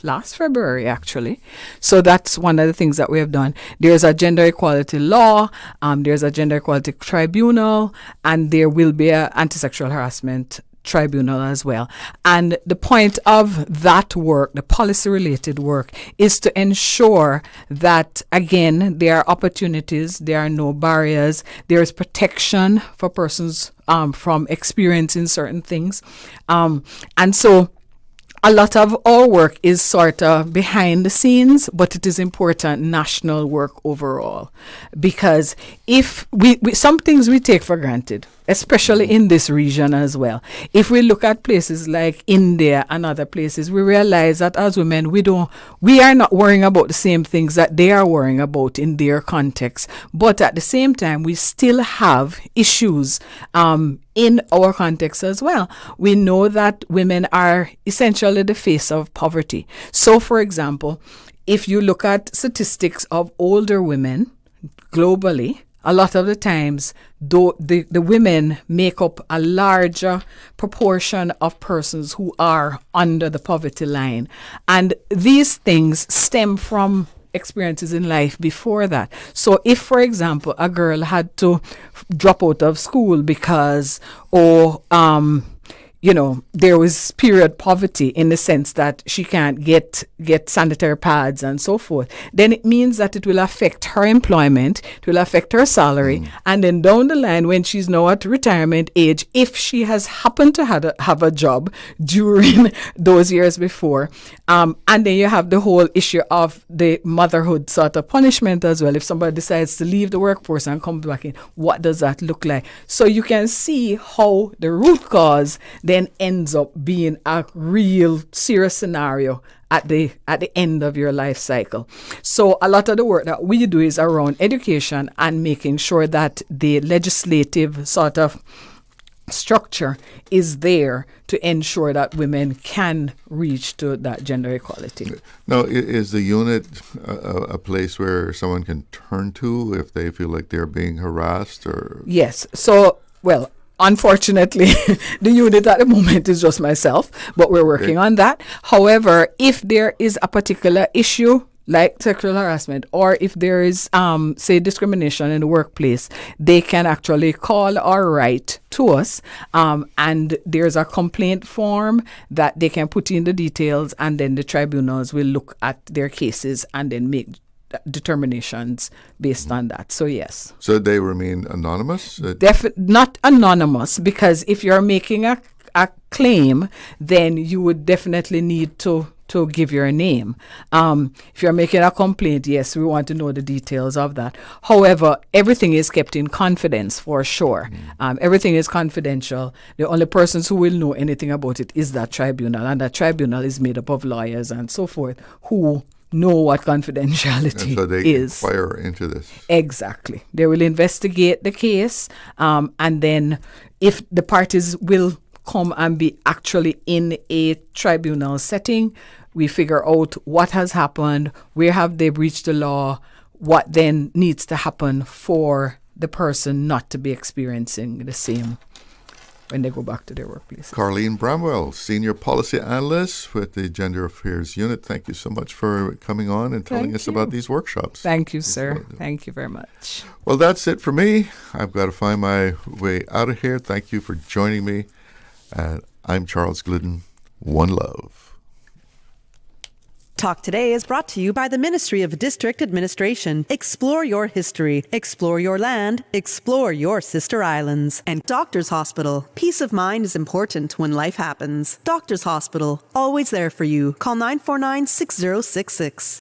[SPEAKER 2] last February, actually. So that's one of the things that we have done. There's a gender equality law, there's a gender equality tribunal, and there will be an anti-sexual harassment tribunal as well. And the point of that work, the policy-related work, is to ensure that, again, there are opportunities, there are no barriers, there is protection for persons from experiencing certain things. And so a lot of our work is sort of behind the scenes, but it is important national work overall. Because if we some things we take for granted, especially in this region as well. If we look at places like India and other places, we realize that as women, we are not worrying about the same things that they are worrying about in their context. But at the same time, we still have issues in our context as well. We know that women are essentially the face of poverty. So, for example, if you look at statistics of older women globally, a lot of the times, though the women make up a larger proportion of persons who are under the poverty line. And these things stem from experiences in life before that. So if, for example, a girl had to drop out of school because, there was period poverty in the sense that she can't get sanitary pads and so forth, then it means that it will affect her employment, it will affect her salary, and then down the line when she's now at retirement age, if she has happened to have a job during those years before, and then you have the whole issue of the motherhood sort of punishment as well. If somebody decides to leave the workforce and come back in, what does that look like? So you can see how the root cause then ends up being a real serious scenario at the end of your life cycle. So a lot of the work that we do is around education and making sure that the legislative sort of structure is there to ensure that women can reach to that gender equality.
[SPEAKER 6] Now, is the unit a place where someone can turn to if they feel like they're being harassed? Or
[SPEAKER 2] Yes. So, well, unfortunately, the unit at the moment is just myself, but we're working on that. However, if there is a particular issue like sexual harassment, or if there is, say, discrimination in the workplace, they can actually call or write to us, and there's a complaint form that they can put in the details, and then the tribunals will look at their cases and then make determinations based on that. So yes.
[SPEAKER 6] So they remain anonymous?
[SPEAKER 2] Not anonymous, because if you're making a claim, then you would definitely need to give your name. If you're making a complaint, yes, we want to know the details of that. However, everything is kept in confidence for sure. Everything is confidential. The only persons who will know anything about it is that tribunal, and that tribunal is made up of lawyers and so forth who know what confidentiality
[SPEAKER 6] and so they
[SPEAKER 2] is.
[SPEAKER 6] Inquire into this.
[SPEAKER 2] Exactly. They will investigate the case, and then if the parties will come and be actually in a tribunal setting, we figure out what has happened, where have they breached the law, what then needs to happen for the person not to be experiencing the same when they go back to their workplace.
[SPEAKER 6] Karlene Bramwell, Senior Policy Analyst with the Gender Affairs Unit. Thank you so much for coming on and telling us about these workshops.
[SPEAKER 2] Thank you, sir. Thank you very much.
[SPEAKER 6] Well, that's it for me. I've got to find my way out of here. Thank you for joining me. I'm Charles Glidden. One love.
[SPEAKER 20] Talk Today is brought to you by the Ministry of District Administration. Explore your history. Explore your land. Explore your sister islands. And Doctors Hospital. Peace of mind is important when life happens. Doctors Hospital. Always there for you. Call 949-6066.